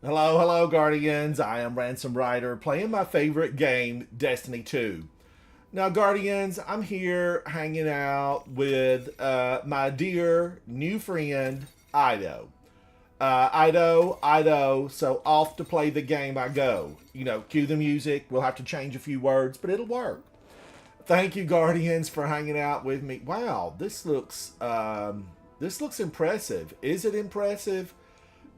Hello, hello, Guardians. I am Ransom Rider playing my favorite game, Destiny 2. Now, Guardians, I'm here hanging out with my dear new friend, Ido. Ido, so off to play the game I go. Cue the music. We'll have to change a few words, but it'll work. Thank you, Guardians, for hanging out with me. Wow, this looks impressive. Is it impressive?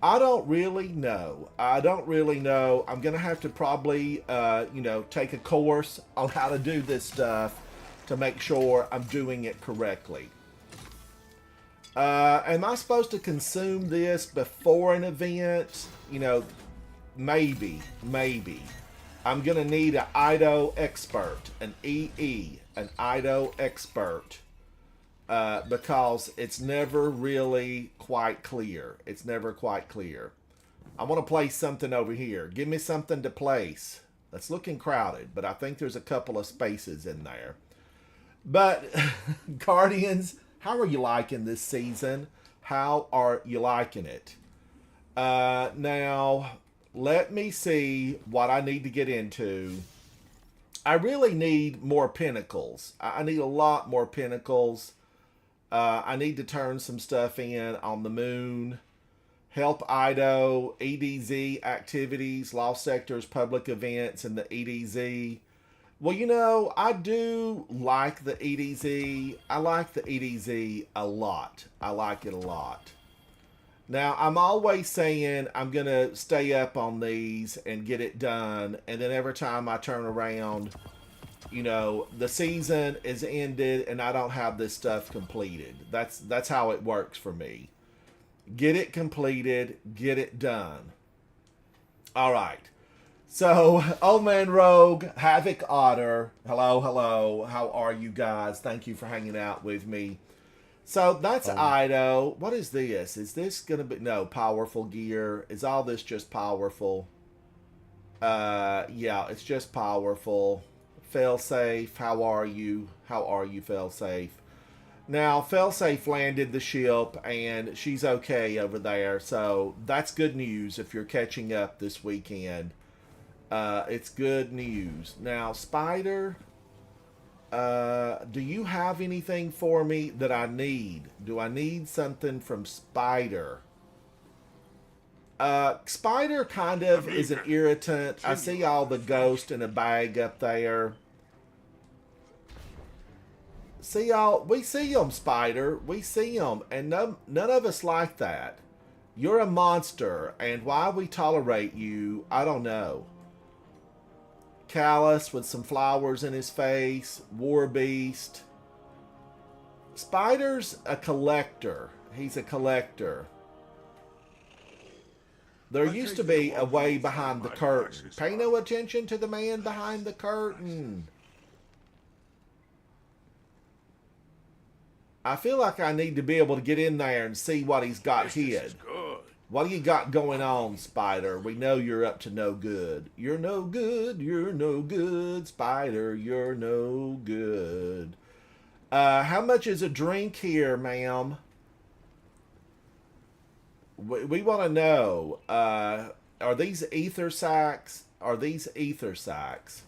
I don't really know. I don't really know. I'm gonna have to probably, take a course on how to do this stuff to make sure I'm doing it correctly. Am I supposed to consume this before an event? Maybe. I'm gonna need an IDO expert, an EE, an IDO expert, because it's never really quite clear. It's never quite clear. I want to place something over here. Give me something to place. That's looking crowded, but I think there's a couple of spaces in there. But, Guardians, how are you liking this season? How are you liking it? Now, let me see what I need to get into. I really need more pinnacles. I need a lot more pinnacles. I need to turn some stuff in on the moon. Help IDO, EDZ activities, Lost Sectors, public events, and the EDZ. Well, I do like the EDZ. I like the EDZ a lot. I like it a lot. Now, I'm always saying I'm going to stay up on these and get it done. And then every time I turn around, the season is ended and I don't have this stuff completed. That's how it works for me. Get it completed, get it done. All right. So, Old Man Rogue, Havoc Otter, hello, hello. How are you guys? Thank you for hanging out with me. So that's Ido. What is this? Is this gonna be no powerful gear? Is all this just powerful? Yeah, it's just powerful. Failsafe, how are you? How are you, Failsafe? Now, Failsafe landed the ship, and she's okay over there, so that's good news if you're catching up this weekend. It's good news. Now, Spider, do you have anything for me that I need? Do I need something from Spider? Spider kind of is an irritant. I see all the ghost in a bag up there. See y'all, we see them, Spider. We see them, and none of us like that. You're a monster, and why we tolerate you, I don't know. Callus with some flowers in his face. War Beast. Spider's a collector. He's a collector. There used to be a way behind the curtain. Pay no attention to the man behind the curtain. I feel like I need to be able to get in there and see what he's got hid. What do you got going on, Spider? We know you're up to no good. You're no good. You're no good, Spider. You're no good. How much is a drink here, ma'am? We want to know. Are these ether sacks? Are these ether sacks?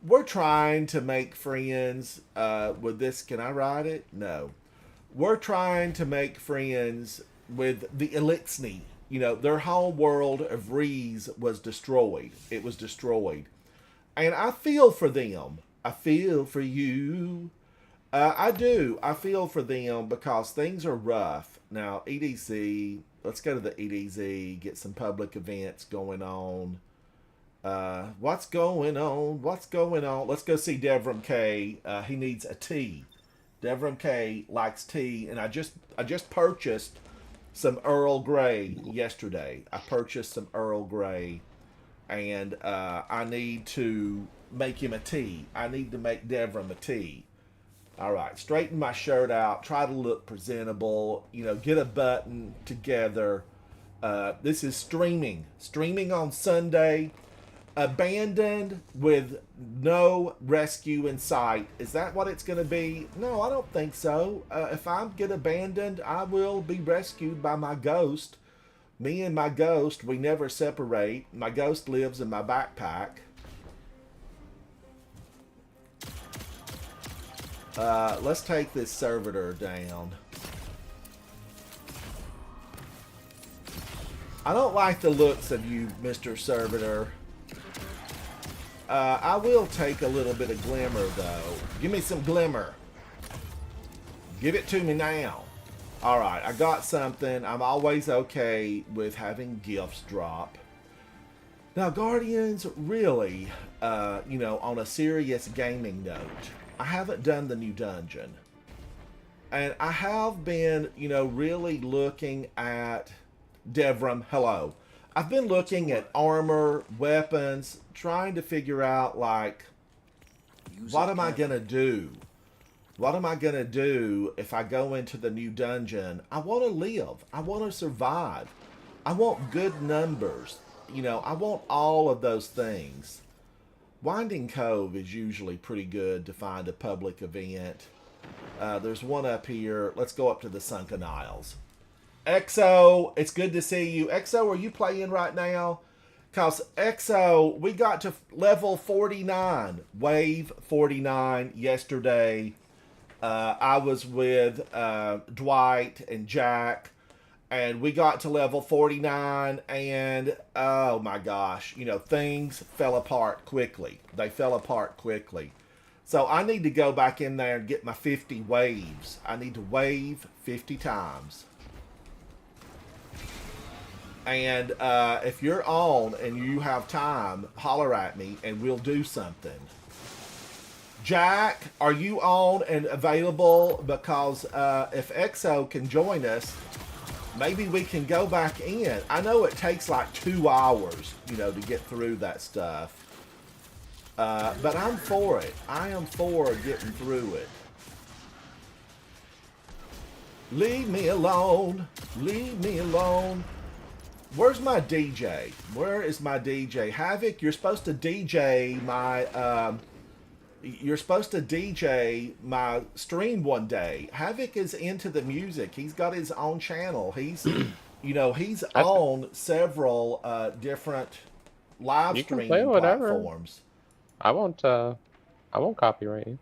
We're trying to make friends with this. Can I ride it? No. We're trying to make friends with the Elixni. Their whole world of Rees was destroyed. It was destroyed. And I feel for them. I feel for you. I do. I feel for them because things are rough. Now, EDC, let's go to the EDZ, get some public events going on. What's going on? What's going on? Let's go see Devram K. He needs a tea. Devram K likes tea, and I just purchased some Earl Grey yesterday. I purchased some Earl Grey, and I need to make him a tea. I need to make Devram a tea. All right, straighten my shirt out. Try to look presentable. Get a button together. This is streaming on Sunday. Abandoned with no rescue in sight. Is that what it's going to be? No, I don't think so. If I get abandoned, I will be rescued by my ghost. Me and my ghost, we never separate. My ghost lives in my backpack. Let's take this servitor down. I don't like the looks of you, Mr. Servitor. I will take a little bit of glimmer, though. Give me some glimmer. Give it to me now. Alright, I got something. I'm always okay with having gifts drop. Now, Guardians, really, on a serious gaming note, I haven't done the new dungeon. And I have been, really looking at Devrim. Hello. I've been looking at armor, weapons, trying to figure out, like, what am I going to do? What am I going to do if I go into the new dungeon? I want to live. I want to survive. I want good numbers. I want all of those things. Winding Cove is usually pretty good to find a public event. There's one up here. Let's go up to the Sunken Isles. Exo, it's good to see you. Exo, are you playing right now? Because Exo, we got to level 49, wave 49 yesterday. I was with Dwight and Jack, and we got to level 49, and oh my gosh, things fell apart quickly. They fell apart quickly. So I need to go back in there and get my 50 waves. I need to wave 50 times. And if you're on and you have time, holler at me and we'll do something. Jack, are you on and available? Because if Exo can join us, maybe we can go back in. I know it takes like 2 hours, to get through that stuff. But I'm for it. I am for getting through it. Leave me alone. Leave me alone. Where's my DJ? Where is my DJ? Havoc, you're supposed to DJ my stream one day. Havoc is into the music. He's got his own channel. He's he's on several different live streaming platforms. I won't copyright you.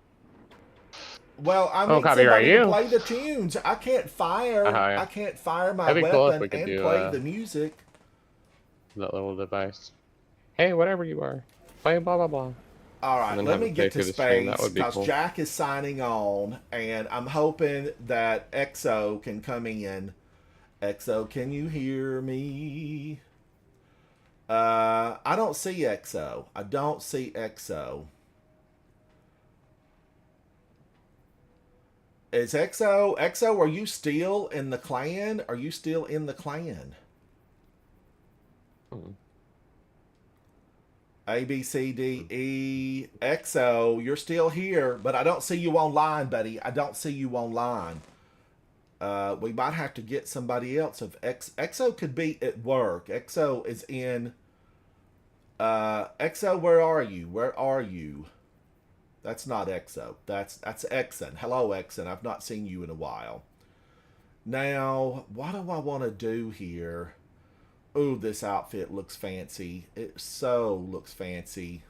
Well, I need somebody to play the tunes. I can't fire. I can't fire my weapon and play the music. That little device. Hey, whatever you are, play blah blah blah. All right, let me get to space because cool. Jack is signing on, and I'm hoping that Exo can come in. Exo, can you hear me? I don't see Exo. I don't see Exo. Is Exo, are you still in the clan? Are you still in the clan? A, B, C, D, E. Exo, you're still here, but I don't see you online, buddy. I don't see you online. We might have to get somebody else. If Exo could be at work. Exo is in... Exo, where are you? Where are you? That's not Exo. That's Exon. Hello, Exon. I've not seen you in a while. Now, what do I want to do here? Ooh, this outfit looks fancy. It so looks fancy.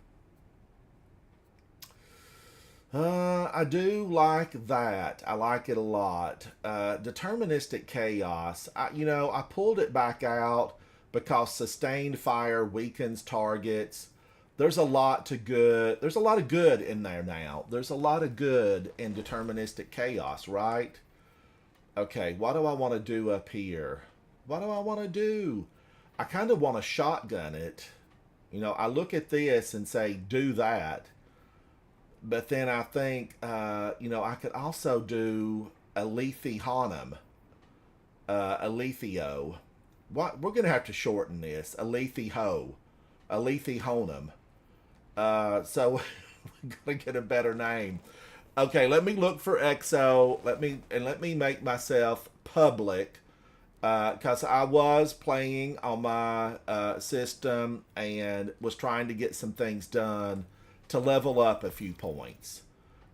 I do like that. I like it a lot. Deterministic Chaos. I pulled it back out because sustained fire weakens targets. There's a lot of good in there now. There's a lot of good in Deterministic Chaos, right? Okay, what do I want to do up here? What do I want to do? I kind of want to shotgun it. I look at this and say, do that. But then I think, I could also do Alethi Honum. Alethio. What? We're going to have to shorten this. Alethi Ho. Alethi Honum. So we're going to get a better name. Okay, let me look for Exo. Let me make myself public. Because I was playing on my system and was trying to get some things done to level up a few points.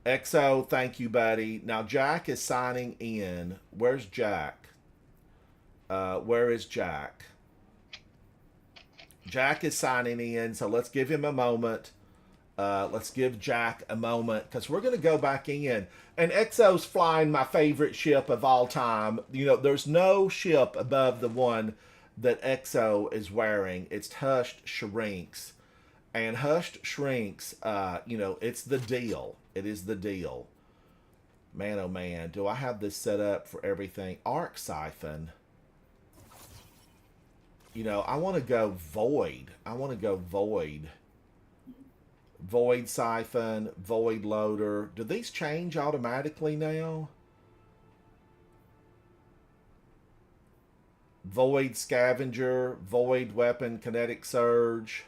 Exo, thank you, buddy. Now, Jack is signing in. Where's Jack? Where is Jack? Jack is signing in, so let's give him a moment. Let's give Jack a moment because we're going to go back in. And Exo's flying my favorite ship of all time. You know, there's no ship above the one that Exo is wearing. It's Hushed Shrinks. And Hushed Shrinks, you know, it's the deal. It is the deal. Man, oh man, do I have this set up for everything? Arc Siphon. You know, I want to go Void. I want to go Void. Void Siphon, Void Loader. Do these change automatically now? Void Scavenger, Void Weapon, Kinetic Surge.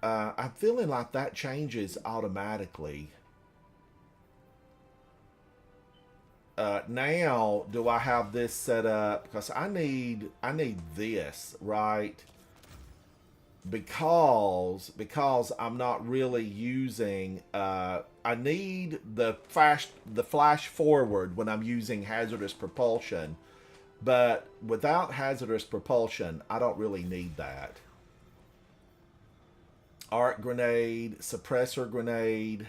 I'm feeling like that changes automatically. Now, do I have this set up? Because I need this, right? Because I'm not really using. I need the flash forward when I'm using hazardous propulsion, but without hazardous propulsion, I don't really need that. Arc grenade, suppressor grenade,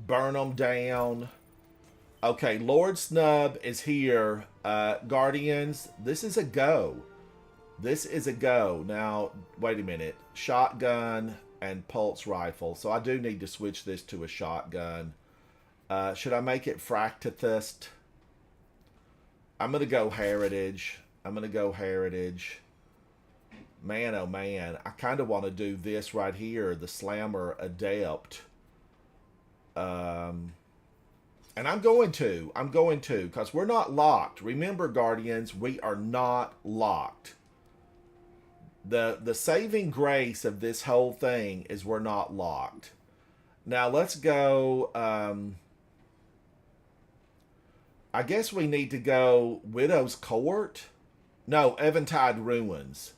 burn them down. Okay, Lord Snub is here. Guardians, this is a go. This is a go. Now, wait a minute. Shotgun and pulse rifle. So I do need to switch this to a shotgun. Should I make it Fractithist? I'm going to go Heritage. I'm going to go Heritage. Man, oh man. I kind of want to do this right here. The Slammer Adept. And I'm going to, because we're not locked. Remember, Guardians, we are not locked. The saving grace of this whole thing is we're not locked. Now, let's go, I guess we need to go Widow's Court. No, Eventide Ruins.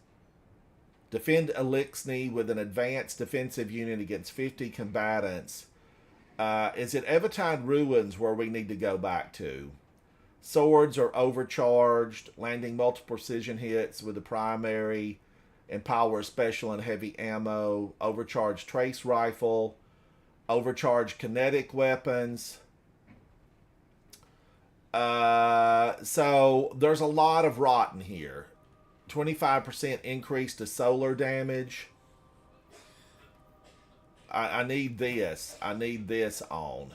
Defend Elixni with an advanced defensive unit against 50 combatants. Is it Eventide Ruins where we need to go back to? Swords are overcharged, landing multiple precision hits with the primary, empower special and heavy ammo, overcharged trace rifle, overcharged kinetic weapons. So there's a lot of rotten here. 25% increase to solar damage. I need this. I need this on.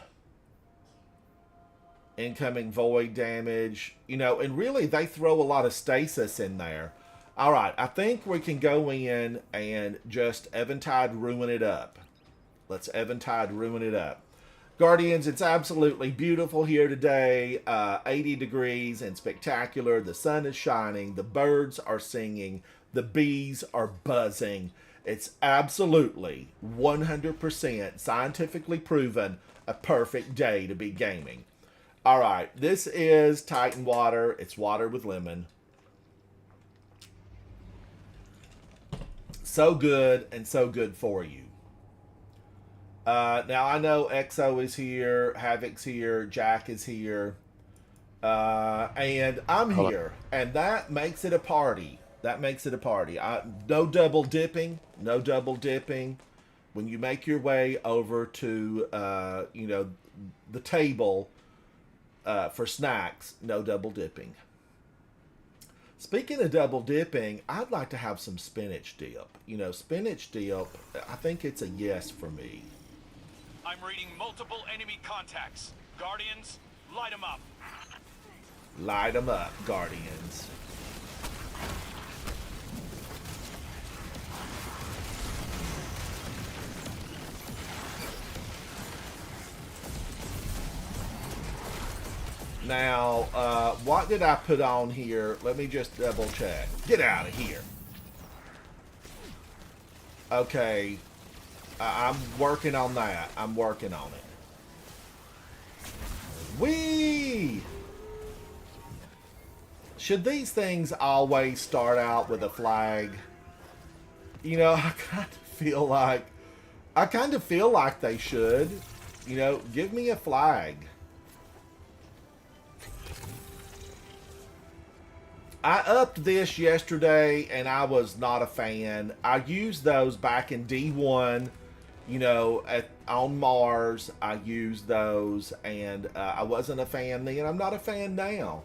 Incoming void damage. You know, and really they throw a lot of stasis in there. All right, I think we can go in and just Eventide ruin it up. Let's Eventide ruin it up. Guardians, it's absolutely beautiful here today. 80 degrees and spectacular. The sun is shining. The birds are singing. The bees are buzzing. It's absolutely 100% scientifically proven a perfect day to be gaming. All right, this is Titan water. It's water with lemon. So good and so good for you. Now, I know Exo is here, Havoc's here, Jack is here, and I'm here, and that makes it a party. That makes it a party. No double dipping. No double dipping. When you make your way over to, you know, the table for snacks, no double dipping. Speaking of double dipping, I'd like to have some spinach dip. You know, spinach dip, I think it's a yes for me. I'm reading multiple enemy contacts. Guardians, light them up. Light them up, Guardians. Now, what did I put on here? Let me just double check. Get out of here. Okay. I'm working on that. I'm working on it. Whee! Should these things always start out with a flag? You know, I kind of feel like they should. You know, give me a flag. I upped this yesterday, and I was not a fan. I used those back in D1, on Mars. I used those, and I wasn't a fan then. I'm not a fan now.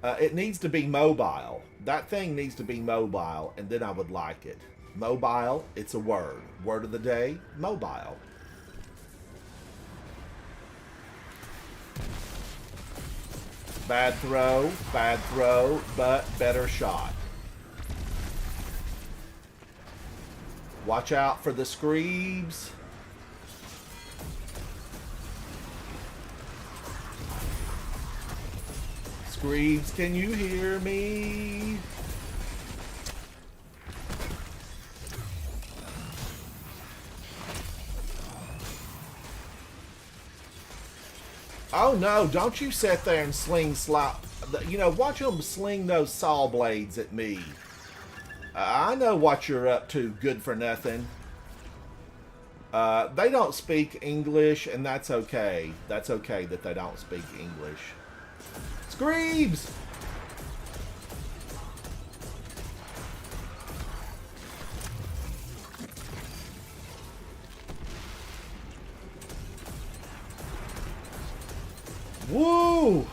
It needs to be mobile. That thing needs to be mobile, and then I would like it. Mobile, it's a word. Word of the day, mobile. Bad throw, but better shot. Watch out for the Screebs. Screebs, can you hear me? Oh no, don't you sit there and watch them sling those saw blades at me. I know what you're up to, good for nothing. They don't speak English, and that's okay. That's okay that they don't speak English. Screebs! Woo!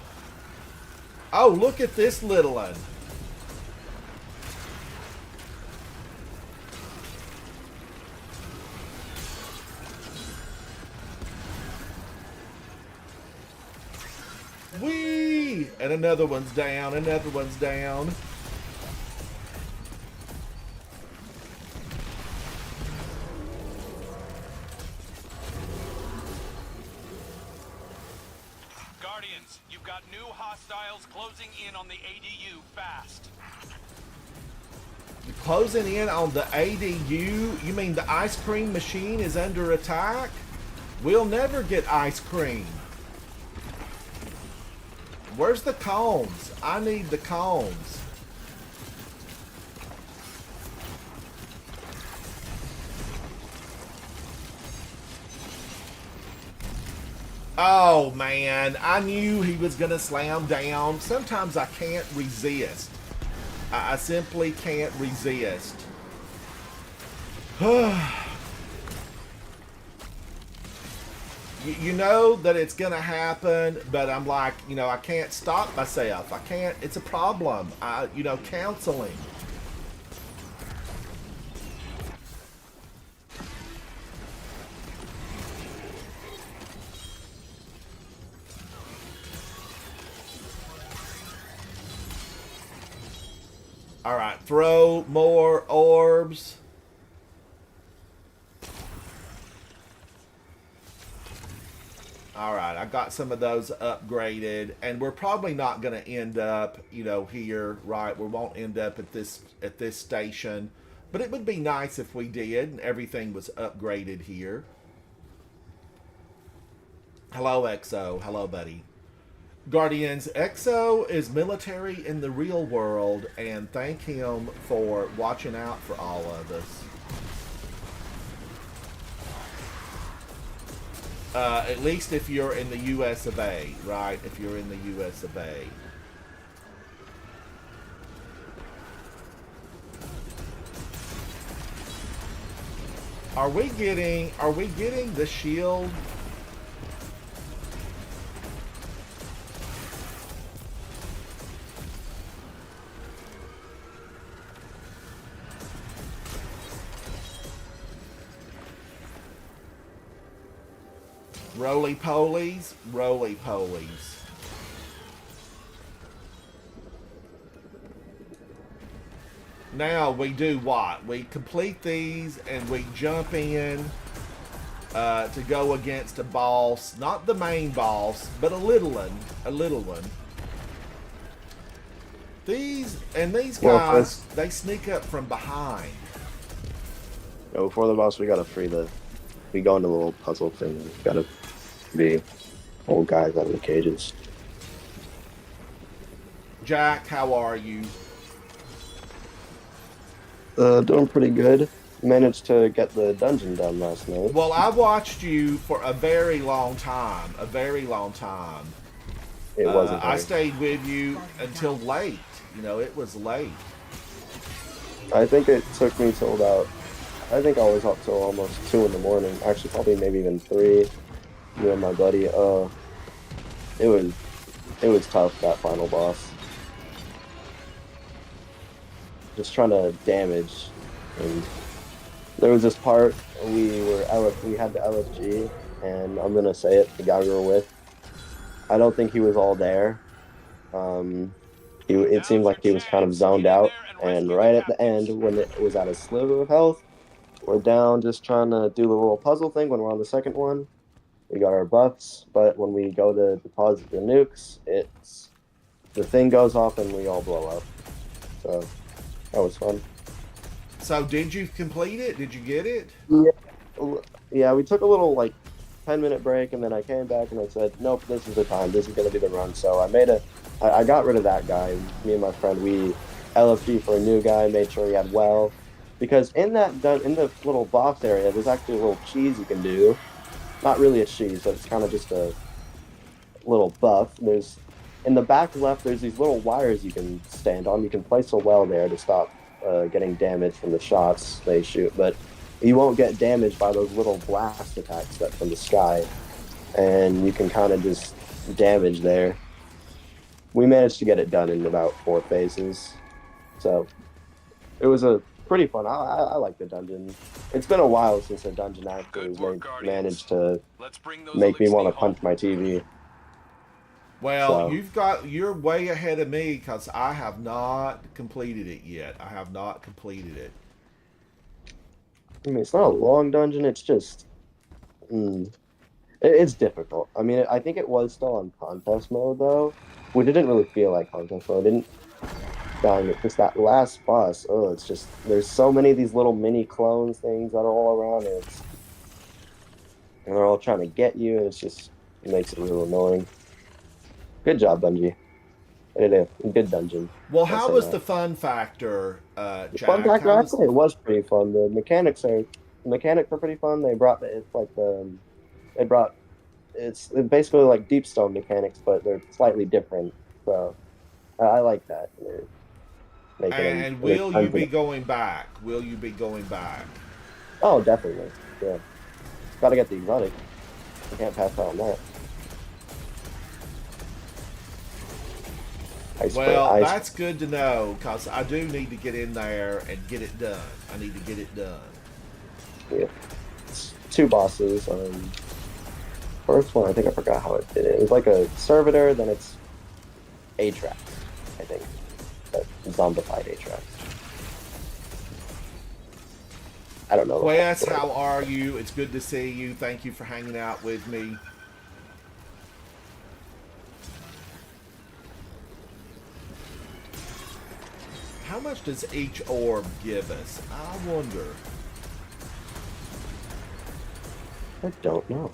Oh, look at this little one. Whee! And another one's down, another one's down. Guardians, you've got new hostiles closing in on the ADU fast. Closing in on the ADU? You mean the ice cream machine is under attack? We'll never get ice cream. Where's the cones? I need the cones. Oh man, I knew he was gonna slam down. Sometimes I can't resist. I simply can't resist. You know that it's gonna happen, but I'm like, I can't stop myself. I can't. It's a problem. Counseling. All right, throw more orbs. All right, I got some of those upgraded, and we're probably not going to end up, here, right? We won't end up at this station, but it would be nice if we did, and everything was upgraded here. Hello, Exo. Hello, buddy. Guardians, Exo is military in the real world, and thank him for watching out for all of us. At least if you're in the US of A, right? If you're in the US of A. Are we getting the shield? Roly-polies, roly-polies. Now we do what? We complete these and we jump in to go against a boss. Not the main boss, but a little one. A little one. These guys, they sneak up from behind. Before the boss, we go into the little puzzle thing. We gotta be old guys out of the cages. Jack, how are you? Doing pretty good. Managed to get the dungeon done last night. Well, I watched you for a very long time. A very long time. It wasn't. I funny. stayed with you until late. You know, it was late. I think it took me till about. I think I was up till almost 2 in the morning. Actually, probably maybe even 3. Me and my buddy. It was tough, that final boss. Just trying to damage, and there was this part we had the LFG, and I'm gonna say it, the guy we were with. I don't think he was all there. It seemed like he was kind of zoned out, and right at the end, when it was at a sliver of health, we're down just trying to do the little puzzle thing when we're on the second one. We got our buffs, but when we go to deposit the nukes, the thing goes off and we all blow up. So that was fun. So, did you complete it? Did you get it? Yeah, we took a little like 10-minute break, and then I came back and I said, nope, this is the time. This is gonna be the run. So I got rid of that guy. Me and my friend, we LFG for a new guy, made sure he had well, because in the little box area, there's actually a little cheese you can do. Not really a cheese, but it's kind of just a little buff. There's in the back left, there's these little wires you can stand on. You can place a well there to stop getting damaged from the shots they shoot, but you won't get damaged by those little blast attacks that from the sky, and you can kind of just damage there. We managed to get it done in about 4 phases, so it was a pretty fun. I like the dungeon. It's been a while since a dungeon actually Good work, Guardians. managed to Let's bring those make me want to elixirs home. punch my TV. Well, So- you're way ahead of me because I have not completed it yet. I have not completed it. I mean, it's not a long dungeon. It's just, it's difficult. I mean, I think it was still on contest mode though. We didn't really feel like contest mode. Didn't dying it. Just that last boss. Oh, it's just there's so many of these little mini clones things that are all around, and they're all trying to get you, and it makes it real annoying. Good job, Bungie. I did a good dungeon. Well, I'll how say was that. the fun factor, The Jack? fun factor, How was- actually, it was pretty fun. The mechanics are pretty fun. They brought it's basically like Deep Stone mechanics, but they're slightly different. So I like that. They're making them- And will they're you be fun. going back? Will you be going back? Oh, definitely. Yeah, got to get the exotic. I can't pass out on that. Well, that's good to know because I do need to get in there and get it done. I need to get it done. Yeah. It's 2 bosses. First one, I think I forgot how it did it. It was like a servitor, then it's Atrax, I think. Zombified Atrax. I don't know. Wes, how are you? It's good to see you. Thank you for hanging out with me. How much does each orb give us? I wonder. I don't know.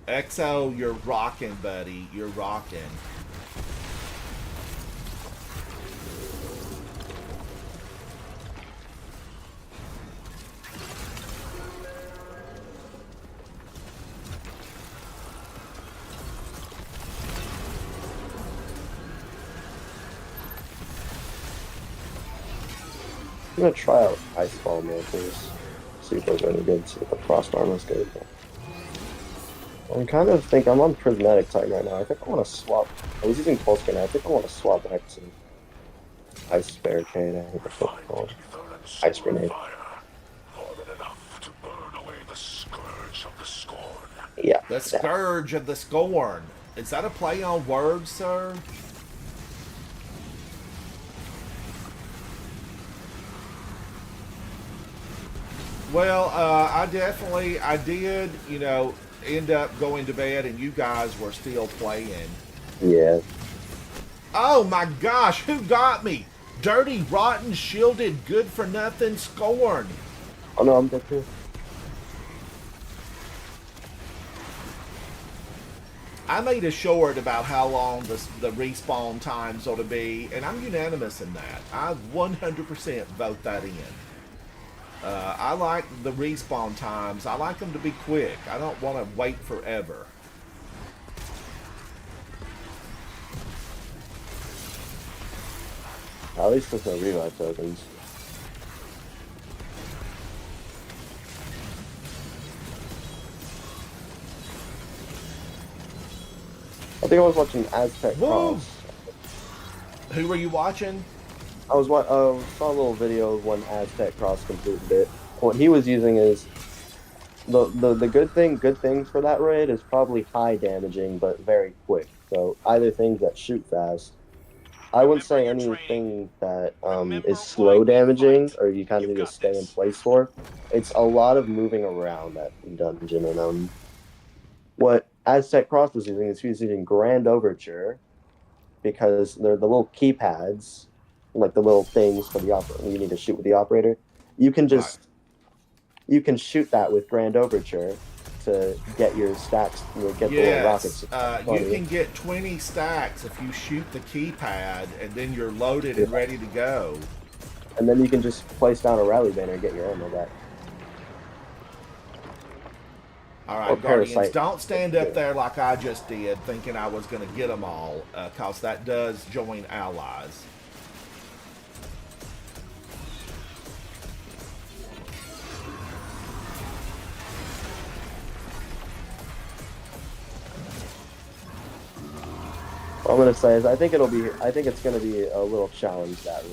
XO, you're rocking, buddy. You're rocking. I'm gonna try out Ice Ball Milkers. See if those are any good. See if the Frost Armor's good. I kind of think I'm on Prismatic type right now. I think I want to swap. I was using Pulse Grenade. I think I want to swap back to Ice Barricade. I think that's what it's called. Ice Grenade. Yeah. The Scourge of the Scorn. Is that a play on words, sir? Well, I did, end up going to bed and you guys were still playing. Yeah. Oh my gosh, who got me? Dirty, rotten, shielded, good for nothing Scorn. Oh no, I'm dead too. I made a short about how long the respawn times ought to be, and I'm unanimous in that. I 100% vote that in. I like the respawn times. I like them to be quick. I don't want to wait forever. At least there's no revive tokens. I think I was watching Aztec Whoa! Cross. Who were you watching? I was saw a little video of when Aztec Cross completed it. What he was using is the good thing for that raid is probably high damaging but very quick. So either things that shoot fast. I wouldn't say anything that is slow damaging or you kind of need to stay in place for. It's a lot of moving around that dungeon, and what Aztec Cross was using is he was using Grand Overture because they're the little keypads, like the little things for the operator. You need to shoot with the operator. You can just you can shoot that with Grand Overture to get your stacks, get the little rockets. You can get 20 stacks if you shoot the keypad, and then you're loaded and ready to go. And then you can just place down a rally banner and get your ammo back. All right, Guardians, don't stand up there like I just did, thinking I was going to get them all, because that does join allies. What I'm gonna say is I think it's gonna be a little challenge that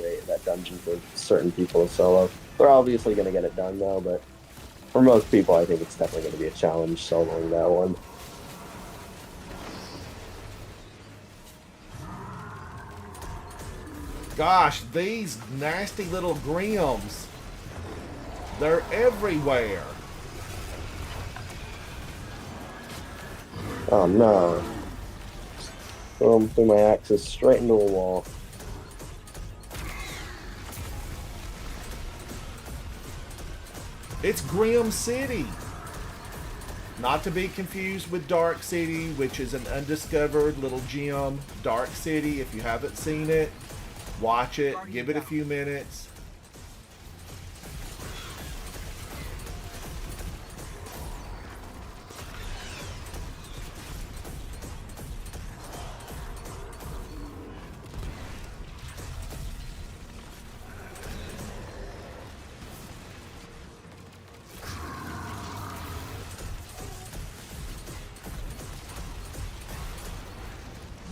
dungeon for certain people solo. They're obviously gonna get it done though, but for most people I think it's definitely gonna be a challenge soloing that one. Gosh, these nasty little Grims. They're everywhere. Oh no. Boom, threw my axes straight into a wall. It's Grim City. Not to be confused with Dark City, which is an undiscovered little gem. Dark City, if you haven't seen it, watch it, give it a few minutes.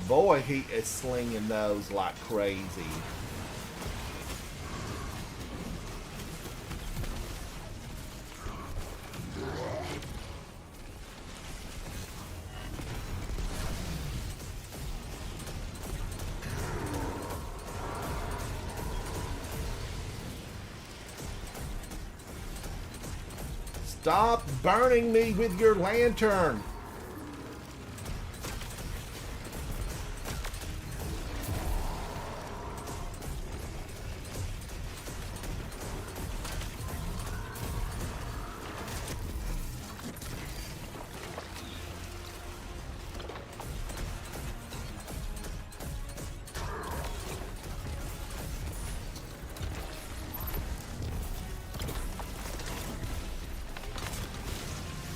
Boy, he is slinging those like crazy. Stop burning me with your lantern.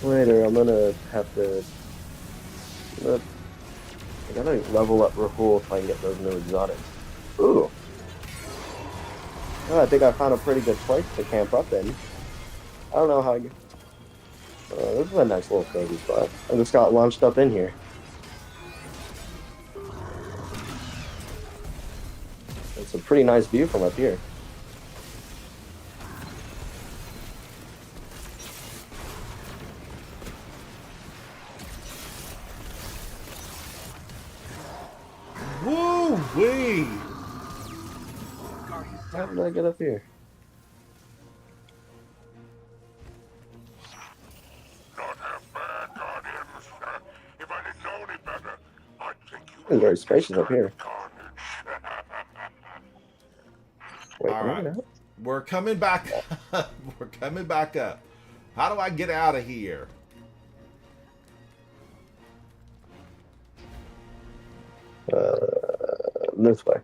Later, I'm gonna have to. I gotta level up Rahul if I can get those new exotics. Ooh. Oh, I think I found a pretty good place to camp up in. I don't know how I get. This is a nice little cozy spot. I just got launched up in here. It's a pretty nice view from up here. Woo-wee! How did I get up here? Not half bad, Guardians. If I didn't know any better, I'd think you It's very spacious up here. carnage. Wait, All can I right. get out? We're coming back. We're coming back up. How do I get out of here? This way.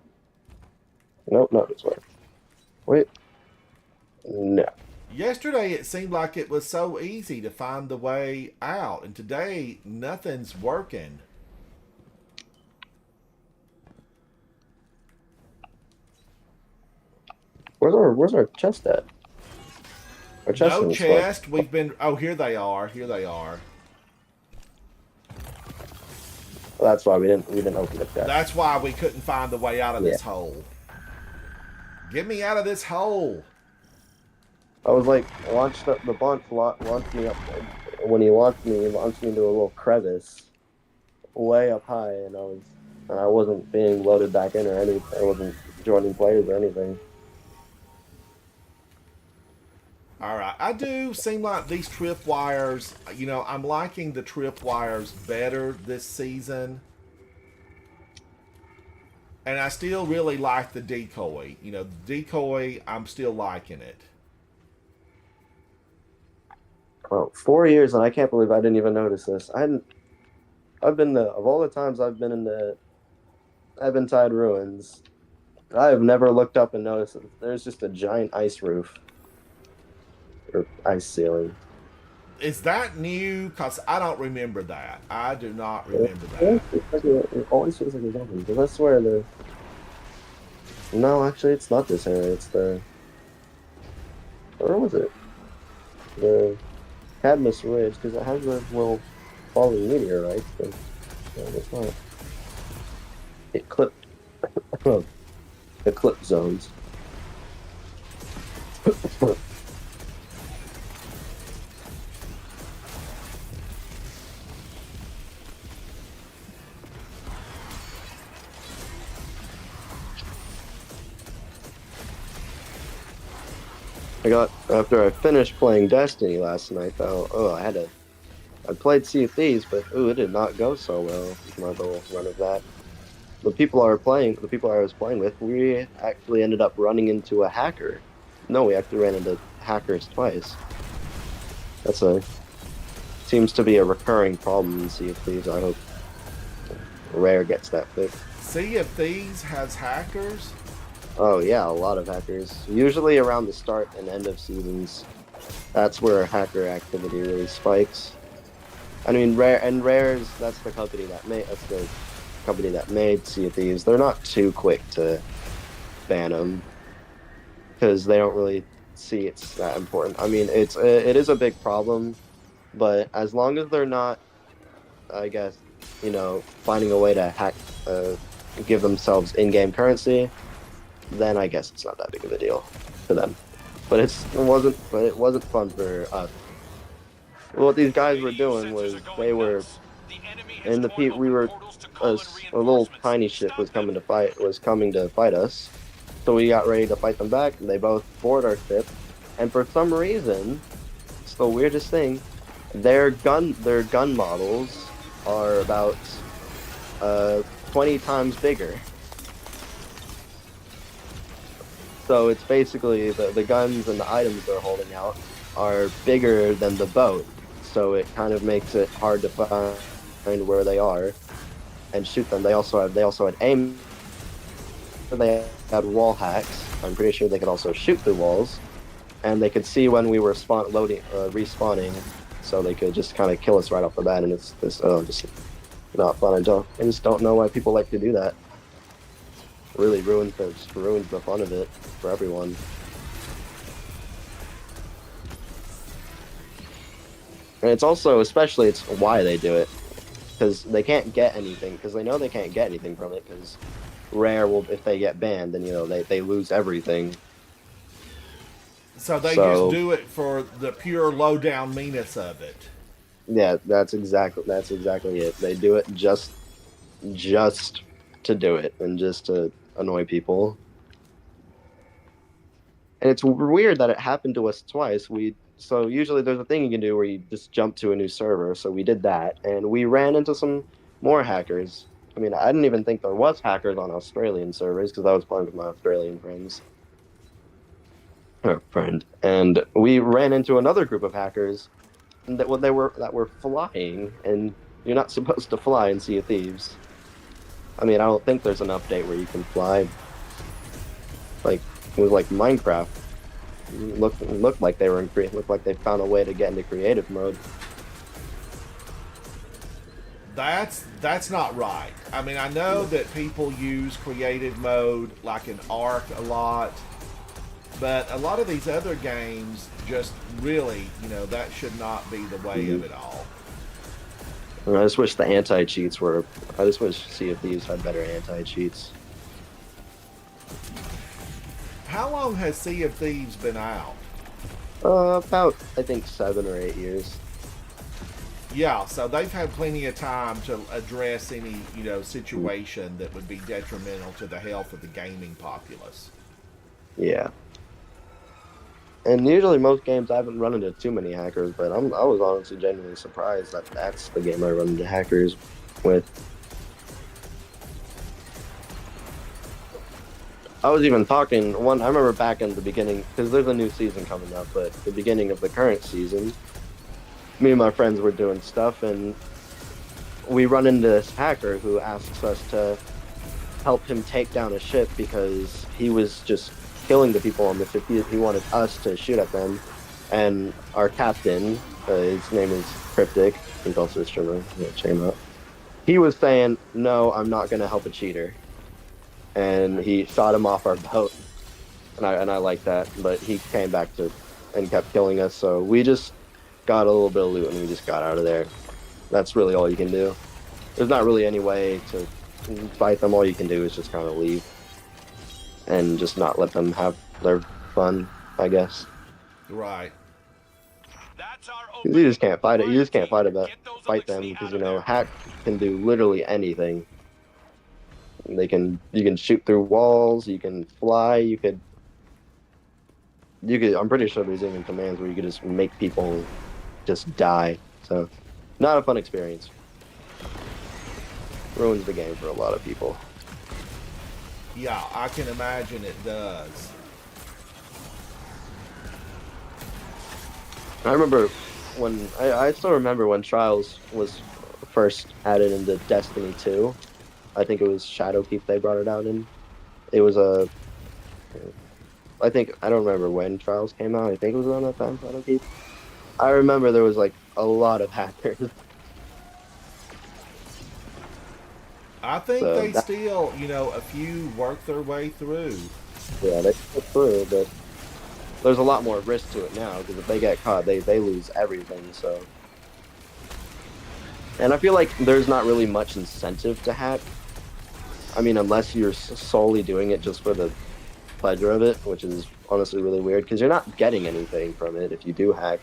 Nope, not this way. Wait. No. Yesterday, it seemed like it was so easy to find the way out, and today, nothing's working. Where's our chest at? Our chest No is chest. We've been. Oh, here they are. Here they are. Well, that's why we didn't open the chest. That's why we couldn't find the way out of this hole. Get me out of this hole. I was like, launched up the bunch, launched me up. When he launched me into a little crevice, way up high, and I wasn't being loaded back in or anything. I wasn't joining players or anything. All right. I do seem like these tripwires, you know, I'm liking the tripwires better this season. And I still really like the decoy. You know, the decoy, I'm still liking it. Well, 4 years, and I can't believe I didn't even notice this. Of all the times I've been in the Eventide Ruins, I have never looked up and noticed that there's just a giant ice roof. Or ice ceiling. Is that new? Because I don't remember that. I do not remember that. It always feels like it's open, because I swear No, actually, it's not this area. It's the... Where was it? The Cadmus Ridge, because it has the little falling meteorite, but no, it's not. It clipped. The clip zones. After I finished playing Destiny last night, though, I played Sea of Thieves, but it did not go so well with my little run of that. The people I was playing with, we actually ended up running into a hacker. No, we actually ran into hackers twice. Seems to be a recurring problem in Sea of Thieves. I hope Rare gets that fixed. Sea of Thieves has hackers? Oh yeah, a lot of hackers. Usually around the start and end of seasons, that's where hacker activity really spikes. I mean, Rare's that's the company that made Sea of Thieves. They're not too quick to ban them because they don't really see it's that important. I mean, it is a big problem, but as long as they're not, I guess, finding a way to hack, give themselves in-game currency, then I guess it's not that big of a deal for them. But it wasn't fun for us. What these guys were doing was we were a little tiny ship was coming to fight us. So we got ready to fight them back, and they both board our ship. And for some reason, it's the weirdest thing, their gun models are about 20 times bigger. So it's basically the guns and the items they're holding out are bigger than the boat. So it kind of makes it hard to find where they are and shoot them. They also had aim. They had wall hacks. I'm pretty sure they could also shoot through walls, and they could see when we were respawning, so they could just kind of kill us right off the bat. And it's just not fun. I just don't know why people like to do that. Really ruins the fun of it for everyone. And it's also, especially, it's why they do it. Because they can't get anything, because they know they can't get anything from it, because Rare will, if they get banned, then, they lose everything. So they just do it for the pure low-down meanness of it. Yeah, that's exactly it. They do it just to do it, and just to annoy people. And it's weird that it happened to us twice. So usually there's a thing you can do where you just jump to a new server, so we did that, and we ran into some more hackers. I mean, I didn't even think there was hackers on Australian servers, because I was playing with my Australian friends. And we ran into another group of hackers that were flying, and you're not supposed to fly in Sea of Thieves. I mean, I don't think there's an update where you can fly. Like, it was like Minecraft. Looked like they were looked like they found a way to get into creative mode. That's not right. I mean, I know that people use creative mode like in Ark a lot, But a lot of these other games just really, that should not be the way of it all. I just wish the anti-cheats were. I just wish Sea of Thieves had better anti-cheats. How long has Sea of Thieves been out? About I think 7 or 8 years. Yeah, so they've had plenty of time to address any, situation that would be detrimental to the health of the gaming populace. Yeah. And usually most games I haven't run into too many hackers, but I was honestly genuinely surprised that that's the game I run into hackers with. I was even talking I remember back in the beginning, because there's a new season coming up, but the beginning of the current season, me and my friends were doing stuff, and we run into this hacker who asks us to help him take down a ship because he was just killing the people on the ship. He wanted us to shoot at them, and our captain, his name is Cryptic, he's also a streamer, check him out. He was saying, no, I'm not going to help a cheater. And he shot him off our boat, and I like that, but he came back and kept killing us, so we just got a little bit of loot and we just got out of there. That's really all you can do. There's not really any way to fight them. All you can do is just kind of leave and just not let them have their fun, I guess. Right. That's our You just can't fight it. You just can't fight Get those fight them elixir because out of there. hack can do literally anything. You can shoot through walls. You can fly. You could. I'm pretty sure there's even commands where you could just make people just die. So, not a fun experience. Ruins the game for a lot of people. Yeah, I can imagine it does. I remember when I still remember when Trials was first added into Destiny 2. I think it was Shadowkeep they brought it out in. It was I don't remember when Trials came out. I think it was around that time, Shadowkeep. I remember there was like a lot of hackers. I think So they that- still, a few work their way through. Yeah, they get through, but there's a lot more risk to it now because if they get caught, they lose everything. So, and I feel like there's not really much incentive to hack. I mean, unless you're solely doing it just for the pleasure of it, which is honestly really weird because you're not getting anything from it if you do hack.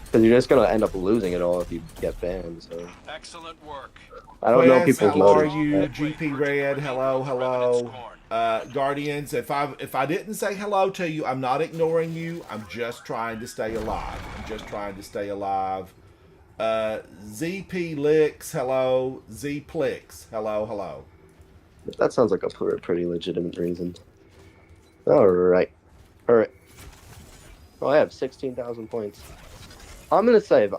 Because you're just gonna end up losing it all if you get banned. So Excellent work. I don't know Quest, people's how are motives. you? GP Red, hello. Guardians, if I didn't say hello to you, I'm not ignoring you. I'm just trying to stay alive. ZP Licks, hello. Z Plix, hello. That sounds like a pretty legitimate reason. All right. Oh, I have 16,000 points. I'm gonna save.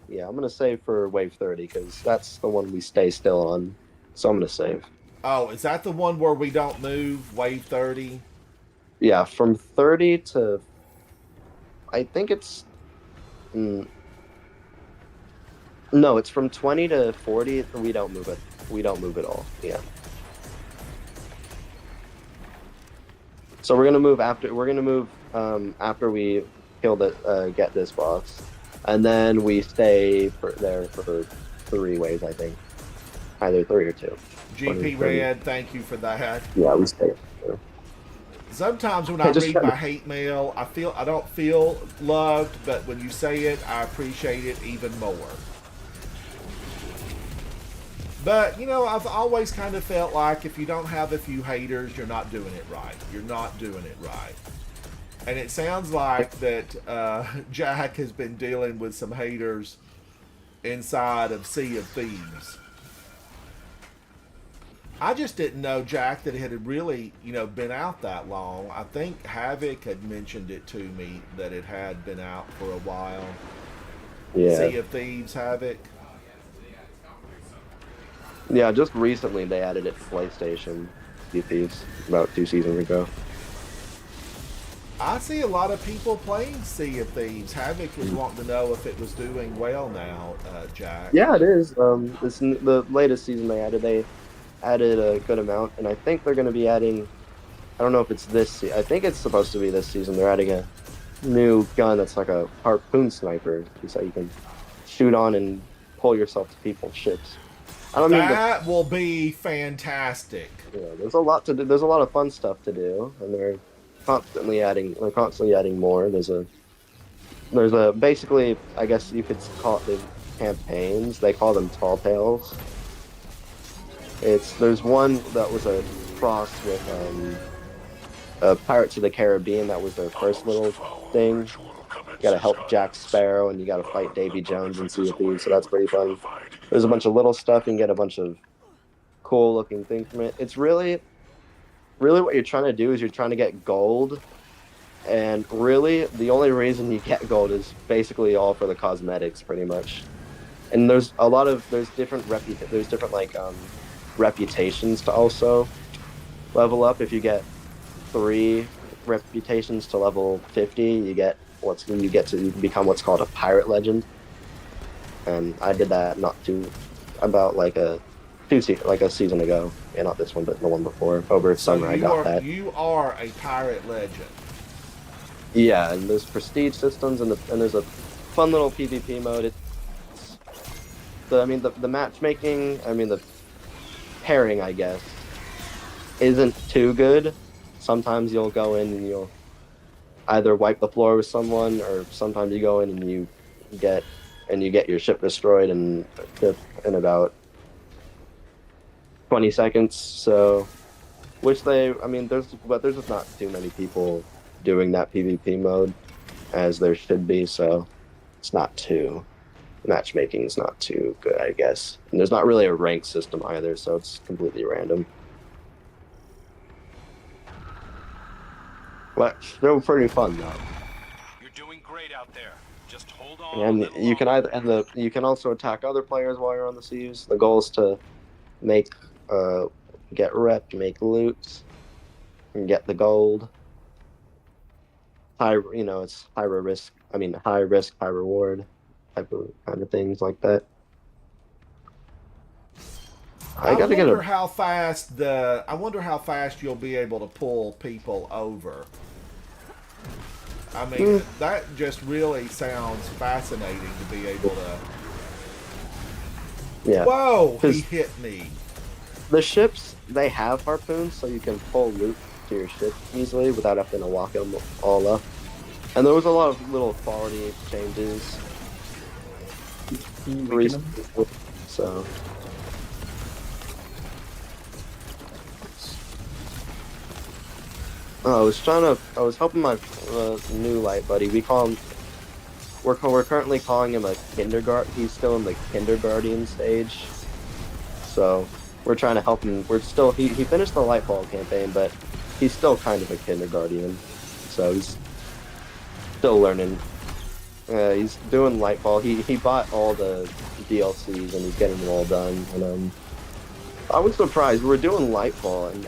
Yeah, I'm gonna save for wave 30 because that's the one we stay still on. So I'm gonna save. Oh, is that the one where we don't move? Wave 30? Yeah, from 30 to, I think it's, no, it's from 20 to 40. We don't move it. We don't move at all. Yeah. So we're gonna move after. We're gonna move after we kill get this boss, and then we stay there for 3 waves. I think, either 3 or 2. GP Red, thank you for that. Yeah, we stay. Sometimes when I just read gotta- my hate mail, I don't feel loved, but when you say it, I appreciate it even more. But, I've always kind of felt like if you don't have a few haters, you're not doing it right. And it sounds like that Jack has been dealing with some haters inside of Sea of Thieves. I just didn't know, Jack, that it had really, been out that long. I think Havoc had mentioned it to me that it had been out for a while. Yeah. Sea of Thieves, Havoc. Yeah, just recently they added it to PlayStation. Sea of Thieves about 2 seasons ago. I see a lot of people playing Sea of Thieves. Havoc was wanting to know if it was doing well now, Jack. Yeah, it is. The latest season they added a good amount, and I think they're going to be adding I don't know if it's this. I think it's supposed to be this season. They're adding a new gun that's like a harpoon sniper, so you can shoot on and pull yourself to people's ships. I don't mean to, That will be fantastic. there's a lot to do. There's a lot of fun stuff to do, and they're constantly adding. They're constantly adding more. There's a basically, I guess you could call it the campaigns. They call them Tall Tales. There's one that was a cross with Pirates of the Caribbean. That was their first little thing. You gotta help Jack Sparrow, and you gotta fight Davy Jones and Sea of Thieves, so that's pretty fun. There's a bunch of little stuff. You can get a bunch of cool looking things from it. It's really what you're trying to do is you're trying to get gold, and really the only reason you get gold is basically all for the cosmetics, pretty much. And there's different like reputations to also level up. If you get 3 reputations to level 50, you get to become what's called a pirate legend. And I did that about a season ago. Yeah, not this one, but the one before. Over summer, I got that. You are a pirate legend. Yeah, and there's prestige systems, and there's a fun little PvP mode. The matchmaking, the pairing, I guess, isn't too good. Sometimes you'll go in and you'll either wipe the floor with someone, or sometimes you go in and you get your ship destroyed in about 20 seconds. So, there's just not too many people doing that PvP mode as there should be. So, matchmaking is not too good, I guess. And there's not really a rank system either, so it's completely random. But still pretty fun though. You're doing great out there. Just hold on. And you can also attack other players while you're on the seas. The goal is to get rep, make loot, and get the gold. It's high risk, high reward type of kind of things like that. I wonder how fast you'll be able to pull people over. That just really sounds fascinating to be able to. Yeah. Whoa! He hit me. The ships, they have harpoons, so you can pull loot to your ship easily without having to walk them all up. And there was a lot of little quality changes recently, so. I was helping my new light buddy. We're currently calling him a kindergarten. He's still in the kindergarten stage. So we're trying to help him. He finished the Lightfall campaign, but he's still kind of a kindergarten. So he's still learning. He's doing Lightfall. He bought all the DLCs and he's getting them all done. And I was surprised. We were doing Lightfall and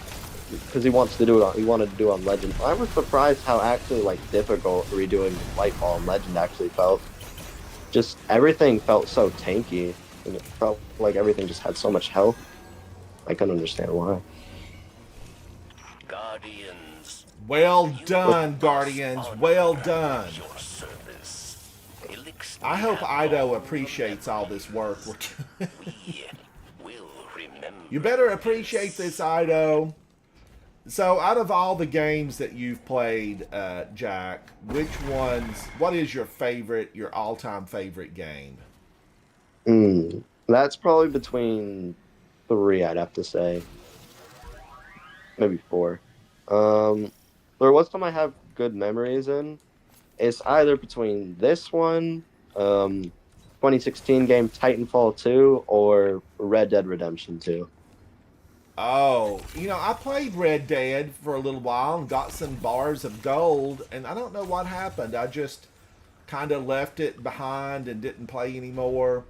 because he wanted to do it on Legend. I was surprised how actually difficult redoing Lightfall and Legend actually felt. Just everything felt so tanky, and it felt like everything just had so much health. I couldn't understand why. Guardians. Well done, Guardians. Well done. Your service. I hope Ido appreciates all this work we're doing. Will remember. You better appreciate this, Ido. So, out of all the games that you've played, Jack, what is your all-time favorite game? That's probably between 3, I'd have to say. Maybe 4. There was some I have good memories in. It's either between this one, 2016 game Titanfall 2, or Red Dead Redemption 2. Oh, I played Red Dead for a little while and got some bars of gold, and I don't know what happened. I just kind of left it behind and didn't play anymore.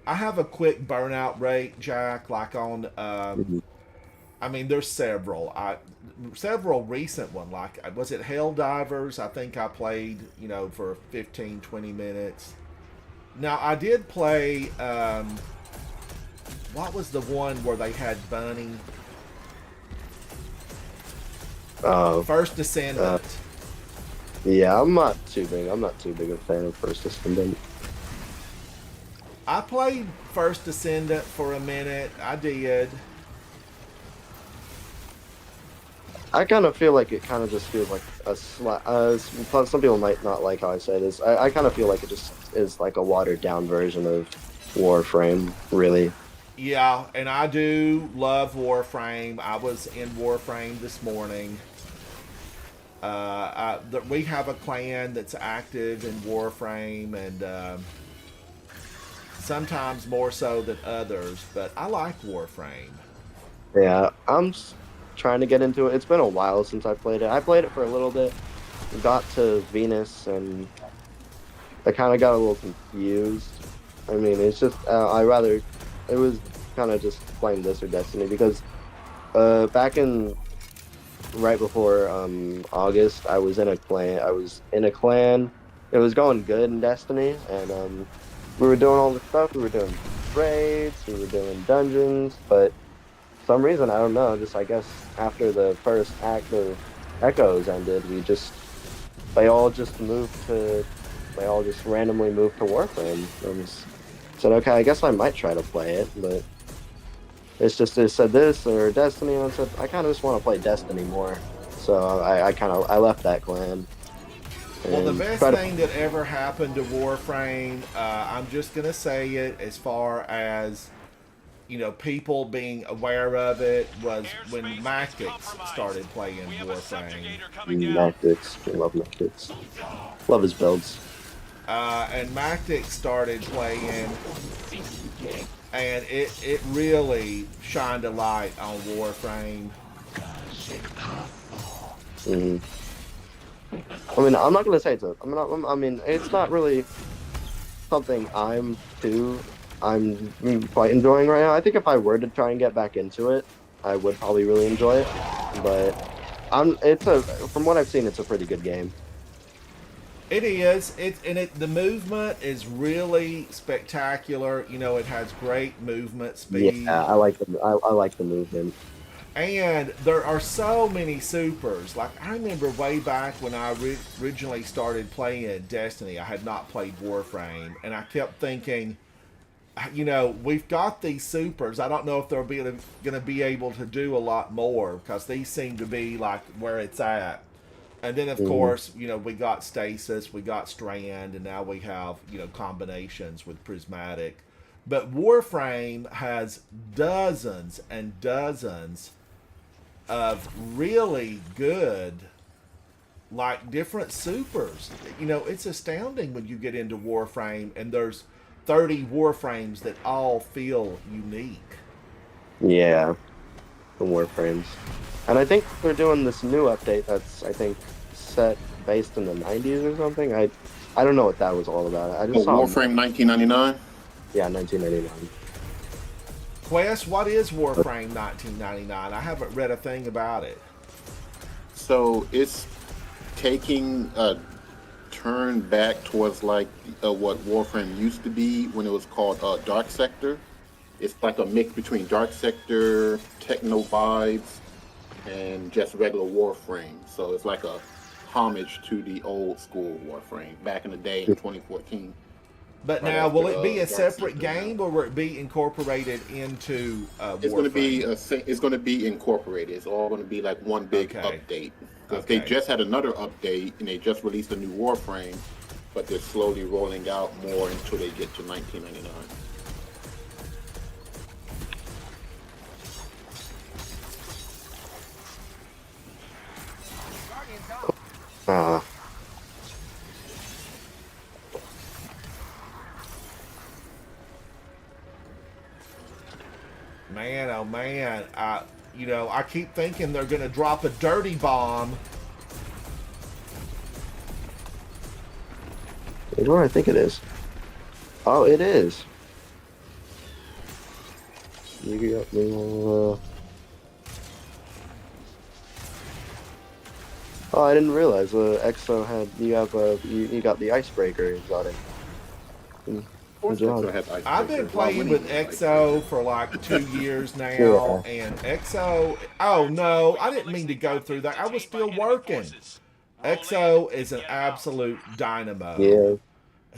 I have a quick burnout rate, Jack, on, there's several recent ones. Was it Helldivers? I think I played, for 15, 20 minutes. Now, I did play, what was the one where they had Bunny? First Descendant. Yeah, I'm not too big. I'm not too big a fan of First Descendant. I played First Descendant for a minute. I did. I kind of feel like it kind of just feels like a some people might not like how I say this. I kind of feel like it just is like a watered down version of Warframe, really. Yeah, and I do love Warframe. I was in Warframe this morning. We have a clan that's active in Warframe, and sometimes more so than others. But I like Warframe. Yeah, trying to get into it. It's been a while since I played it. I played it for a little bit, got to Venus, and I kind of got a little confused. I mean, it's just it was kind of just playing this or Destiny because back in right before August, I was in a clan. It was going good in Destiny, and we were doing all the stuff. We were doing raids, we were doing dungeons, but for some reason, I don't know, just I guess after the first act of Echoes ended, they all just randomly moved to Warframe. And said, okay, I guess I might try to play it, but it said this or Destiny, and I said, I kind of just want to play Destiny more. So I left that clan. Well, the best thing that ever happened to Warframe, I'm just going to say it as far as, people being aware of it, was when Mactix started playing Warframe. Mactix. I love Mactix. Love his builds. And Mactix started playing, and it really shined a light on Warframe. Mm-hmm. I mean, I'm not gonna say it's not really something I'm quite enjoying right now. I think if I were to try and get back into it, I would probably really enjoy it. But from what I've seen, it's a pretty good game. It is. The movement is really spectacular. It has great movement speed. Yeah, I like the movement. And there are so many supers. Like, I remember way back when I originally started playing Destiny, I had not played Warframe, and I kept thinking, we've got these supers. I don't know if they're going to be able to do a lot more, because these seem to be like where it's at. And then, of course, we got Stasis, we got Strand, and now we have, combinations with Prismatic. But Warframe has dozens and dozens of really good, like, different supers. It's astounding when you get into Warframe, and there's 30 Warframes that all feel unique. Yeah, the Warframes. And I think they're doing this new update that's, I think, set based in the 90s or something. I don't know what that was all about. I just saw Warframe 1999? Yeah, 1999. Quest, what is Warframe 1999? I haven't read a thing about it. So it's taking a turn back towards like what Warframe used to be when it was called Dark Sector. It's like a mix between Dark Sector, techno vibes, and just regular Warframe. So it's like a homage to the old school Warframe back in the day in 2014. But Right now, will after, it be a Dark separate Sector game, or will it be incorporated into It's going to Warframe? be it's going to be incorporated. It's all going to be like one big Okay. update. Because Okay. they just had another update and they just released a new Warframe, but they're slowly rolling out more until they get to 1999. Man, oh man, I keep thinking they're gonna drop a dirty bomb. You know what I think it is? Oh, it is. You got me all, Oh, I didn't realize Exo had you got the icebreaker exotic. course, Good job. Exo has icebreaker. I've been Why playing wouldn't with he have EXO for like 2 years now, Yeah. and EXO. Oh no, I didn't mean to go through that. I was still working. EXO is an absolute dynamo. Yeah.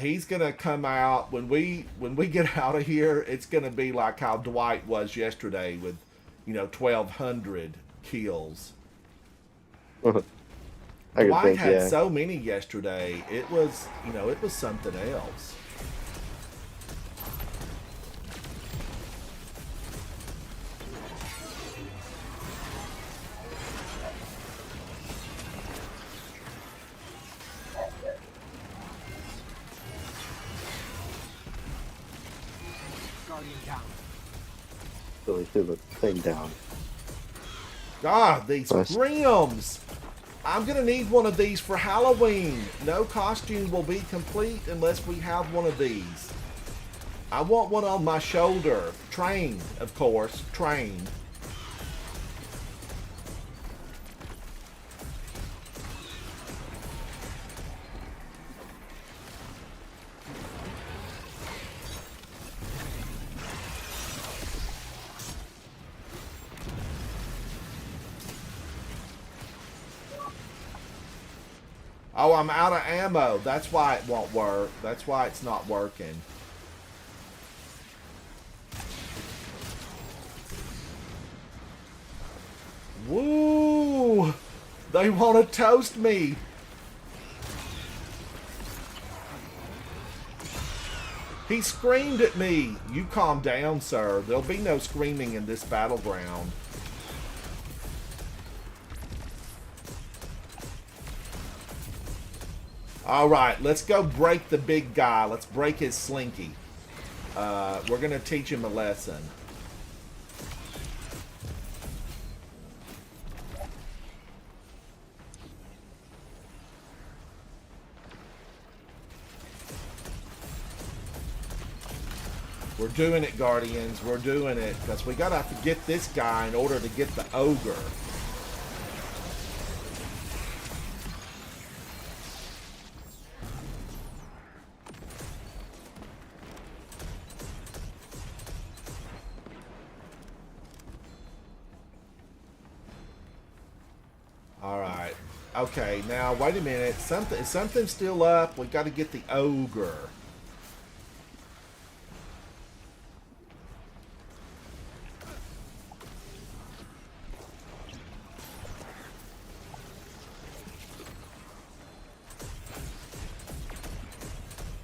He's gonna come out when we get out of here. It's gonna be like how Dwight was yesterday with, 1,200 kills. I could Dwight think, had yeah. so many yesterday. It was something else. Really threw the thing down. God, these Nice. Grims! I'm gonna need one of these for Halloween. No costume will be complete unless we have one of these. I want one on my shoulder. Trained, of course. Trained. Oh, I'm out of ammo. That's why it won't work. That's why it's not working. Woo! They want to toast me. He screamed at me. You calm down, sir. There'll be no screaming in this battleground. All right, let's go break the big guy. Let's break his slinky. We're going to teach him a lesson. We're doing it, Guardians. We're doing it. Because we got to have to get this guy in order to get the ogre. All right. Okay, now wait a minute. Something's still up. We got to get the ogre.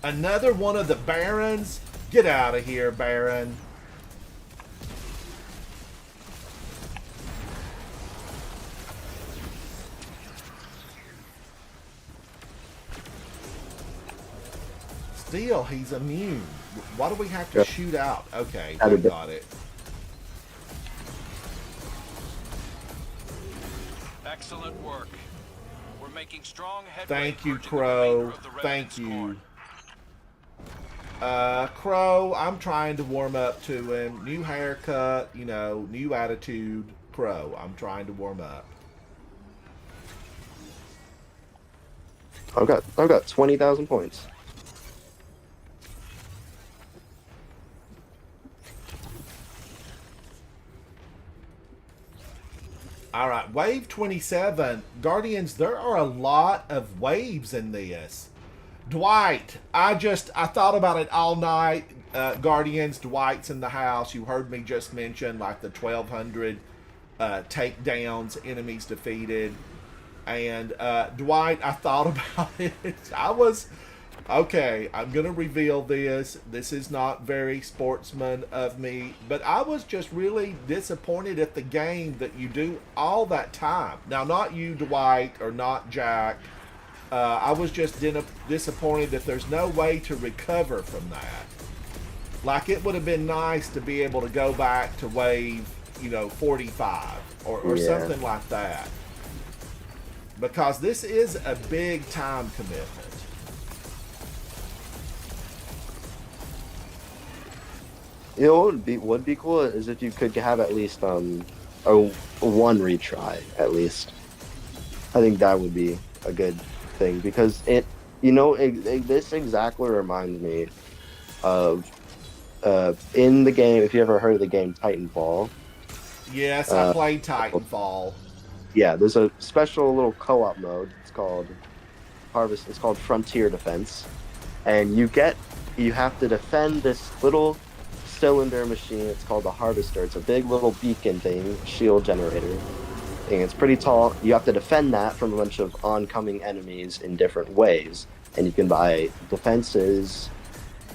Another one of the barons? Get out of here, Baron. Still, he's immune. Why do we have to Yep. shoot out? Okay, Had we to be- got it. Excellent work. We're making strong headway. Thank you, purging the remainder Crow. of the Thank residents' you. corn. Crow, I'm trying to warm up to him. New haircut, new attitude. Crow, I'm trying to warm up. I've got 20,000 points. All right, wave 27. Guardians, there are a lot of waves in this. Dwight, I thought about it all night. Guardians, Dwight's in the house. You heard me just mention like the 1,200 takedowns, enemies defeated. And Dwight, I thought about it. Okay, I'm going to reveal this. This is not very sportsman of me, but I was just really disappointed at the game that you do all that time. Now, not you, Dwight, or not Jack. I was just disappointed that there's no way to recover from that. Like, it would have been nice to be able to go back to wave, 45 or Yeah. something like that. Because this is a big time commitment. You know what would be cool is if you could have at least a one retry at least. I think that would be a good thing because this exactly reminds me of in the game. If you ever heard of the game Titanfall, Yes, I uh, played Titanfall. yeah, there's a special little co-op mode. It's called Harvest. It's called Frontier Defense, and you have to defend this little cylinder machine. It's called the Harvester. It's a big little beacon thing, shield generator. And it's pretty tall. You have to defend that from a bunch of oncoming enemies in different ways. And you can buy defenses,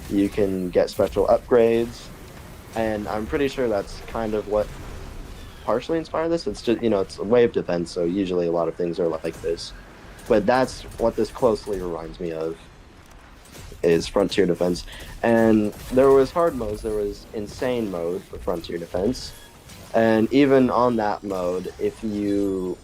you can get special upgrades, and I'm pretty sure that's kind of what partially inspired this. It's just, it's a way of defense, so usually a lot of things are like this. But that's what this closely reminds me of, is Frontier Defense. And there was hard modes. There was insane mode for Frontier Defense. And even on that mode, if you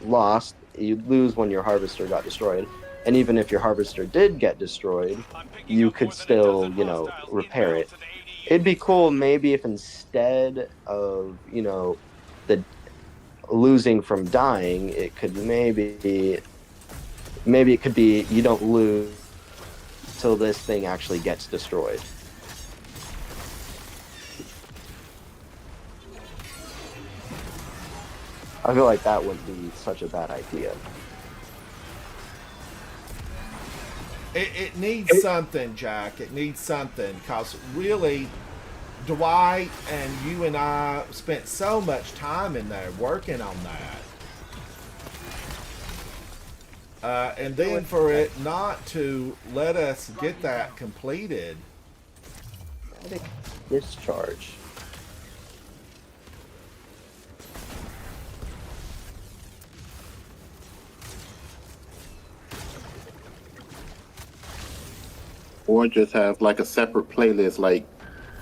lost, you'd lose when your harvester got destroyed. And even if your harvester did get destroyed, I'm picking you up could more than a still, dozen hostiles repair inbound it. to the ADU. It'd be cool maybe if instead of, the losing from dying, it could maybe it could be you don't lose till this thing actually gets destroyed. I feel like that wouldn't be such a bad idea. It needs something, Jack. It needs something. Because really, Dwight and you and I spent so much time in there working on that. And then for it not to let us get that completed. Discharge. Or just have like a separate playlist, like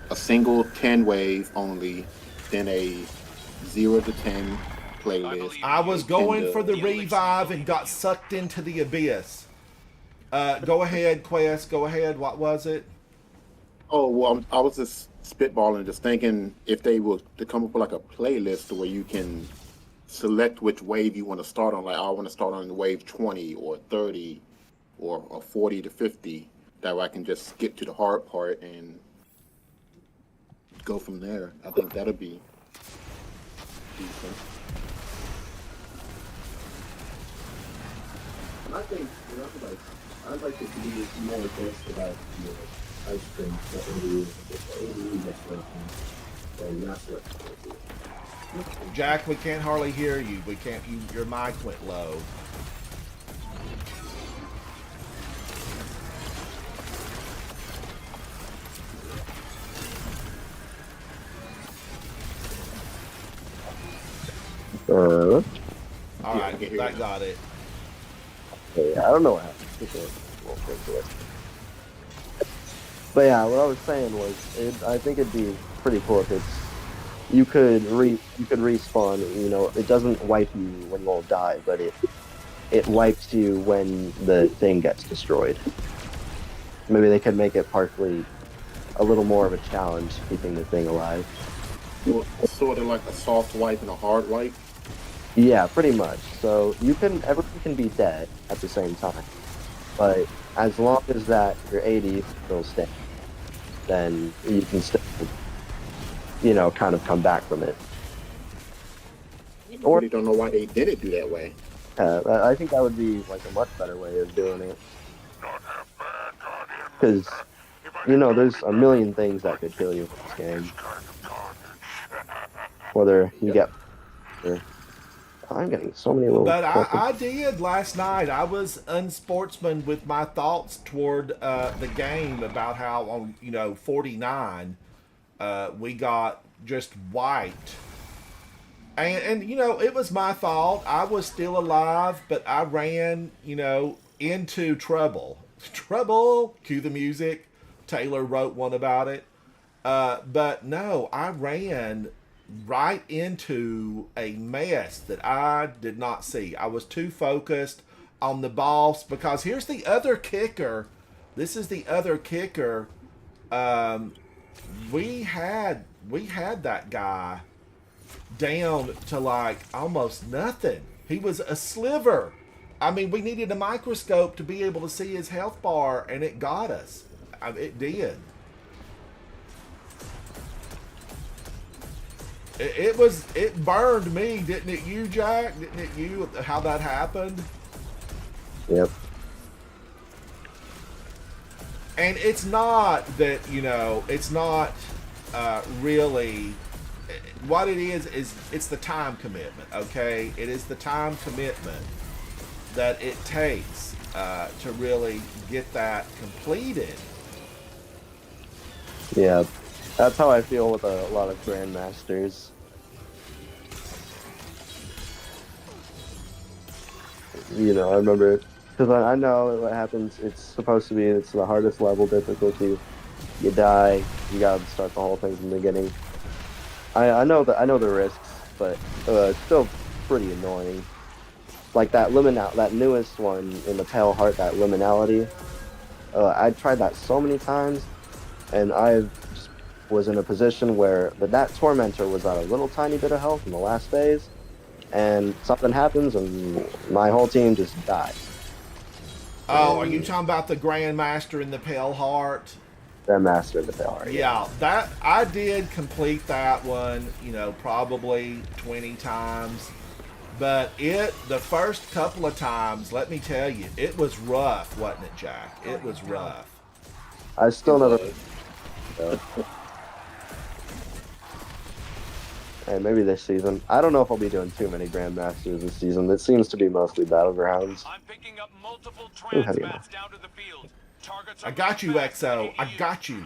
a single 10 wave only, then a 0 to 10 playlist. I was going for the Yeah, like revive and got sucked into the abyss. Go ahead, Quest. Go ahead. What was it? Oh, well, I was just spitballing, just thinking if they were to come up with like a playlist where you can select which wave you want to start on. Like, I want to start on wave 20 or 30 or 40 to 50. That way I can just skip to the hard part and go from there. I think that'll be decent. I think, I'd like to be more aggressive about ice cream Jack, we can't hardly hear you. We can't. Your mic went low. All right, I can hear that you. got it. I don't know what happened. We'll fix it. But yeah, what I was saying was, I think it'd be pretty cool if you could respawn. It doesn't wipe you when you all die, but it wipes you when the thing gets destroyed. Maybe they could make it partially a little more of a challenge keeping the thing alive. Sort of like a soft wipe and a hard wipe. Yeah, pretty much. So everyone can be dead at the same time, but as long as that your 80 still stands, then you can still, kind of come back from it. I Or really don't know why they did it do that way. I think that would be like a much better way of doing it, because there's a million things that could kill you in this game. Whether you get, I'm getting so many little. But I did last night. I was unsportsman with my thoughts toward the game about how on 49 we got just wiped. And it was my fault. I was still alive, but I ran into trouble. Trouble. Cue the music. Taylor wrote one about it. But no, I ran right into a mess that I did not see. I was too focused on the boss, because here's the other kicker. This is the other kicker. We had that guy down to like almost nothing. He was a sliver. I mean, we needed a microscope to be able to see his health bar, and it got us. It did. It burned me, didn't it? You, Jack, didn't it? You, how that happened? Yep. And it's not that, it's not really what it is it's the time commitment. Okay, it is the time commitment that it takes to really get that completed. Yeah, that's how I feel with a lot of grandmasters. I remember because I know what happens. It's supposed to be it's the hardest level difficulty. You die, you gotta start the whole thing from the beginning. I know the risks, but it's still pretty annoying. Like that newest one in the Pale Heart, that liminality. I tried that so many times, and I just was in a position where that tormentor was at a little tiny bit of health in the last phase, and something happens, and my whole team just dies. Oh, are you talking about the Grandmaster in the Pale Heart? The Master of the Pale Heart. Yeah, that I did complete that one, probably 20 times. But the first couple of times, let me tell you, it was rough, wasn't it, Jack? It was rough. I still never. And maybe this season. I don't know if I'll be doing too many Grandmasters this season. It seems to be mostly Battlegrounds. I'm picking up multiple Ooh, how do you know? transmats down to the field. Targets I are got you, back to XO. I ADU. got you.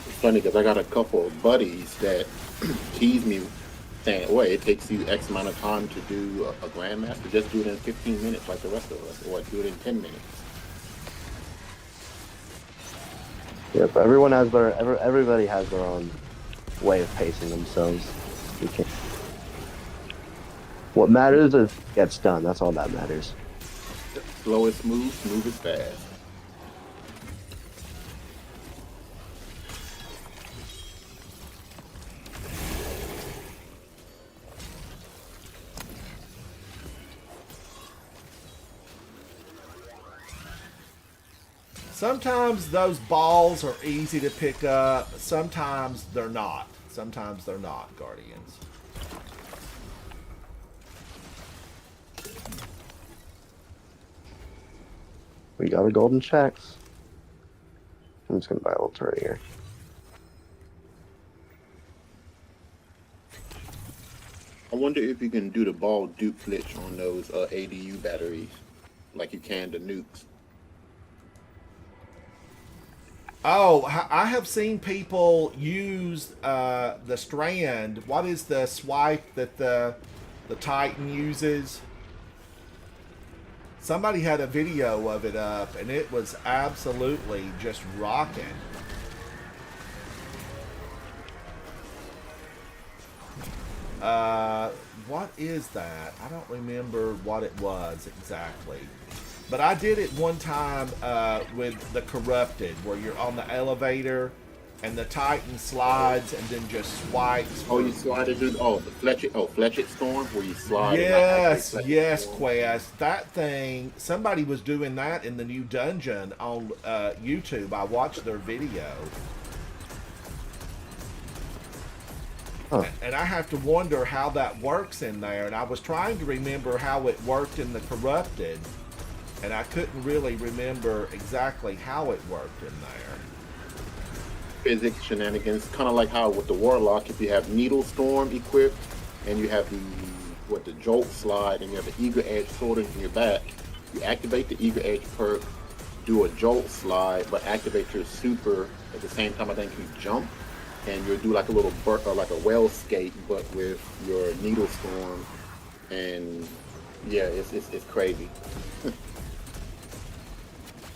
It's funny because I got a couple of buddies that tease me saying, "Well, it takes you X amount of time to do a grandmaster. Just do it in 15 minutes, like the rest of us, or do it in 10 minutes." Yep, everybody has their own way of pacing themselves. You can't. What matters is it gets done. That's all that matters. Slow is smooth, smooth is fast. Sometimes those balls are easy to pick up. Sometimes they're not. Sometimes they're not, Guardians. We got a golden checks. I'm just gonna buy a little turret here. I wonder if you can do the ball dupe glitch on those ADU batteries, like you can the nukes. Oh, I have seen people use the strand. What is the swipe that the Titan uses? Somebody had a video of it up, and it was absolutely just rocking. What is that? I don't remember what it was exactly. But I did it one time with the Corrupted, where you're on the elevator and the Titan slides and then just swipes. Oh, you slide it through. Oh, the Fletchet Storm, where you slide. Yes, and yes, Storm. Quest. That thing. Somebody was doing that in the new dungeon on YouTube. I watched their video. Huh. And I have to wonder how that works in there. And I was trying to remember how it worked in the Corrupted, and I couldn't really remember exactly how it worked in there. Physics shenanigans, kind of like how with the Warlock, if you have Needle Storm equipped, and you have the Jolt slide, and you have the Eager Edge sword in your back, you activate the Eager Edge perk, do a Jolt slide, but activate your super at the same time. I think you jump, and you'll do like a little like a well skate, but with your Needle Storm, and yeah, it's crazy.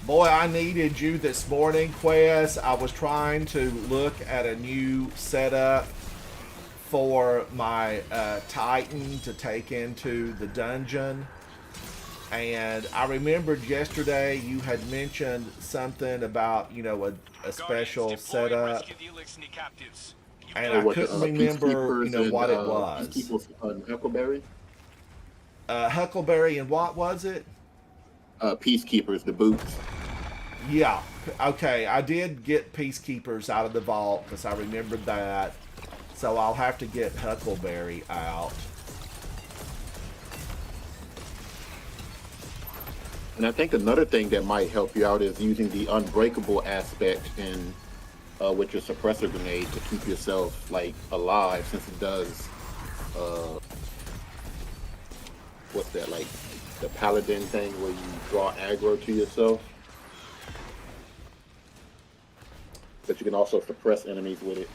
Boy, I needed you this morning, Quest. I was trying to look at a new setup for my Titan to take into the dungeon. And I remembered yesterday you had mentioned something about, a special Guardians, deploy and setup. rescue the Elixni captives. and Or I what, couldn't remember, Peacekeepers you know, what it and, was. Peacekeepers and Huckleberry? Huckleberry and what was it? Peacekeepers, the boots. Yeah. Okay, I did get Peacekeepers out of the vault because I remembered that. So I'll have to get Huckleberry out. And I think another thing that might help you out is using the unbreakable aspect in with your suppressor grenade to keep yourself like alive, since it does what's that, like the paladin thing where you draw aggro to yourself. But you can also suppress enemies with it.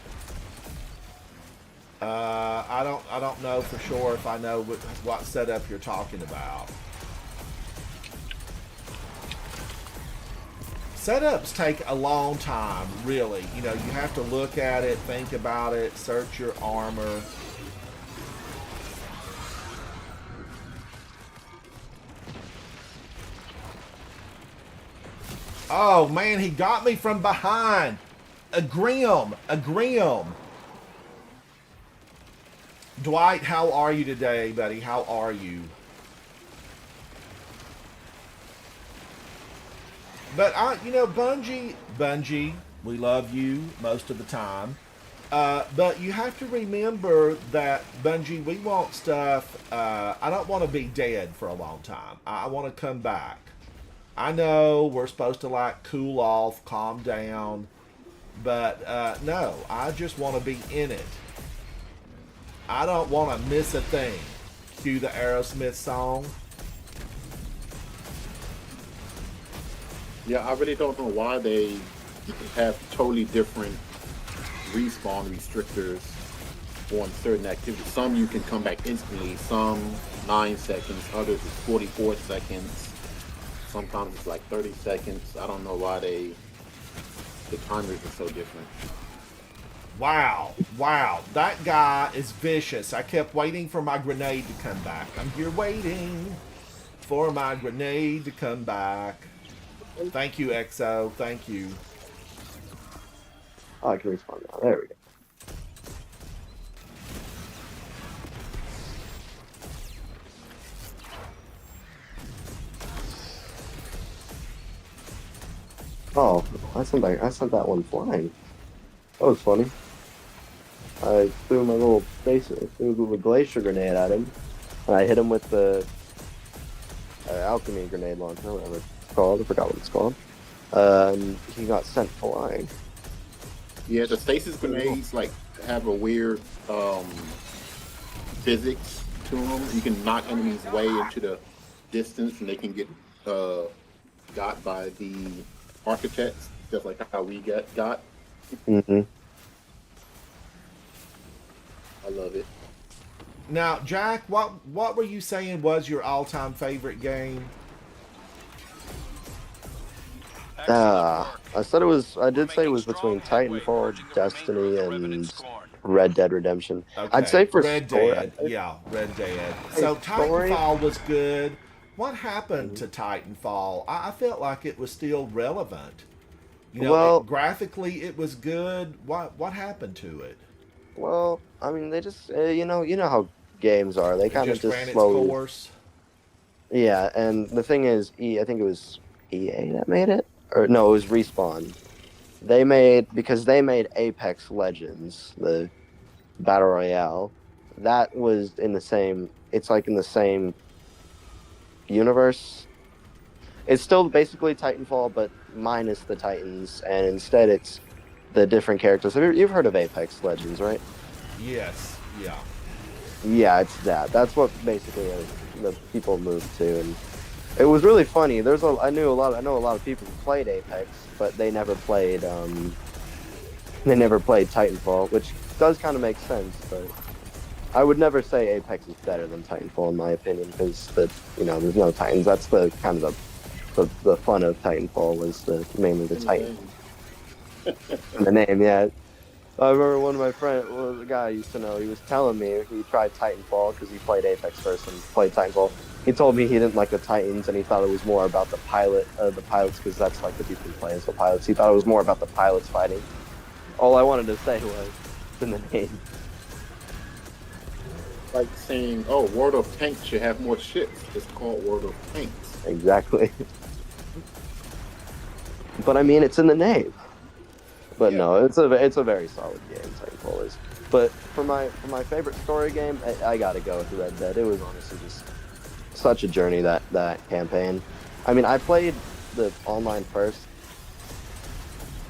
I don't know for sure if I know what setup you're talking about. Setups take a long time, really. You know, you have to look at it, think about it, search your armor. Oh man, he got me from behind. A Grim. Dwight, how are you today, buddy? How are you? But you know, Bungie, we love you most of the time. But you have to remember that Bungie, we want stuff. I don't want to be dead for a long time. I want to come back. I know we're supposed to like cool off, calm down, but no, I just want to be in it. I don't want to miss a thing. Cue the Aerosmith song. Yeah, I really don't know why they have totally different respawn restrictors on certain activities. Some you can come back instantly, some 9 seconds, others is 44 seconds. Sometimes it's like 30 seconds. I don't know why the timers are so different. Wow, that guy is vicious. I kept waiting for my grenade to come back. I'm here waiting for my grenade to come back. Thank you, EXO. Thank you. Oh, I can respawn now. There we go. Oh, I sent that one flying. That was funny. I threw my little glacier grenade at him, and I hit him with the alchemy grenade launcher, whatever it's called. I forgot what it's called. And he got sent flying. Yeah, the stasis grenades like have a weird physics to them. You can knock enemies way into the distance, and they can get got by the architects, just like how we got. Mm-hmm. I love it. Now, Jack, what were you saying was your all-time favorite game? I said it was. I did say it was between Titanfall, Destiny, and Red Dead Redemption. Okay. I'd say for Red story, Dead. Yeah, Red Dead. So story- Titanfall was good. What happened to Titanfall? I felt like it was still relevant. You know, Well- graphically it was good. What happened to it? Well, I mean, they just you know how games are. They It kind of just ran just its slowly. course. Yeah, and the thing is, I think it was EA that made it, or no, it was Respawn. They made Apex Legends, the battle royale. That was in the same. It's like in the same universe. It's still basically Titanfall, but minus the Titans, and instead it's the different characters. You've heard of Apex Legends, right? Yes. Yeah. Yeah, it's that. That's what basically the people moved to, and it was really funny. I know a lot of people who played Apex, but they never played Titanfall, which does kind of make sense. But I would never say Apex is better than Titanfall in my opinion, because there's no Titans. That's the kind of the fun of Titanfall was mainly the Titan. The name, yeah. I remember one of my friends, a guy I used to know, he was telling me he tried Titanfall because he played Apex first and played Titanfall. He told me he didn't like the Titans and he thought it was more about the pilots, because that's like the people who play as the pilots. He thought it was more about the pilots fighting. All I wanted to say was, in the name. Like saying, "Oh, World of Tanks should have more ships." It's called World of Tanks. Exactly. But I mean, it's in the name. But Yeah. no, it's a very solid game, Titanfall is. But for my favorite story game, I gotta go with Red Dead. It was honestly just such a journey, that campaign. I mean, I played the online first,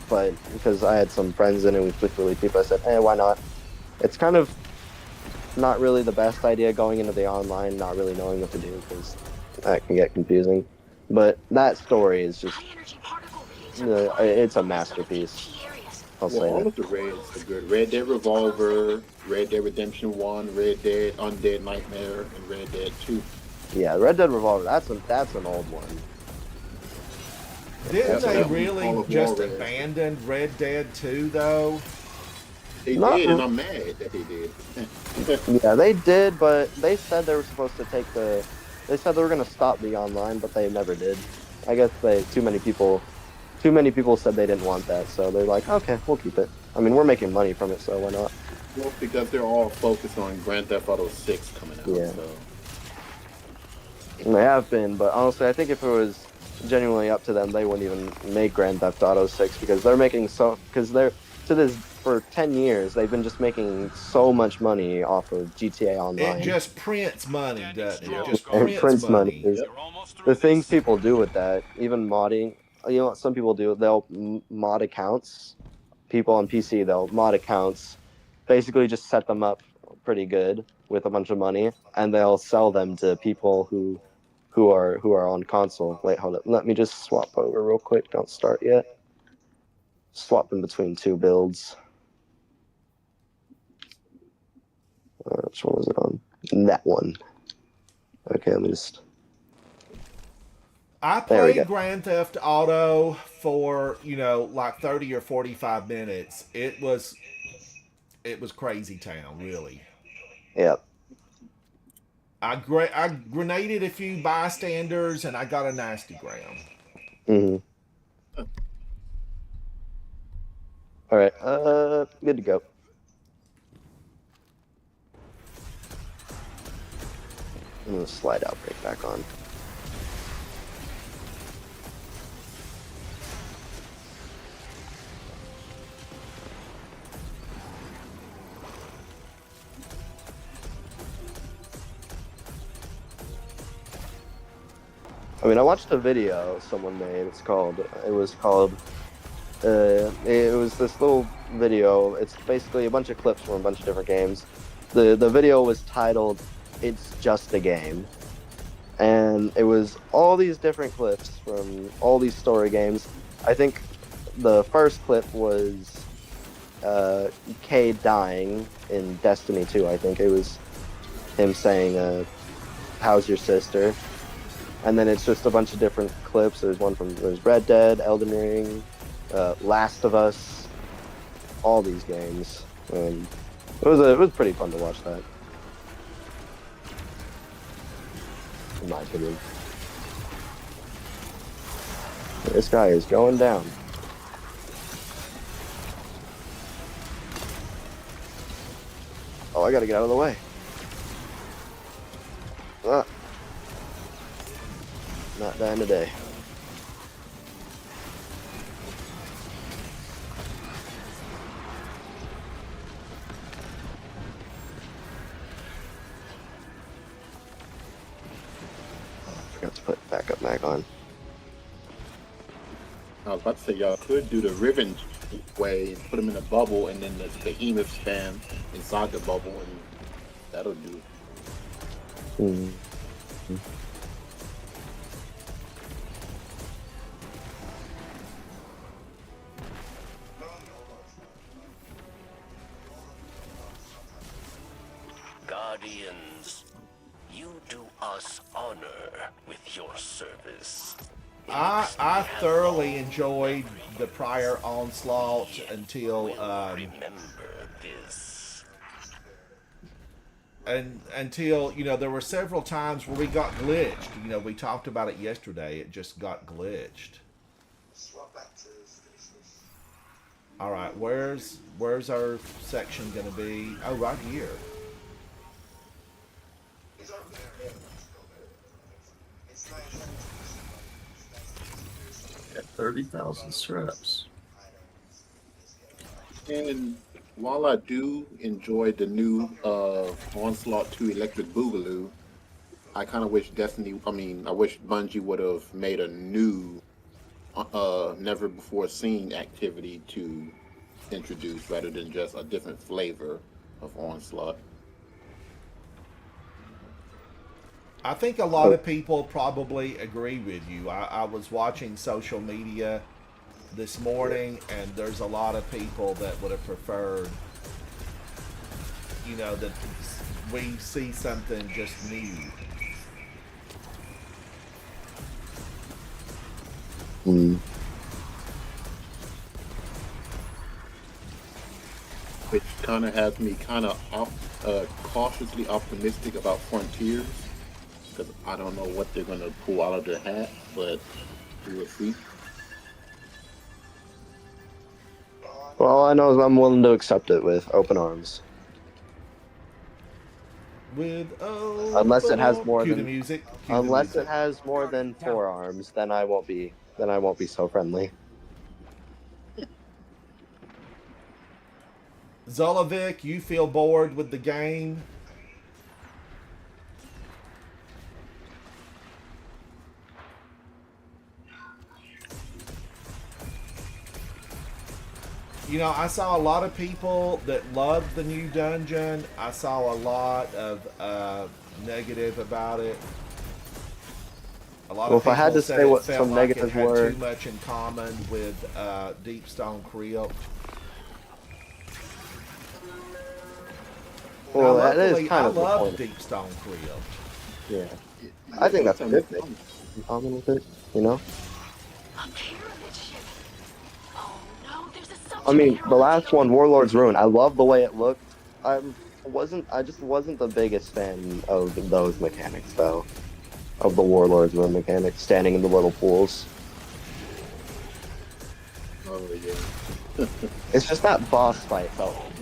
but because I had some friends in it with really people, I said, hey, why not? It's kind of not really the best idea going into the online, not really knowing what to do, because that can get confusing. But that story is just, it's a masterpiece. I'll Well, say all that. of the Reds are good. Red Dead Revolver, Red Dead Redemption 1, Red Dead Undead Nightmare, and Red Dead 2. Yeah, Red Dead Revolver, that's an old one. Didn't That's they what we really call it just War Red. abandon Red Dead 2 though? They Not did, re- and I'm mad that they did. Yeah, they did, but they said they were supposed to take the. They said they were going to stop the online, but they never did. I guess too many people said they didn't want that, so they're like, okay, we'll keep it. I mean, we're making money from it, so why not? Well, because they're all focused on Grand Theft Auto 6 coming out. Yeah. So. And they have been, but honestly, I think if it was genuinely up to them, they wouldn't even make Grand Theft Auto 6 because they're making for 10 years they've been just making so much money off of GTA Online. It just prints money, doesn't it? It just It prints money. You're almost through The things this. people do with that, even modding, you know what some people do? They'll mod accounts. People on PC, they'll mod accounts, basically just set them up pretty good with a bunch of money, and they'll sell them to people who are on console. Wait, hold up. Let me just swap over real quick. Don't start yet. Swap in between two builds. Which one was it on? That one. Okay, let me just. I There we played go. Grand Theft Auto for, like 30 or 45 minutes. It was crazy town, really. Yep. I grenaded a few bystanders and I got a nasty gram. Mm-hmm. All right. Good to go. I'm gonna slide out, break back on. I mean, I watched a video someone made. It was this little video. It's basically a bunch of clips from a bunch of different games. The video was titled "It's Just a Game," and it was all these different clips from all these story games. I think the first clip was Cade dying in Destiny 2. I think it was him saying, "How's your sister?" And then it's just a bunch of different clips. There's Red Dead, Elden Ring, Last of Us, all these games. It was pretty fun to watch that, in my opinion. This guy is going down. Oh, I gotta get out of the way. Ah. Not dying today. Forgot to put backup mag on. I was about to say y'all could do the Riven way and put them in a bubble, and then the behemoth stand inside the bubble, and that'll do it. Mm. Guardians, you do us honor with your service. I thoroughly enjoyed the prior Onslaught until Remember this. until there were several times where we got glitched. We talked about it yesterday. It just got glitched. All right, where's our section gonna be? Oh, right here. At 30,000 straps. And while I do enjoy the new Onslaught 2 Electric Boogaloo, I kind of wish I wish Bungie would have made a new, never before seen activity to introduce rather than just a different flavor of Onslaught. I think a lot of people probably agree with you. I was watching social media this morning, and there's a lot of people that would have preferred, that we see something just new. Which kind of has me cautiously optimistic about Frontiers, because I don't know what they're going to pull out of their hat, but we will see. Well, all I know is I'm willing to accept it with open arms. Unless it has more Cue than the music. unless it has more than 4 arms, then I won't be so friendly. Zolovic, you feel bored with the game? I saw a lot of people that loved the new dungeon. I saw a lot of negative about it. A lot of Well, if I had people to said say it what felt some like it negatives had were, too much in common with Deepstone Crypt. well, Now, that is luckily, kind I of the love point. Deepstone Crypt. Yeah, I think that's a good thing. In common with it, A pyramid ship. Oh no, there's a subject I mean, here the on last the one, Warlord's Ruin. I love the way it looked. I just wasn't the biggest fan of those mechanics, though. Of the Warlord's Ruin mechanics, standing in the little pools. Oh yeah. It's just that boss fight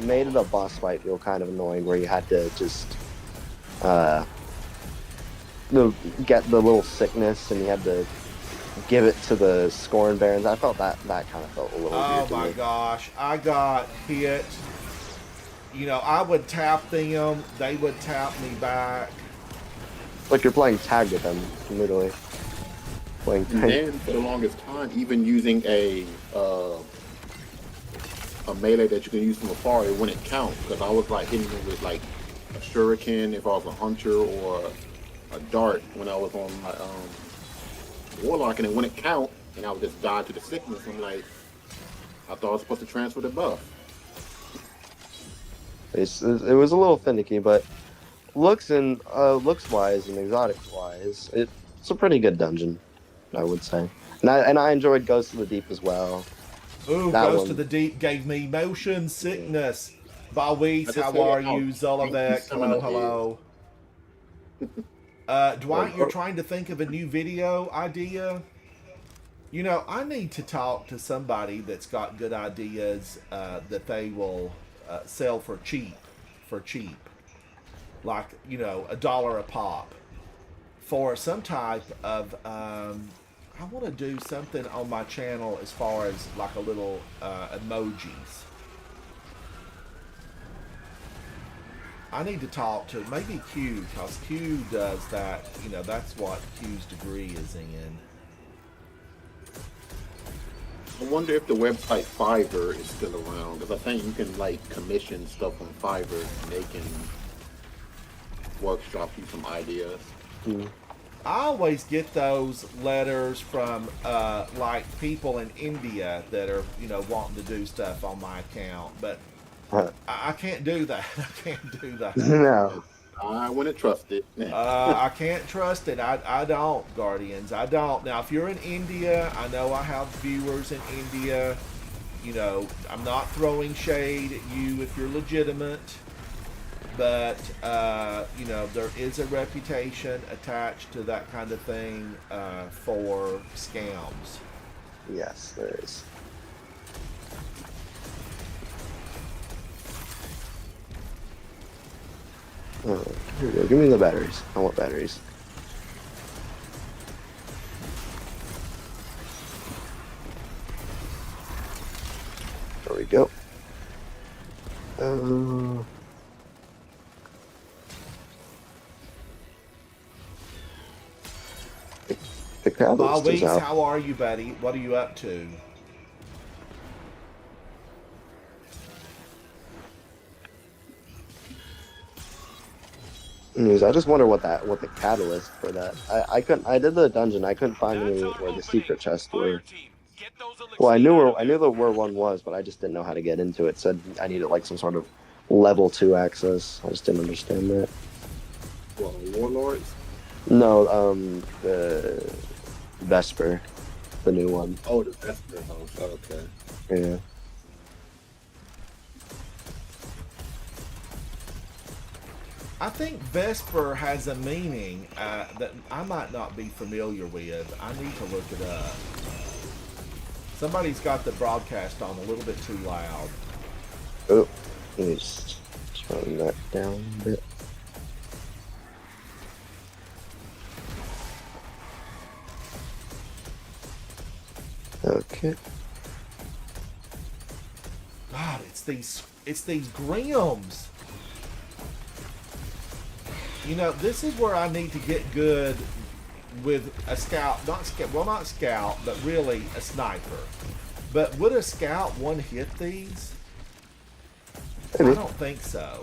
made it a boss fight feel kind of annoying, where you had to just get the little sickness, and you had to give it to the Scorn Barons. I felt that kind of felt a little Oh weird to my me. gosh, I got hit. I would tap them, they would tap me back. Like you're playing tag with them, literally. Playing And tag. then for the longest time, even using a melee that you can use from afar, it wouldn't count, because I was like hitting them with like a shuriken if I was a hunter, or a dart when I was on my warlock, and it wouldn't count, and I would just die to the sickness. I'm like, I thought I was supposed to transfer the buff. It was a little finicky, but looks wise and exotic wise, it's a pretty good dungeon, I would say. And I enjoyed Ghost of the Deep as well. Ooh, That Ghost one. of the Deep gave me motion sickness. Bawis, I just how figured are out you? Zolivek, some of hello, the hello. Dwight, you're trying to think of a new video idea? I need to talk to somebody that's got good ideas that they will sell for cheap. Like, $1 a pop. For some type of I want to do something on my channel as far as like a little emojis. I need to talk to maybe Q, because Q does that. That's what Q's degree is in. I wonder if the website Fiverr is still around, because I think you can like commission stuff on Fiverr, and they can workshop you some ideas. I always get those letters from like people in India that are wanting to do stuff on my account, but I can't do that. I can't do that. No. I wouldn't trust it. I can't trust it. I don't, Guardians. I don't. Now, if you're in India, I know I have viewers in India. I'm not throwing shade at you if you're legitimate. But, there is a reputation attached to that kind of thing for scams. Yes, there is. Here we go. Give me the batteries. I want batteries. There we go. The catalyst is Maurice, out. how are you, buddy? What are you up to? I just wonder what the catalyst for that. I did the dungeon. I couldn't find any where the secret chests were. Well, I knew where one was, but I just didn't know how to get into it. It said I needed like some sort of level 2 access. I just didn't understand that. Well, Warlords? No, the Vesper, the new one. Oh, the Vesper house. Oh, okay. Yeah. I think Vesper has a meaning that I might not be familiar with. I need to look it up. Somebody's got the broadcast on a little bit too loud. Oh, let me just turn that down a bit. Okay. God, it's these Grims. You know, this is where I need to get good with a scout, not scout, but really a sniper. But would a scout one hit these? Maybe. I don't think so.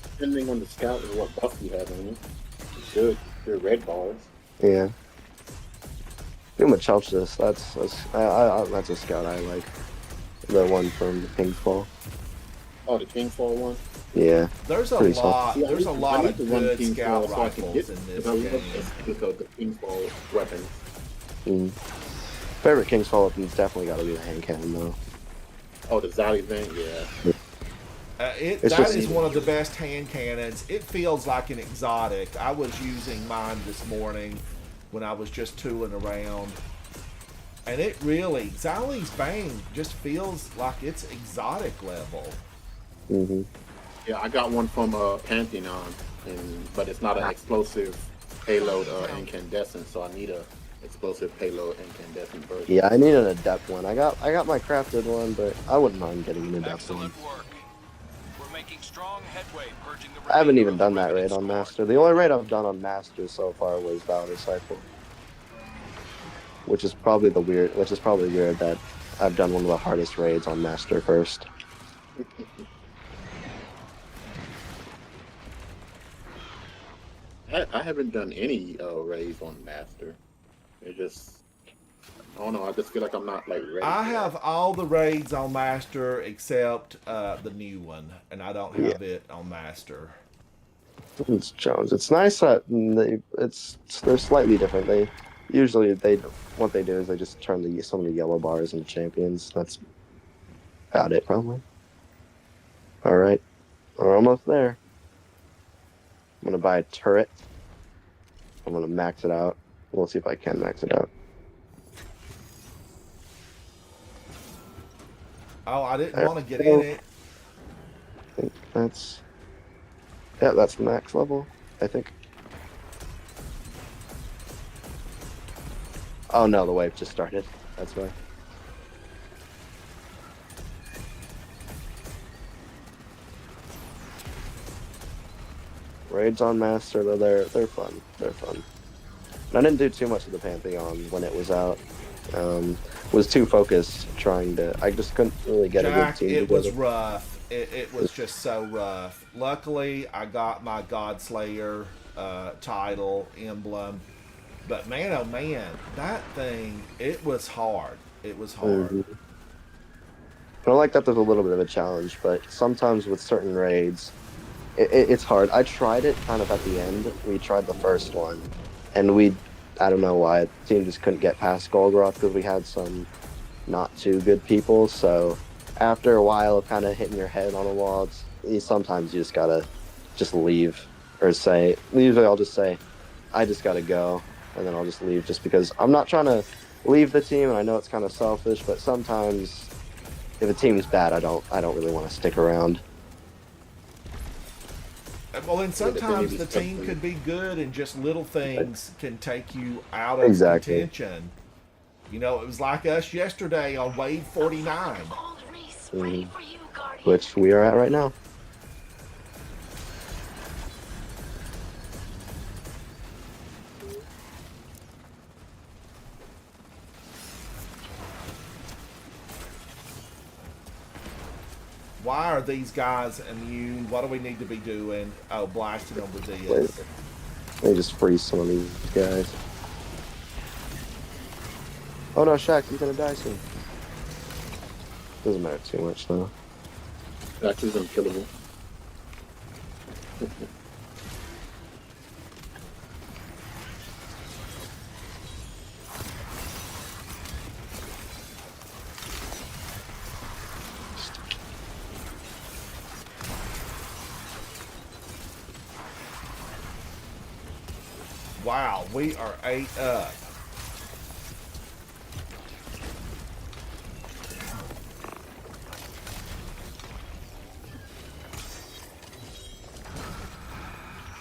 Depending on the scout and what buff you have on you. You should. Your red bars. Yeah. Give him a Chelchis. That's a scout I like. The one from the Kingfall. Oh, the Kingfall one? Yeah. There's a Pretty lot. See, There's a lot of good Kingfall scout so I can rifles get in this because I love game. because the Kingfall weapons. Mm. Favorite Kingfall weapon's definitely got to be the hand cannon though. Oh, the Zali thing? Yeah. It's That just- is one of the best hand cannons. It feels like an exotic. I was using mine this morning when I was just tooling around. And it really, Zali's Bane just feels like it's exotic level. Mm-hmm. Yeah, I got one from Pantheon, but it's not an explosive payload incandescent, so I need a explosive payload incandescent version. Yeah, I need an adept one. I got my crafted one, but I wouldn't mind getting an adept one. Excellent work. We're making strong headway purging the I haven't remainder even of the done that Revenant raid on squad. Master. The only raid I've done on Master so far was Valor Disciple. Which is probably weird that I've done one of the hardest raids on Master first. I haven't done any raids on Master. It just, I don't know, I just feel like I'm not like ready. I for have that. all the raids on Master except the new one, and I don't have it on Master. It's Jones. It's nice that they're slightly different. What they do is they just turn some of the yellow bars into champions. That's about it, probably. All right, we're almost there. I'm gonna buy a turret. I'm gonna max it out. We'll see if I can max it out. Oh, I didn't There want to get we go. in it. I think that's the max level, I think. Oh no, the wave just started. That's why. Raids on Master, though, they're fun. They're fun. And I didn't do too much of the Pantheon when it was out. Was too focused trying to. I just couldn't really get a good Jack, team it was together. rough. It was just so rough. Luckily, I got my Godslayer title emblem. But man, oh man, that thing, it was hard. It was hard. Mhm. I like that there's a little bit of a challenge, but sometimes with certain raids, it's hard. I tried it kind of at the end. We tried the first one, and I don't know why, the team just couldn't get past Golgroth because we had some not too good people. So after a while of kind of hitting your head on a wall, sometimes you just gotta just leave or say, usually I'll just say, I just gotta go, and then I'll just leave just because I'm not trying to leave the team, and I know it's kind of selfish, but sometimes if a team's bad, I don't really want to stick around. Well, and Where they can sometimes maybe the team separate. could be good, and just little things can take you out of Exactly. contention. You know, it was like us yesterday on wave 49. Old Reese, ready Mhm. for you, Guardian. Which we are at right now. Why are these guys immune? What do we need to be doing? Oh, blasting them with Wait, this. let me just freeze some of these guys. Oh no, Shaq, he's gonna die soon. Doesn't matter too much though. That is unkillable. Wow, we are 8 up.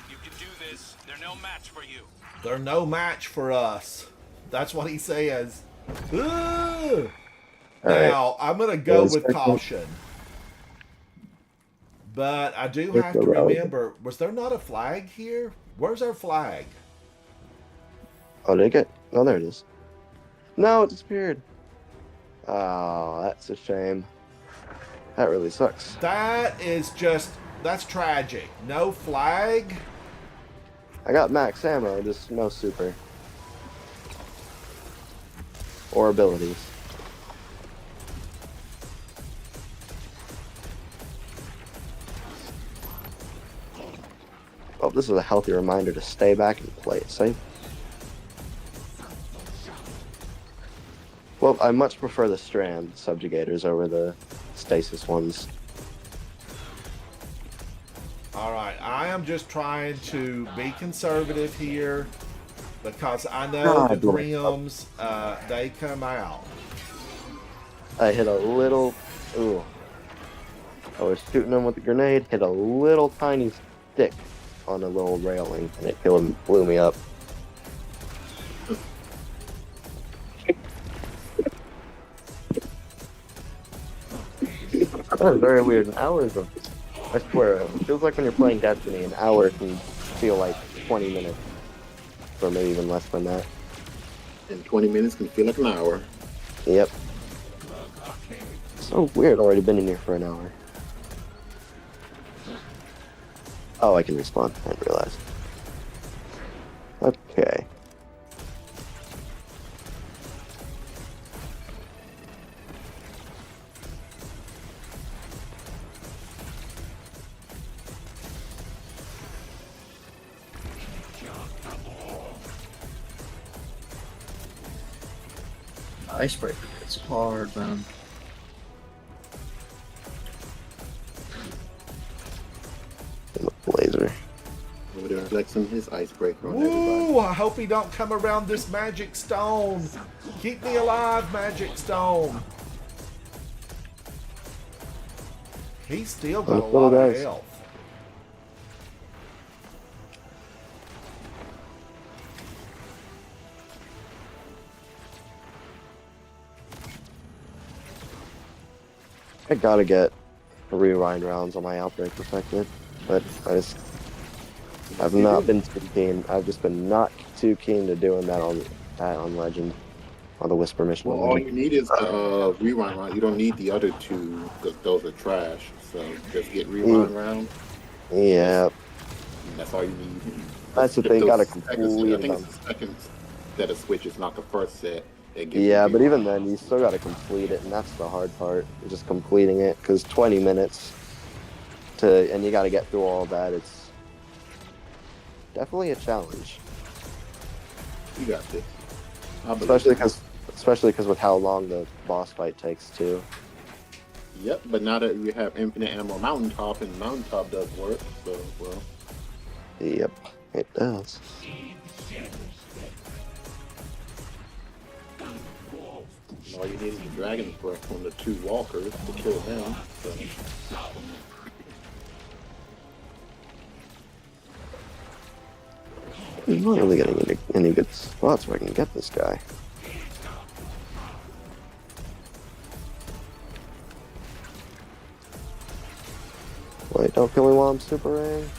You can do this. They're no match for you. They're no match for us. That's what he says. Ugh. Alright. Now, I'm going to go Let's with go. caution. But I do Let's have to go, Raleigh. remember, was there not a flag here? Where's our flag? Oh, did it get? Oh, there it is. No, it disappeared. Oh, that's a shame. That really sucks. That is just, that's tragic. No flag? I got max ammo, just no super. Or abilities. Oh, this is a healthy reminder to stay back and play it safe. Well, I much prefer the strand subjugators over the stasis ones. All right, I am just trying to be conservative here because I know the God. Grims, they come out. I hit a little. Ooh. I was shooting them with the grenade, hit a little tiny stick on a little railing, and it blew me up. That was very weird. An hour is I swear, it feels like when you're playing Destiny, an hour can feel like 20 minutes. Or maybe even less than that. And 20 minutes can feel like an hour. Yep. So weird, already been in here for an hour. Oh, I can respawn. I didn't realize. Okay. Icebreaker. It's hard, man. Laser. Over there flexing his icebreaker on everybody. Ooh, I hope he don't come around this magic stone. Keep me alive, magic stone. He's still got a Little lot of guys. health. I gotta get rewind rounds on my outbreak perfected, but I've not been too keen. I've just been not too keen to doing that on Legend, on the Whisper mission. Well, on all Legend. you need is the rewind round. You don't need the other two because those are trash. So just get rewind round. Yeah, And that's all you need. that's the If thing. those Gotta seconds- complete I think them. it's the second set of switches, not the first set. That gives Yeah, you but even rewind. then, you still gotta complete it, and that's the hard part. Just completing it, because 20 minutes and you gotta get through all that. It's definitely a challenge, You got this. I believe especially because with how long the boss fight takes too. Yep, but now that you have infinite ammo mountaintop, and mountaintop does work, so well. Yep, it does. All you need is the dragon's breath on the two walkers to kill them. So. I'm not really getting any good spots where I can get this guy. Wait, don't kill me while I'm super ring.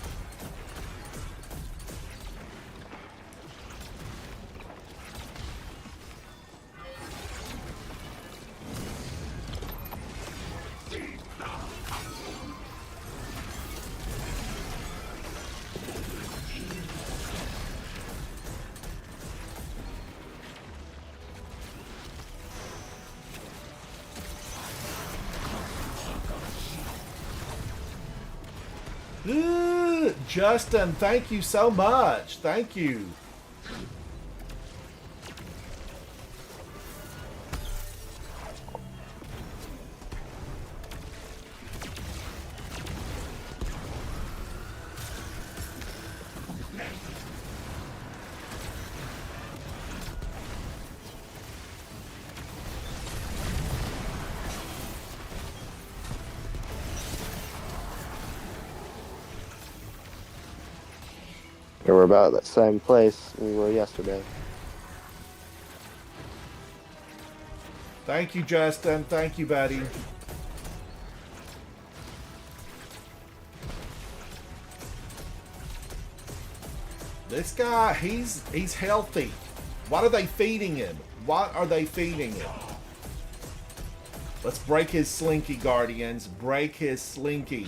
Justin, thank you so much. Thank you. We're about that same place we were yesterday. Thank you, Justin. Thank you, buddy. This guy, he's healthy. What are they feeding him? What are they feeding him? Let's break his slinky, Guardians. Break his slinky.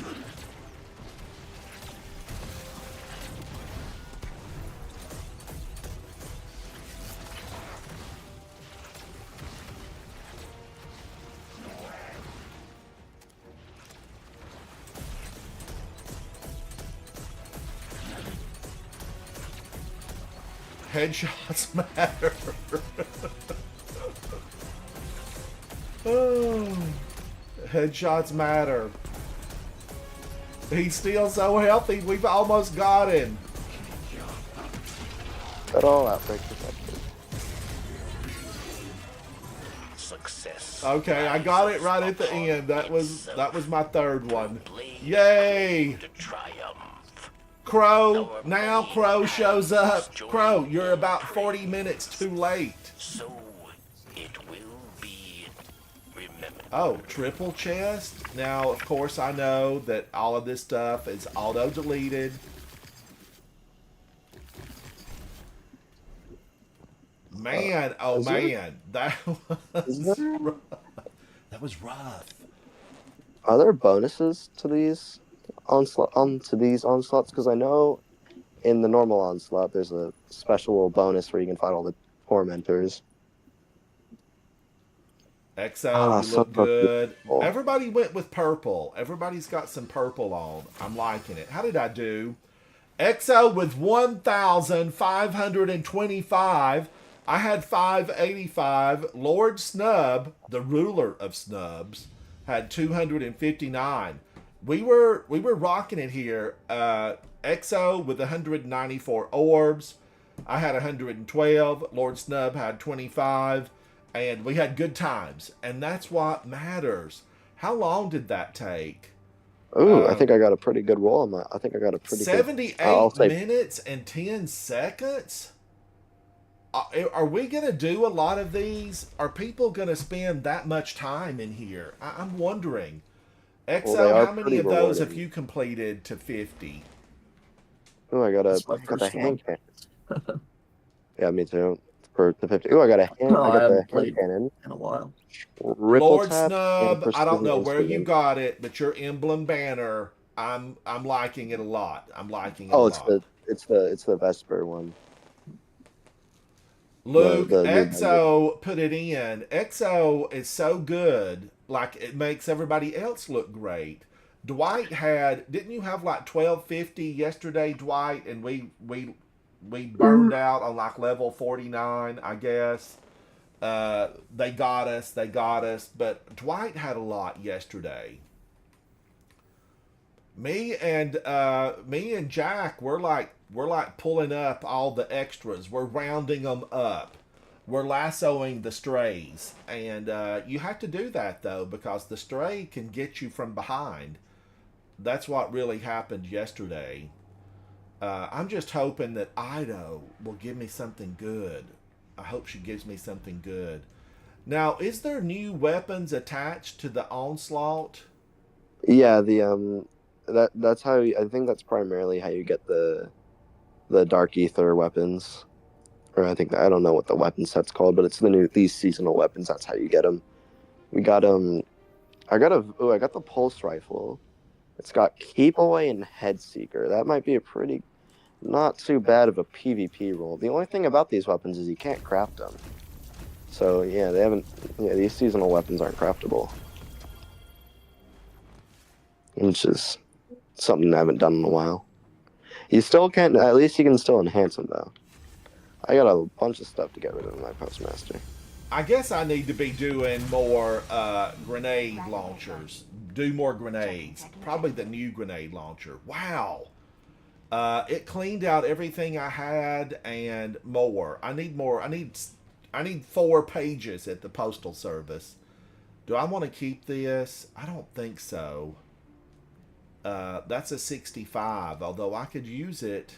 Headshots matter. Oh, headshots matter. He's still so healthy. We've almost got him. Got all outbreak protected. Success. Okay, I got it right at the end. That was my third one. Yay! To triumph. Crow, now Crow shows up. Crow, you're about 40 minutes too late. So it will be remembered. Oh, triple chest? Now, of course, I know that all of this stuff is auto-deleted. Man, oh man, that was rough. Are there bonuses to these onslaughts? Because I know in the normal onslaught there's a special bonus where you can fight all the tormentors. XO, you so look good. beautiful. Everybody went with purple. Everybody's got some purple on. I'm liking it. How did I do? XO with 1,525. I had 585. Lord Snub, the ruler of snubs, had 259. We were rocking it here. XO with 194 orbs. I had 112. Lord Snub had 25. And we had good times. And that's what matters. How long did that take? Ooh, I think I got a pretty good roll on that. I think I got a pretty 78 good... I'll say minutes and 10 seconds? Are we going to do a lot of these? Are people going to spend that much time in here? I'm wondering. XO, Well, how many of those have you completed to 50? Ooh, I got That's my a first hand one. cannon. Yeah, me too. For the 50. Ooh, I got a hand. No, I I got the haven't hand played cannon. in a while. Ripple Lord tap, Snub, and I don't know precision where you instrument. got it, but your emblem banner, I'm liking it a lot. I'm liking it Oh, a it's lot. the Vesper one. Luke, the new XO put it in. XO is so good, like it makes everybody else look great. Dwight didn't you have like 1250 yesterday, Dwight? And we burned out on like level 49, I guess. They got us, but Dwight had a lot yesterday. Me and Jack, we're like pulling up all the extras. We're rounding them up. We're lassoing the strays, and you have to do that though because the stray can get you from behind. That's what really happened yesterday. I'm just hoping that Ido will give me something good. I hope she gives me something good. Now, is there new weapons attached to the onslaught? Yeah, that's how I think that's primarily how you get the Dark Ether weapons. Or I think I don't know what the weapon set's called, but it's these seasonal weapons. That's how you get them. We got I got the pulse rifle. It's got keep away and head seeker. That might be a pretty not too bad of a PvP role. The only thing about these weapons is you can't craft them. So yeah, they haven't. Yeah, these seasonal weapons aren't craftable, which is something I haven't done in a while. You still can't. At least you can still enhance them though. I got a bunch of stuff to get rid of in my postmaster. I guess I need to be doing more grenade launchers. Do more grenades. Probably the new grenade launcher. Wow. It cleaned out everything I had and more. I need more. I need 4 pages at the postal service. Do I want to keep this? I don't think so. That's a 65. Although I could use it.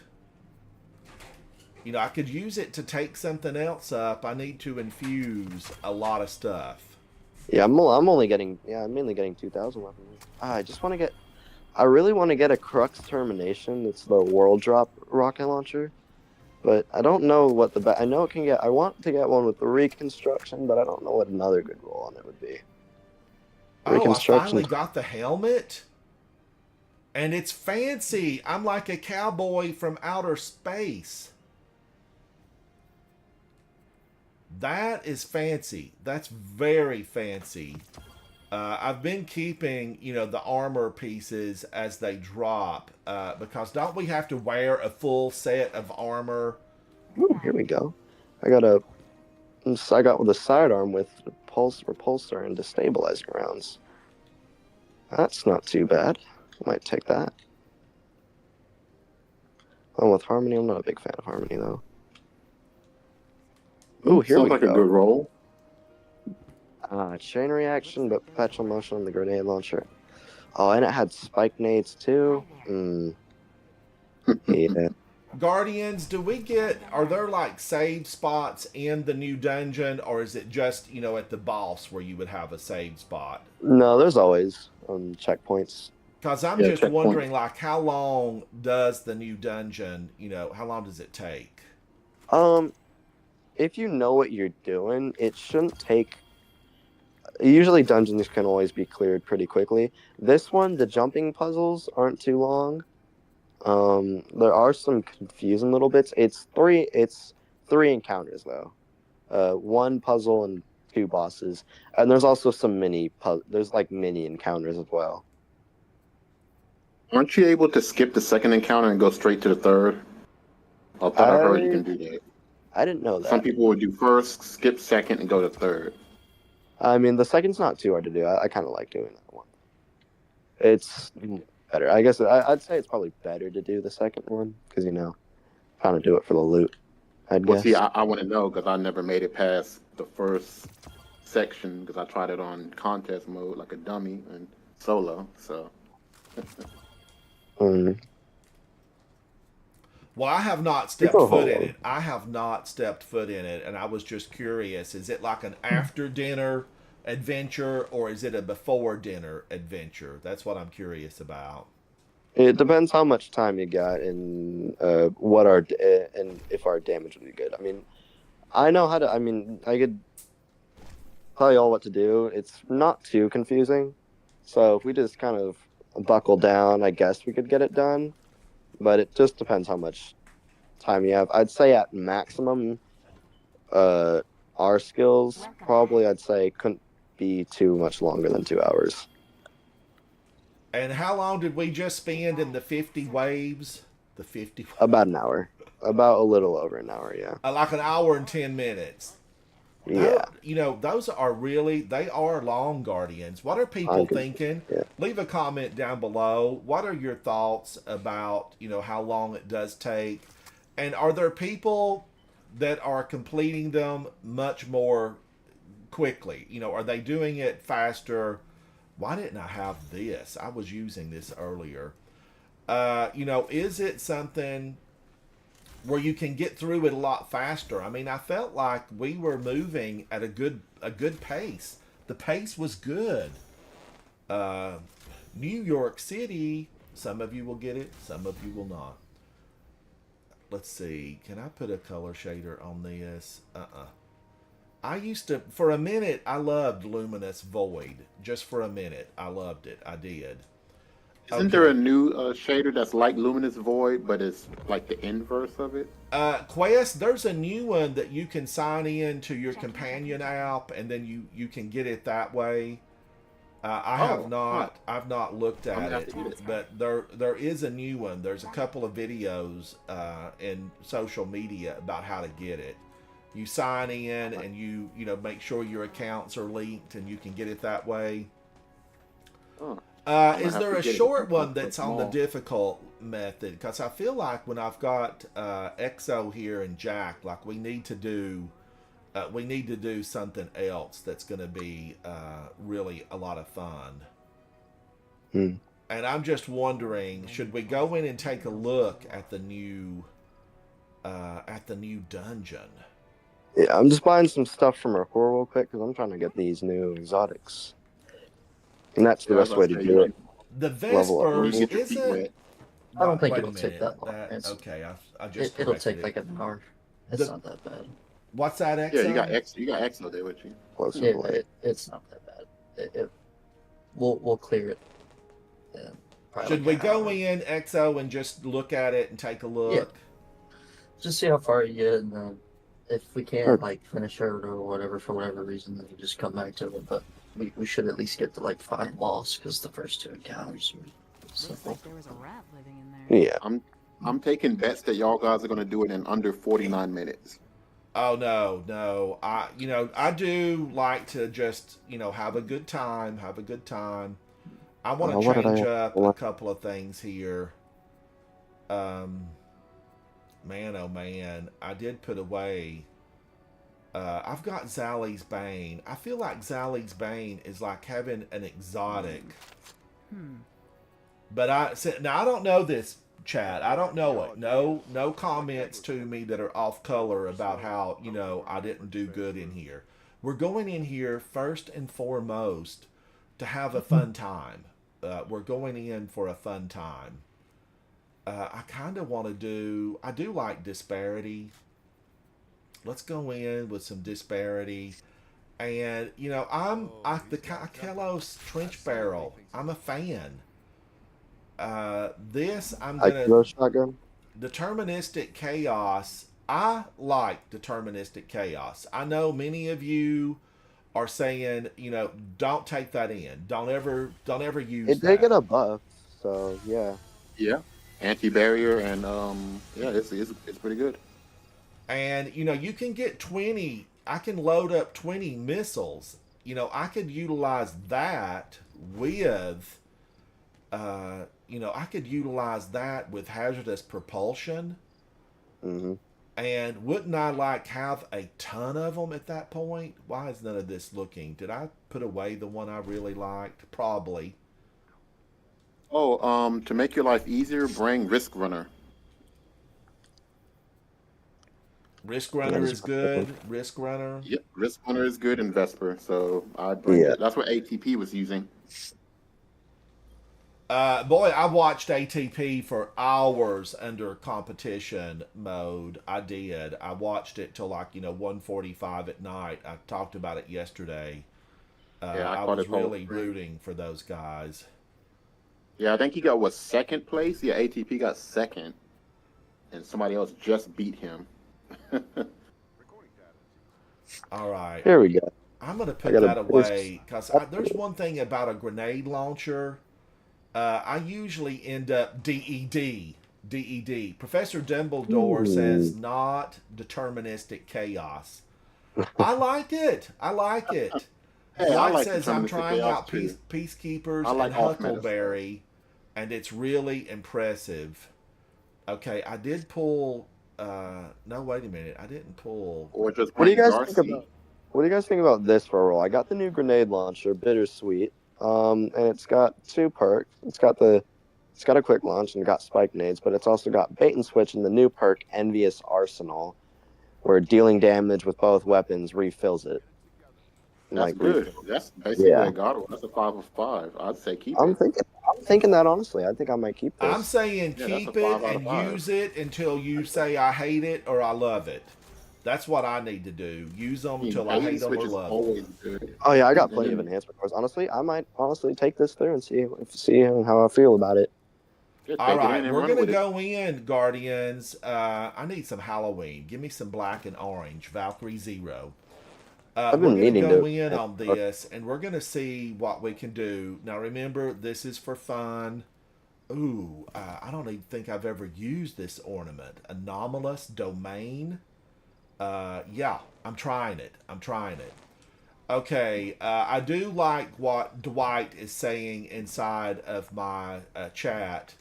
You know, I could use it to take something else up. I need to infuse a lot of stuff. Yeah, I'm mainly getting 2,000 weapons. I really want to get a Crux Termination. It's the World Drop rocket launcher, but I don't know what I know it can get. I want to get one with the Reconstruction, but I don't know what another good roll on it would be. Oh, I finally got the helmet, and it's fancy. I'm like a cowboy from outer space. That is fancy. That's very fancy. I've been keeping, the armor pieces as they drop, because don't we have to wear a full set of armor? Ooh, here we go. I got with a sidearm with repulsor and destabilizing rounds. That's not too bad. I might take that. With Harmony, I'm not a big fan of Harmony though. Ooh, here Sounds we like go. a good roll. Chain reaction, but perpetual motion on the grenade launcher. Oh, and it had spike nades too. Yeah. Guardians, are there like save spots in the new dungeon, or is it just, at the boss where you would have a save spot? No, there's always checkpoints. Because I'm just wondering, like, how long does the new dungeon, how long does it take? If you know what you're doing, it shouldn't take. Usually, dungeons can always be cleared pretty quickly. This one, the jumping puzzles aren't too long. There are some confusing little bits. It's three encounters though. 1 puzzle and 2 bosses, and there's also some there's like mini encounters as well. Aren't you able to skip the second encounter and go straight to the third? I thought I heard you can do that. I didn't know that. Some people would do first, skip second, and go to third. I mean, the second's not too hard to do. I kind of like doing that one. It's better. I guess I'd say it's probably better to do the second one because kind of do it for the loot. I'd guess. See, I want to know because I never made it past the first section because I tried it on contest mode like a dummy and solo. So. Well, I have not stepped foot in it. And I was just curious. Is it like an after dinner adventure, or is it a before dinner adventure? That's what I'm curious about. It depends how much time you got and and if our damage would be good. I mean, I know how to. I mean, I could tell you all what to do. It's not too confusing. So if we just kind of buckle down, I guess we could get it done. But it just depends how much time you have. I'd say at maximum, our skills probably I'd say couldn't be too much longer than 2 hours. And how long did we just spend in the 50 waves? The 50? About an hour. About a little over an hour, yeah. Like an hour and 10 minutes. Yeah. Those are they are long, Guardians. What are people thinking? Yeah. Leave a comment down below. What are your thoughts about, how long it does take? And are there people that are completing them much more quickly? Are they doing it faster? Why didn't I have this? I was using this earlier. Is it something where you can get through it a lot faster? I mean, I felt like we were moving at a good pace. The pace was good. New York City, some of you will get it, some of you will not. Let's see. Can I put a color shader on this? I used to, for a minute, I loved Luminous Void. Just for a minute, I loved it. I did. Isn't there a new shader that's like Luminous Void, but it's like the inverse of it? Quest, there's a new one that you can sign in to your companion app, and then you can get it that way. I've not looked at it, but there is a new one. There's a couple of videos in social media about how to get it. You sign in and you make sure your accounts are linked, and you can get it that way. Is there a short one that's on the difficult method? Because I feel like when I've got Exo here and Jack, like we need to do something else that's going to be really a lot of fun. And I'm just wondering, should we go in and take a look at the new dungeon? Yeah, I'm just buying some stuff from our core real quick because I'm trying to get these new exotics. And that's the best way to do it. The Level up. Vespers, is it? I don't think Wait a it'll take minute. that long. It's- Okay, I just It'll corrected take it. like an hour. It's The- not that bad. What's that, Exo? Yeah, you got Exo there with you. Close Yeah, to light. it's not that bad. We'll clear it. Yeah, probably Should like we an go hour. in, Exo, and just look at it and take a look? Just see how far you get, and then if we can't Sure. like finish it or whatever for whatever reason, then you just come back to it. But we should at least get to like 5 loss because the first 2 encounters were Looks simple. like there was a rat living in there. Yeah. I'm taking bets that y'all guys are going to do it in under 49 minutes. Oh no! I do like to just have a good time. I want to What did change I- up a what- couple of things here. Man, oh man, I did put away. I've got Zali's Bane. I feel like Zali's Bane is like having an exotic. But now I don't know this, Chad. I don't know it. No comments to me that are off color about how I didn't do good in here. We're going in here first and foremost to have a fun time. We're going in for a fun time. I kind of want to do. I do like disparity. Let's go in with some disparity. And the Kalos Trench Barrel. I'm a fan. This I'm gonna Like shotgun. Deterministic Chaos. I like Deterministic Chaos. I know many of you are saying, don't take that in. Don't ever use It that. did get a buff, so yeah. Yeah. Anti-barrier and it's pretty good. And you can get 20. I can load up 20 missiles. I could utilize that with I could utilize that with hazardous propulsion. Mm-hmm. And wouldn't I have a ton of them at that point? Why is none of this looking? Did I put away the one I really liked? Probably. Oh, to make your life easier, bring Risk Runner. Risk Runner is good. Risk Runner. Yep, Risk Runner is good in Vesper, so I bring it. That's what ATP was using. Boy, I watched ATP for hours under competition mode. I did. I watched it till 1:45 at night. I talked about it yesterday. I was really rooting for those guys. Yeah, I think he got second place? Yeah, ATP got second, and somebody else just beat him. All right. Here we go. I'm going to put that away because there's one thing about a grenade launcher. I usually end up DED. Professor Dumbledore says not deterministic chaos. I like it. Hey, I Light like says I'm deterministic trying chaos out too. Peacekeepers I like and off Huckleberry, and it's really impressive. Okay, I did pull. No, wait a minute. I didn't pull. Or just What do you bring guys think Darcy. about? What do you guys think about this for a roll? I got the new grenade launcher, Bittersweet. And it's got 2 perks. It's got the It's got a quick launch and got spike nades, but it's also got bait and switch and the new perk Envious Arsenal, where dealing damage with both weapons refills it. That's good. That's basically Yeah. what I got. That's a 5 of 5. I'd say keep I'm it. thinking that honestly. I think I might keep this. I'm saying Yeah, that's keep a it 5 out of and 5. use it until you say I hate it or I love it. That's what I need to do. Use them until I bait and hate them switch or is love them. always good. Oh yeah, I got And plenty of then- enhancement cards. Honestly, I might take this through and see how I feel about it. Just All take it in right, and we're run gonna with it. go in, Guardians. I need some Halloween. Give me some black and orange. Valkyrie Zero. I've We're been gonna meaning go to- in on this, and we're gonna see what we can do. Now, remember, this is for fun. Ooh, I don't even think I've ever used this ornament. Anomalous Domain. Yeah, I'm trying it. Okay, I do like what Dwight is saying inside of my chat.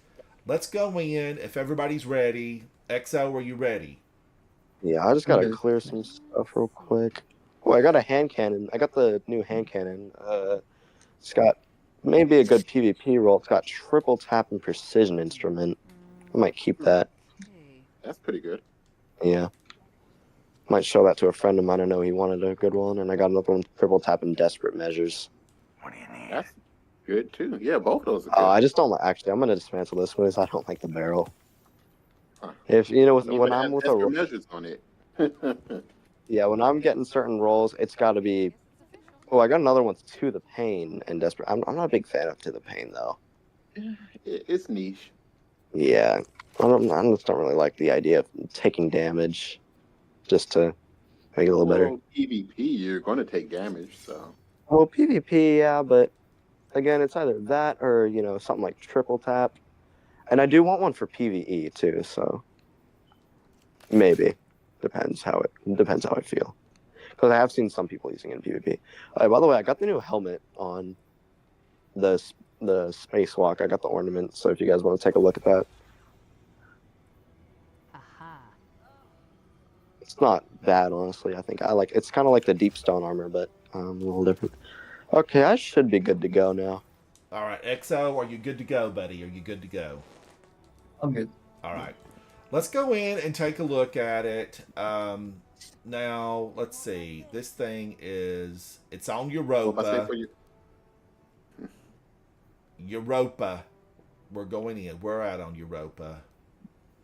Let's go in if everybody's ready. XO, are you ready? Yeah, I just gotta Okay. clear some stuff real quick. Oh, I got a hand cannon. I got the new hand cannon. It's got maybe a good PvP roll. It's got triple tap and precision instrument. I might keep that. Hey. That's pretty good. Yeah. Might show that to a friend of mine. I know he wanted a good one, and I got another one, triple tap and desperate measures. What do you need? That's good too. Yeah, both of those are good. I just don't like. Actually, I'm gonna dismantle this one because I don't like the barrel. Huh. If you know, I mean, when but it I'm has with a extra roll, measures on it. yeah, when I'm getting certain rolls, it's got to be. Oh, I got another one to the pain and desperate. I'm not a big fan of to the pain though. It's niche. Yeah, I just don't really like the idea of taking damage just to make it a little better. Well, PvP, you're going to take damage, so. Well, PvP, yeah, but again, it's either that or something like triple tap, and I do want one for PvE too. So maybe depends how I feel, because I have seen some people using it in PvP. By the way, I got the new helmet on the spacewalk. I got the ornament, so if you guys want to take a look at that. Aha. It's not bad, honestly. I think I like. It's kind of like the deep stone armor, but a little different. Okay, I should be good to go now. All right, XO, are you good to go, buddy? Are you good to go? I'm good. All right. Let's go in and take a look at it. Now, let's see. This thing it's on What if I say Europa. for you? Europa. We're going in. We're at on Europa.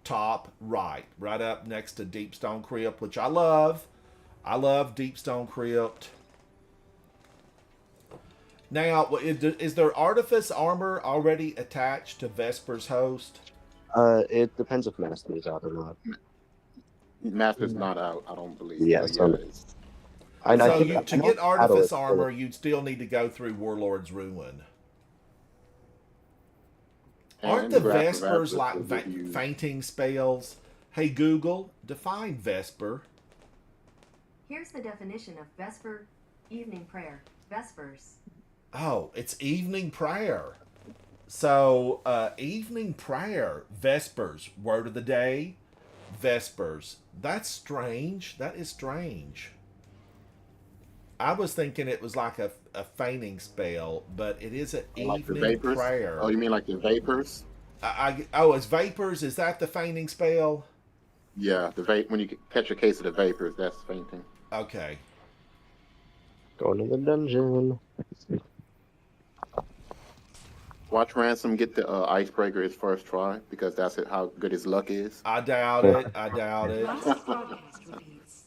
Top right. Right up next to Deepstone Crypt, which I love. I love Deepstone Crypt. Now, is there Artifice armor already attached to Vesper's host? It depends if Master is out or not. Master's not out, I don't believe. Yeah, But so- it's- So think to I get know Artifice Catalyst, armor, you'd still need to go through Warlord's Ruin. Aren't and the Graph of Vespers Atlas like will give you- fainting spells? Hey Google, define Vesper. Here's the definition of Vesper evening prayer. Vespers. Oh, it's evening prayer. So, evening prayer, Vespers, word of the day, Vespers. That's strange. That is strange. I was thinking it was like a fainting spell, but it is an Like the evening vapors? prayer. Oh, you mean like the vapors? It's vapors. Is that the fainting spell? Yeah, when you catch a case of the vapors, that's fainting. Okay. Going to the dungeon. Watch Ransom get the icebreaker his first try because that's how good his luck is. I doubt it. I doubt it. Last broadcast repeats.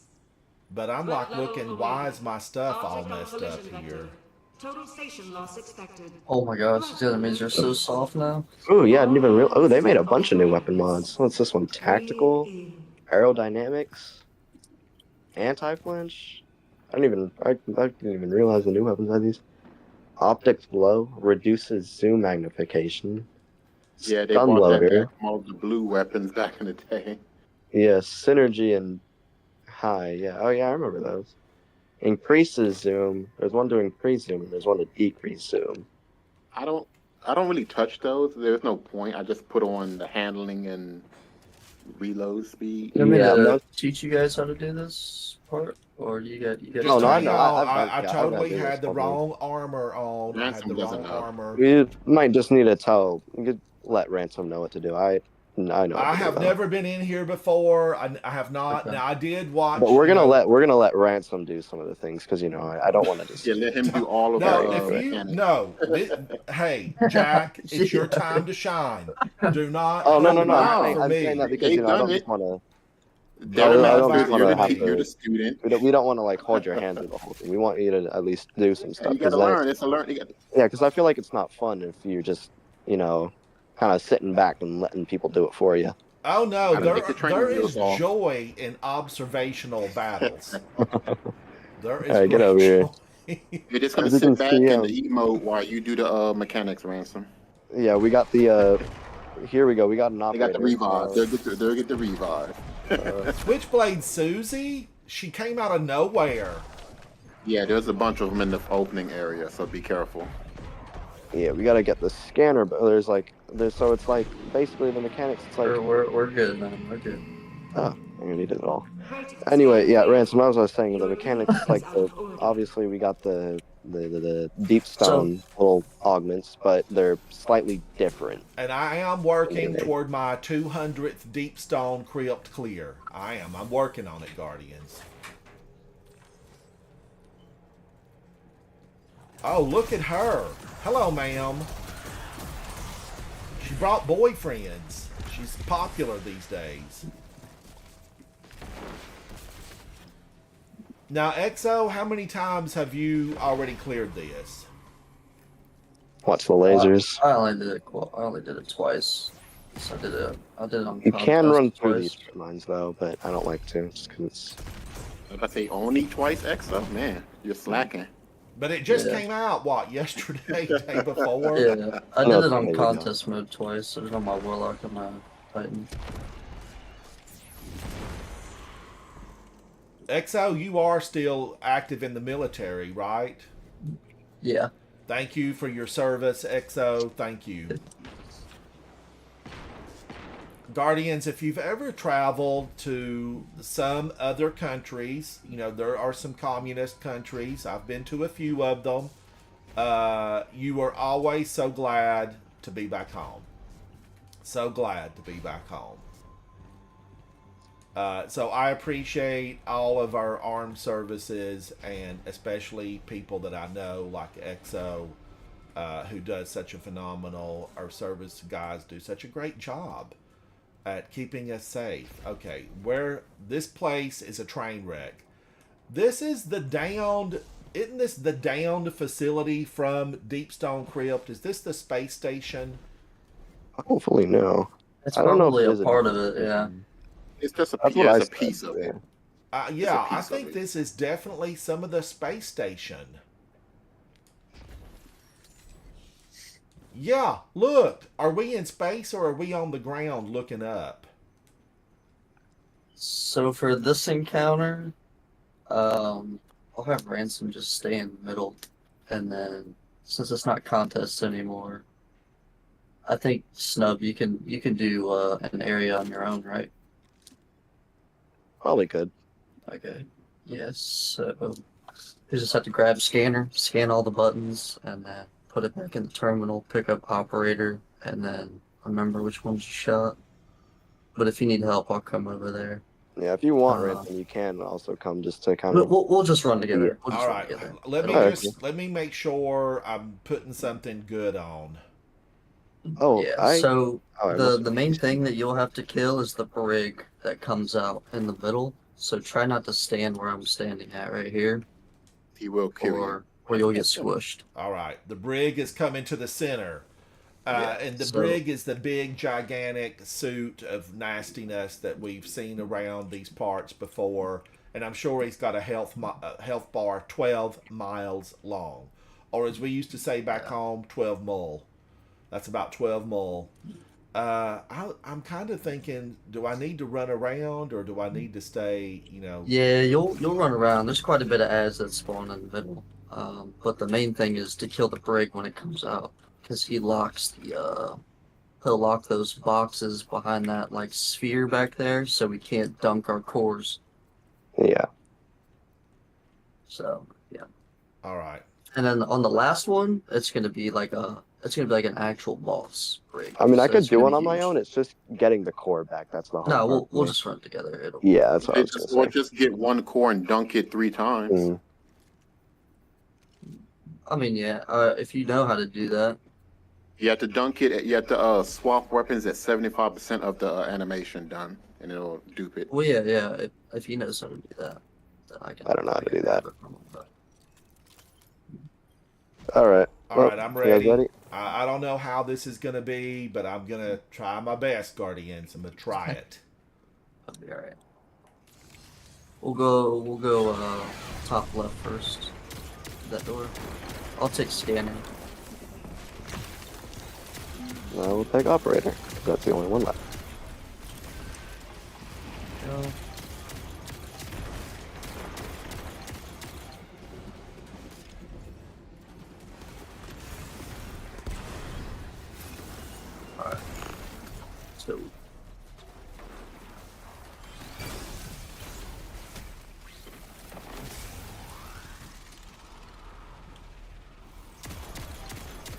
But I'm like looking, why is my stuff all messed up here? Total station loss expected. Oh my gosh, these enemies are so soft now. Oh yeah, I didn't even real. Oh, they made a bunch of new weapon mods. What's this one? Tactical, aerodynamics, anti-flinch. I didn't even realize the new weapons had these. Optics blow reduces zoom magnification. Yeah, they Stun brought that loader. back from all the blue weapons back in the day. Yeah, synergy and high. Yeah. Oh yeah, I remember those. Increases zoom. There's one to increase zoom, and there's one to decrease zoom. I don't really touch those. There's no point. I just put on the handling and reload speed. You want me Yeah, to those- teach you guys how to do this part, or you got? Just Oh, no, I hang know. on. I've I got totally this had the already. wrong armor on. I had Ransom the doesn't wrong know. armor. We might just need to tell. let Ransom know what to do. I know. I what to do have now. never been in here before. I have not. Okay. Now I did watch. But we're you gonna know- let Ransom do some of the things because I don't want to just. Yeah, let him do all of No, the if you mechanics. no, hey Jack, it's your Yeah. time to shine. Do not. Oh no hold no! back no. for I'm me. saying that because They've I done don't it. just want to. They're I the don't master. just wanna You're the have teacher. You're to- the student. We don't want to like hold your hand through the whole thing. We want you to at least do some Yeah, stuff. you got to learn. It's a learn. You got Yeah, because I feel like it's not fun if you're just kind of sitting back and letting people do it for you. Oh no, Gotta make the training there wheels is off. joy in observational battles. There is All right, get great over here. joy. You're just gonna As you sit can back see, in the E mode while you do the mechanics, Ransom. Yeah, we got the. Here we go. We got an They operator. got the revive. They'll get the revive. Switchblade Susie, she came out of nowhere. Yeah, there's a bunch of them in the opening area, so be careful. Yeah, we got to get the scanner, but so it's like basically the mechanics. It's like We're good, man. We're good. oh, I need it all. Anyway, yeah, Ransom. As I was saying, the mechanics it's like obviously we got the deep stone little augments, but they're slightly different. And I am working toward my 200th deep stone crypt clear. I am. I'm working on it, Guardians. Oh, look at her. Hello, ma'am. She brought boyfriends. She's popular these days. Now, EXO, how many times have you already cleared this? Watch the lasers. I only did it twice. So I did it on. You can Contest run through twice. these mines though, but I don't like to just because it's. If I say only twice extra, man, you're slacking. But it just Yeah. came out, what, yesterday, day before? Yeah, I No, did it there on we go. contest mode twice. It was on my Warlock and my Titan. EXO, you are still active in the military, right? Yeah. Thank you for your service, EXO. Thank you. Guardians, if you've ever traveled to some other countries, there are some communist countries. I've been to a few of them. You are always so glad to be back home. So glad to be back home. So I appreciate all of our armed services, and especially people that I know, like EXO, who does such a phenomenal, our service guys do such a great job at keeping us safe. Okay, where this place is a train wreck. This is the downed, isn't this the downed facility from Deepstone Crypt? Is this the space station? Hopefully, no. It's I don't know if probably it a is part of it, yeah. It's just That's what it's I a piece said, of it. Yeah, I piece of think it. this is definitely some of the space station. Yeah, look. Are we in space or are we on the ground looking up? So for this encounter, I'll have Ransom just stay in the middle, and then since it's not contests anymore, I think Snub, you can do an area on your own, right? Probably could. Okay. Yes. So you just have to grab a scanner, scan all the buttons, and then put it back in the terminal, pick up operator, and then remember which ones you shot. But if you need help, I'll come over there. Yeah, if you want, Uh, Ransom, you can also come just to kind We'll, of. we'll just run together. We'll just All run right. together. Let me It'll- just let me make sure I'm putting something good on. Oh, Yeah. So I the must- the main thing that you'll have to kill is the brig that comes out in the middle. So try not to stand where I'm standing at right here, He will kill you. or you'll get squished. All right. The brig is coming to the center. Yeah, And the so- brig is the big, gigantic suit of nastiness that we've seen around these parts before. And I'm sure he's got a health bar 12 miles long. Or as we used to say back home, 12 mil. That's about 12 mil. I'm kind of thinking, do I need to run around or do I need to stay, Yeah, you'll run around. There's quite a bit of ads that spawn in the middle. But the main thing is to kill the brig when it comes out, because he locks he'll lock those boxes behind that like sphere back there, so we can't dunk our cores. Yeah. So yeah. All right. And then on the last one, it's gonna be like an actual boss break. I mean, I So could it's do gonna one be on my huge. own. It's just getting the core back. That's the hard No, part. we'll for me. just run together. It'll. Yeah, that's what I was Just, gonna or say. just get one core and dunk it 3 times. Mm. I mean, yeah. If you know how to do that, You have to dunk it. You have to swap weapons at 75% of the animation done, and it'll dupe it. well, yeah. If he knows how to do that, then I can. I don't know how to do that. grab it from him, but- All right. All right, I'm you guys ready. I don't know how this is going to be, but I'm going to try my best, Guardians. I'm going to try it. That'll be all right. We'll go top left first. That door. I'll take scanning. I will take operator. That's the only one left. Go. Alright. So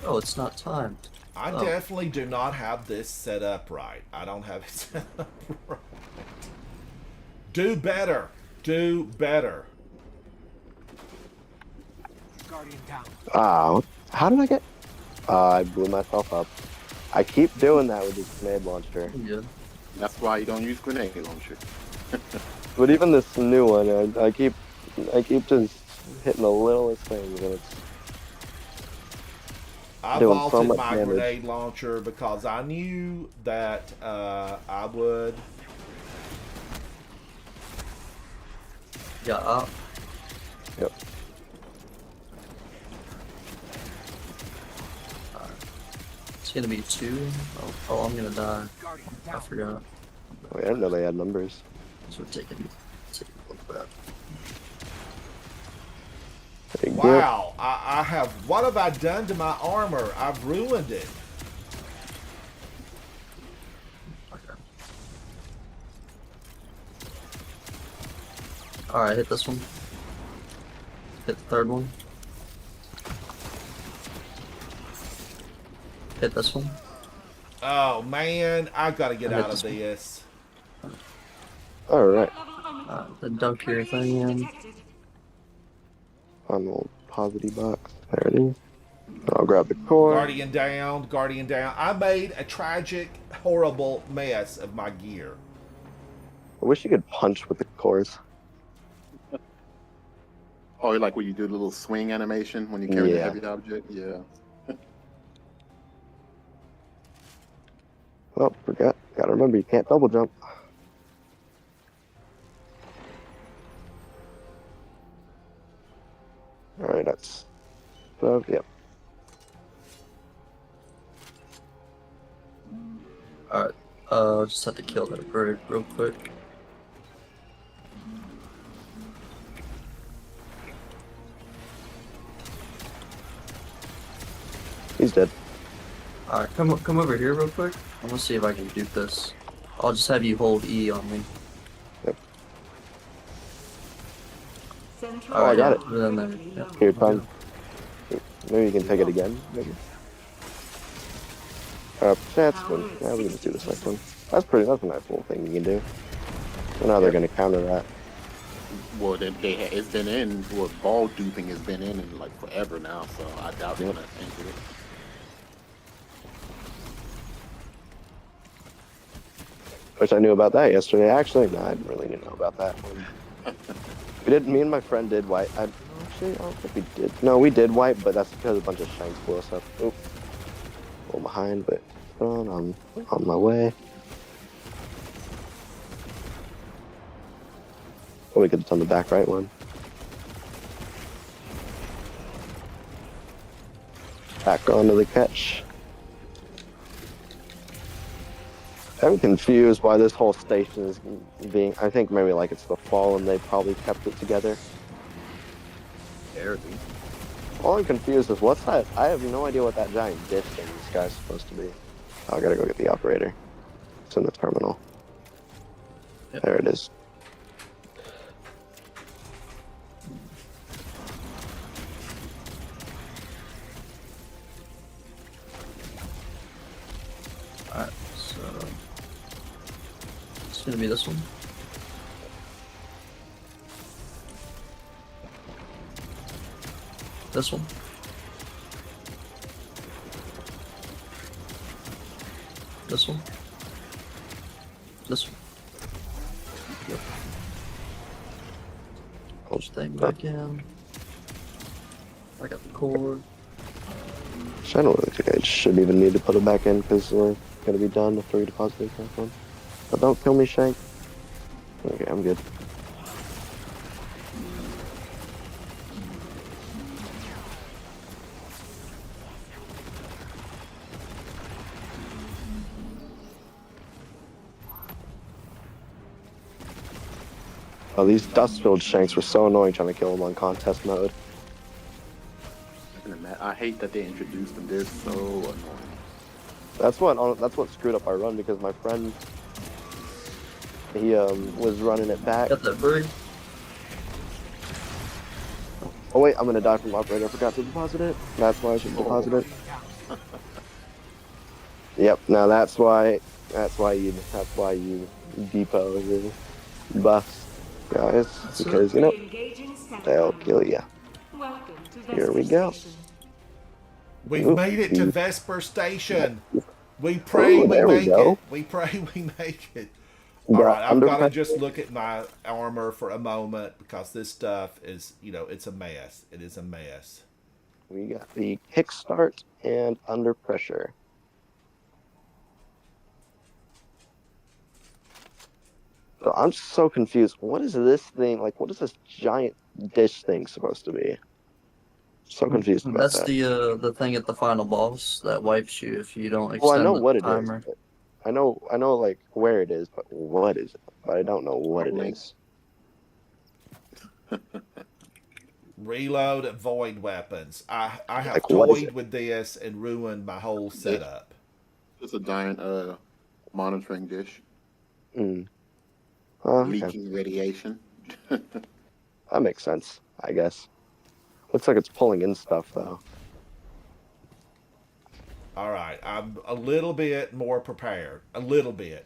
oh, it's not timed. I Oh. definitely do not have this set up right. I don't have it set up right. Do better. Do better. Guardian down. Ah, how did I get? I blew myself up. I keep doing that with this grenade launcher. Yeah. That's why you don't use grenade launcher. But even this new one, I keep just hitting the littlest things, and it's I doing so vaulted much my damage. grenade launcher because I knew that I would. Yeah. Up. Yep. It's gonna be 2. Oh, I'm gonna die. Guardian I down. forgot. Oh, I didn't know they had numbers. So we're taking a look back. There you go. Wow, I have. What have I done to my armor? I've ruined it. Okay. Alright, hit this one. Hit the third one. Hit this one. Oh man, I've got to get I hit out of this one. this. All right. Then dunk your thing in. On the little positive box. There it is. I'll grab the core. Guardian down, Guardian down. I made a tragic, horrible mess of my gear. I wish you could punch with the cores. Oh, like when you do the little swing animation when you carry the Yeah. heavy object? Yeah. Oh, forgot. Gotta remember, you can't double jump. Alright, that's... So, yep. Alright. Just have to kill that bird real quick. He's dead. Alright, come over here real quick. I'm gonna see if I can dupe this. I'll just have you hold E on me. Oh, I got it. Put it in there. Yeah. Here, time. Maybe you can take it again, maybe. That's good. Yeah, we can just do this next one. That's a nice little thing you can do. So now they're gonna counter that. Well, it's been in. Well, ball duping has been in like forever now, so I doubt they're gonna enter it. Wish I knew about that yesterday. Actually, no, I didn't really know about that one. Me and my friend did white. Actually, I don't think we did. No, we did white, but that's because a bunch of shanks blew us up. Oop. A little behind, but I'm on my way. Oh, we could have done the back right one. Back onto the catch. I'm confused why this whole station is being. I think maybe like it's the fall and they probably kept it together. All I'm confused is what's that? I have no idea what that giant dish thing this guy's supposed to be. Oh, I gotta go get the operator. It's in the terminal. Yep. There it is. gonna be this one. This one. This one. This one. Yep. Push thing back in. I got the cord. I don't think I should even need to put it back in because we're gonna be done after we deposit it back on. But don't kill me, Shank. Okay, I'm good. Oh, these dust-filled Shanks were so annoying trying to kill them on contest mode. I hate that they introduced them. They're so annoying. That's what screwed up our run because my friend he was running it back. Got that bird. Oh wait, I'm gonna die from operator. I forgot to deposit it. That's why I should deposit it. Yep. Now that's why you depot your buffs, guys, because you know they'll kill you. Here we go. We've Oop. made it to Vesper Station. We pray Ooh, we there we make go. it. We pray we make it. We All got right, I've under got to pressure. just look at my armor for a moment because this stuff is, it's a mess. It is a mess. We got the kickstart and under pressure. So I'm just so confused. What is this thing? Like, what is this giant dish thing supposed to be? So confused about That's that. the thing at the final boss that wipes you if you don't extend Well, I know the what it is. timer. But I know like where it is, but what is it? But I don't know what it is. Reload void weapons. I have Like, what is toyed it? with this and ruined my whole setup. It's a giant monitoring dish. Mm. Oh, okay. Leaking radiation. That makes sense, I guess. Looks like it's pulling in stuff though. All right, I'm a little bit more prepared. A little bit.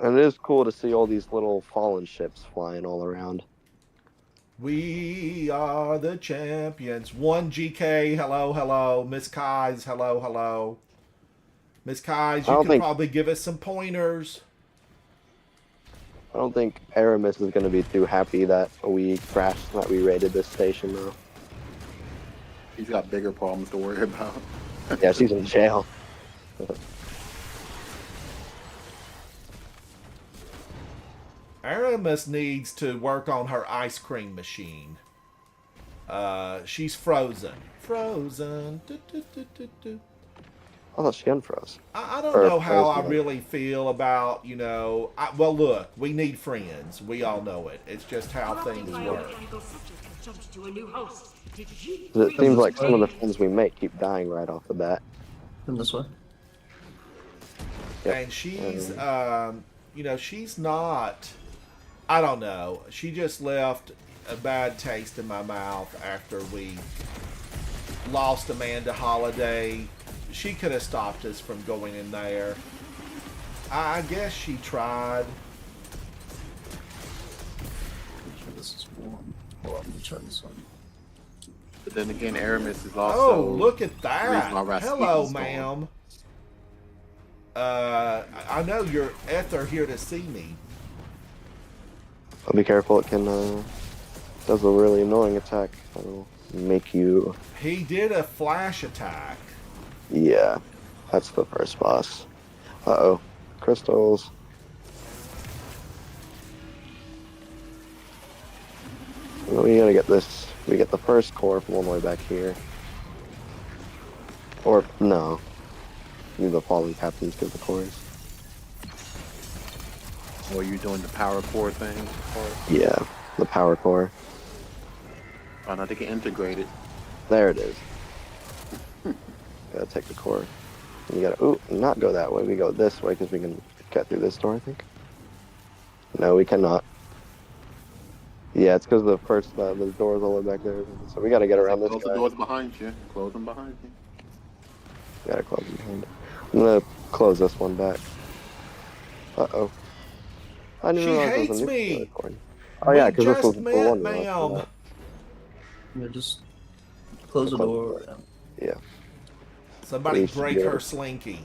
And it is cool to see all these little fallen ships flying all around. We are the champions. 1GK, hello, hello. Miss Kais, hello, hello. Miss Kais, you can probably give us some pointers. I don't think Aramis is going to be too happy that we crashed, that we raided this station though. He's got bigger problems to worry about. Yeah, she's in jail. Aramis needs to work on her ice cream machine. She's frozen. Frozen. Do, do, do, do, do. I thought she unfroze. I don't know how I really feel about, well, look, we need friends. We all know it. It's just how things work. It seems like some of the friends we make keep dying right off the bat. Come this way. Yep. And she's, she's not, I don't know. She just left a bad taste in my mouth after we lost Amanda Holiday. She could have stopped us from going in there. I guess she tried. This is warm. Hold on, let me try this one. But then again, Aramis is also. Oh, look at that! Hello, ma'am. I know you're Ether here to see me. But be careful, it can does a really annoying attack. It'll make you. He did a flash attack. Yeah, that's the first boss. Uh-oh. Crystals. Well, we gotta get this. We get the first core from all the way back here. Or, no. The fallen captains give the cores. Or you're doing the power core thing? Yeah, the power core. Oh, no, they can integrate it. There it is. Gotta take the core. You gotta, not go that way. We go this way because we can get through this door, I think. No, we cannot. Yeah, it's because the first, the door's all the way back there. So we gotta get around this Close guy. the doors behind you. Close them behind you. Gotta close them behind. I'm gonna close this one back. Uh-oh. I didn't She realize it was hates a nuclear me. recording. Oh yeah, We because this was just the met, one. ma'am. Yeah, just close the door. Yeah. Somebody Please, break yeah. her slinky.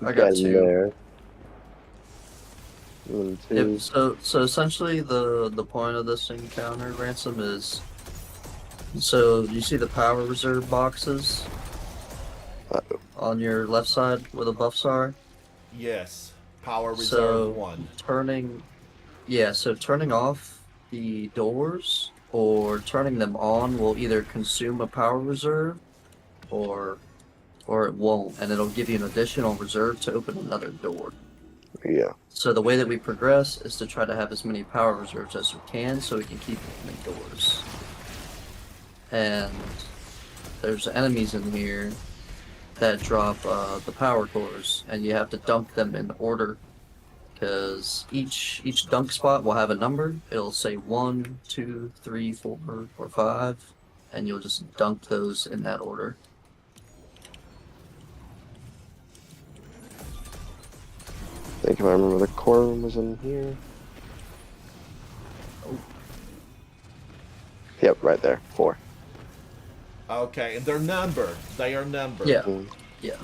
I got Get in 2. there. And two. Yep. So essentially, the point of this encounter, Ransom, is so you see the power reserve boxes on your left side where the buffs are. Yes. Power reserve So 1. turning off the doors or turning them on will either consume a power reserve, or it won't, and it'll give you an additional reserve to open another door. Yeah. So the way that we progress is to try to have as many power reserves as we can so we can keep opening doors. And there's enemies in here that drop the power cores, and you have to dunk them in order, because each dunk spot will have a number. It'll say 1, 2, 3, 4, or 5, and you'll just dunk those in that order. I think if I remember, the core room was in here. Oh. Yep, right there. 4. Okay, and they're numbered. They are numbered. Yeah. Mm. Yeah.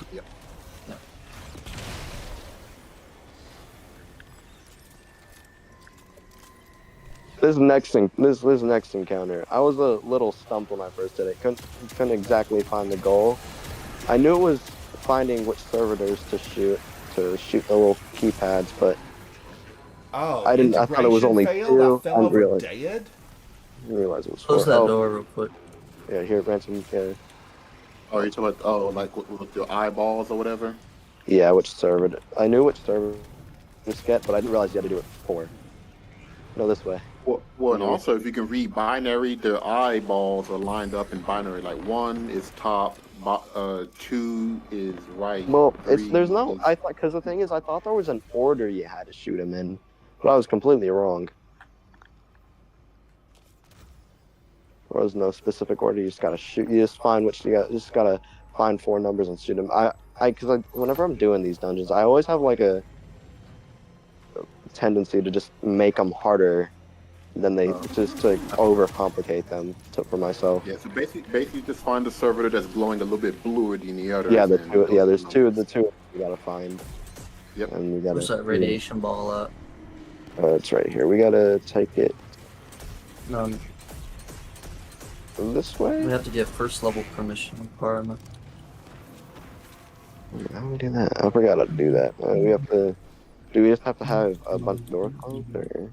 This next encounter, I was a little stumped when I first did it. Couldn't exactly find the goal. I knew it was finding which servitors to shoot the little keypads, but Oh, I didn't. I thought it was only failed? 2. I fell over realize, dead? didn't realize it was 4. Close that Oh, door real quick. yeah, here, Ransom. Yeah, Oh, you're talking about like with your eyeballs or whatever. yeah, which servitor? I knew which servitor to get, but I didn't realize you had to do it 4. No, this way. Well, and also if you can read binary, their eyeballs are lined up in binary. Like 1 is top, 2 is right. Well, 3 there's no. is- I thought, because the thing is, I thought there was an order you had to shoot him in, but I was completely wrong. There was no specific order. You just gotta shoot. You just find which you got. You just gotta find 4 numbers and shoot him. Because whenever I'm doing these dungeons, I always have like a tendency to just make them harder than they just to overcomplicate them for myself. Yeah, so basically just find the servitor that's glowing a little bit bluer than the others. Yeah, the and two. Yeah, those there's 2. numbers. The 2 you gotta find. Yep. And we gotta. Where's that radiation ball at? It's right here. We gotta take it No, this way. we have to get first level permission requirement. How do we do that? I forgot how to do that. We have to. Do we just have to have a bunch of doors closed, or?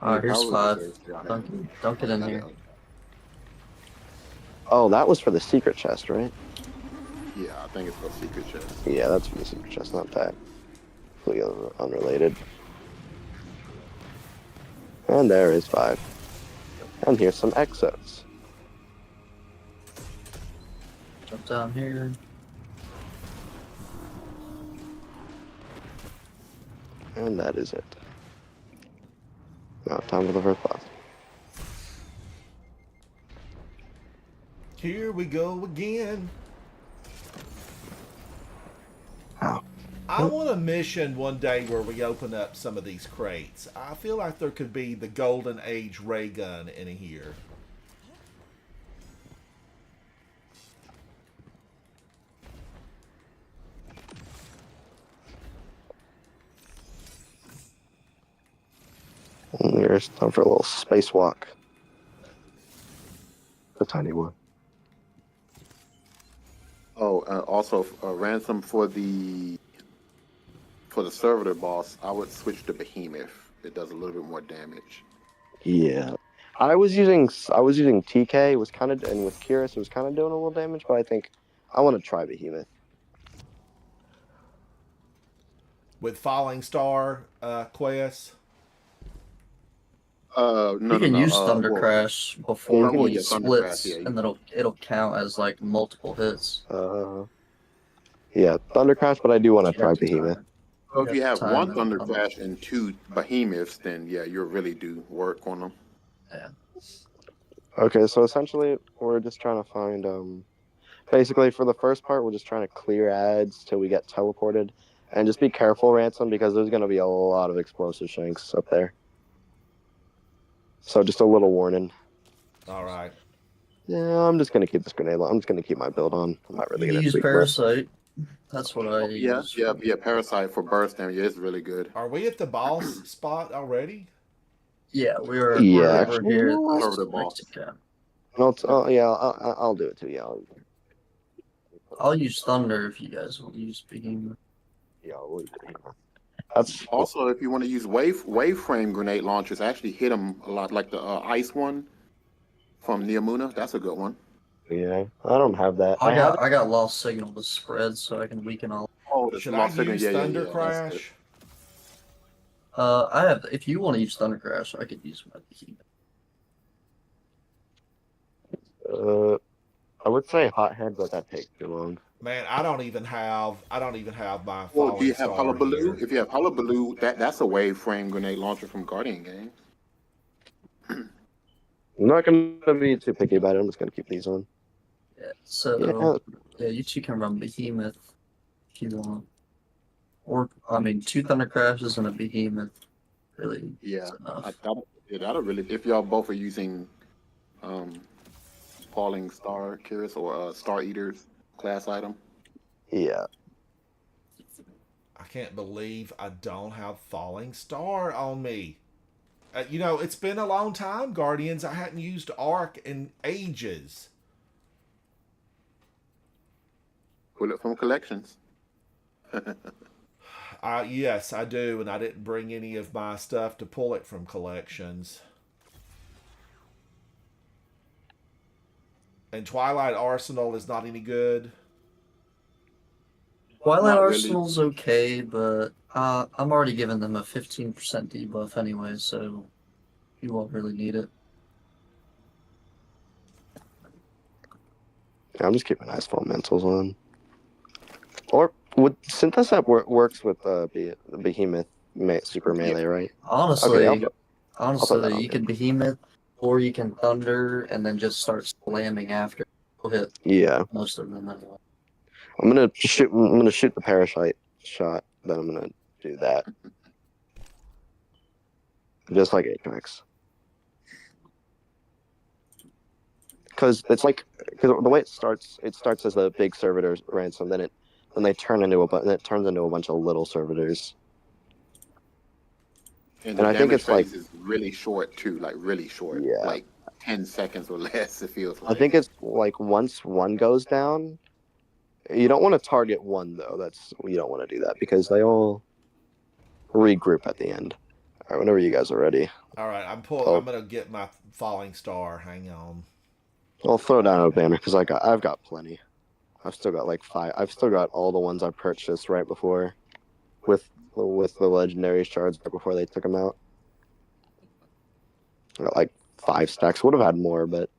Alright, here's Power 5. reserves, yeah. Dunk it in here. Oh, that was for the secret chest, right? Yeah, I think it's for secret chest. Yeah, that's for the secret chest, not that. Completely unrelated. And there is 5. And here's some exos. Jump down here. And that is it. Now, time for the first boss. Here we go again. Ow. I want a mission one day where we open up some of these crates. I feel like there could be the Golden Age ray gun in here. And here's time for a little spacewalk. The tiny one. Oh, also ransom for the servitor boss. I would switch to Behemoth. It does a little bit more damage. Yeah. I was using TK. It was kind of, and with Curious, it was kind of doing a little damage, but I think I want to try Behemoth. With Falling Star quest. No, You can use Thunder well, Crash before well, he yeah, Thunder splits, Crash, yeah, and then it'll count as like multiple hits. Yeah, Thunder Crash, but I do want to You try have to Behemoth. time So if you have time one it. Thunder Crash and 2 Behemoths, then yeah, you'll really do work on them. Yeah. Okay, so essentially, we're just trying to find, basically for the first part, we're just trying to clear ads till we get teleported, And just be careful, Ransom, because there's going to be a lot of explosive shanks up there. So just a little warning. All right. Yeah, I'm just going to keep this grenade. I'm just going to keep my build on. I'm not really You going to use tweak much. Parasite. That's what I Yeah, use. yeah. Parasite for burst damage is really good. Are we at the boss spot already? Yeah, we're Yeah, over actually, here you know at what? Over the boss. Mexico. No, yeah, I'll do it too. Yeah, I'll use Thunder if you guys will use Behemoth. yeah. That's Also, if you want to use wave-frame grenade launchers, actually hit them a lot, like the ice one from Neomuna. That's a good one. yeah. I don't have that. I have got lost signal to spread so I can weaken all. Oh, the Should I lost signal. use Yeah, Thunder yeah, yeah. That's good. Crash? I have. If you want to use Thunder Crash, I could use my Behemoth. I would say hothead, but that takes too long. Man, I don't even have my Well, falling do you have star Hullabaloo? here. If you have Hullabaloo, that's a wave-frame grenade launcher from Guardian Games. I'm not gonna be too picky about it. I'm just gonna keep these on. Yeah. So yeah, you two can run Behemoth if you want. Or I mean, 2 Thunder Crashes and a Behemoth. Really. Yeah, is enough. that'll really. If y'all both are using, Falling Star Curious or Star Eaters class item. Yeah. I can't believe I don't have falling star on me. You know, it's been a long time, Guardians. I hadn't used Arc in ages. Pull it from collections. Yes, I do, and I didn't bring any of my stuff to pull it from collections. And Twilight Arsenal is not any good. Twilight Not really. Arsenal's okay, but I'm already giving them a 15% debuff anyway, so you won't really need it. I'm just keeping Icefall Mentals on. Or would Synthesap works with the Behemoth super melee, right? Honestly, Okay, I'll put that on you there. can Behemoth or you can Thunder and then just start slamming after. You'll hit Yeah. most of them anyway. I'm gonna shoot the Parasite shot, then I'm gonna do that. Just like Apex. Because the way it starts as a big servitor ransom, then they turn into it turns into a bunch of little servitors. And And the I think damage it's like- phase is really short too, like really short. Yeah. Like 10 seconds or less, it feels like. I think it's like once one goes down, you don't want to target one though. You don't want to do that because they all regroup at the end. All right, whenever you guys are ready, All right, I'm gonna get my falling star. Hang on. I'll throw down a banner because I've got plenty. I've still got like 5. I've still got all the ones I purchased right before, with the legendary shards right before they took them out. I got like 5 stacks. Would have had more, but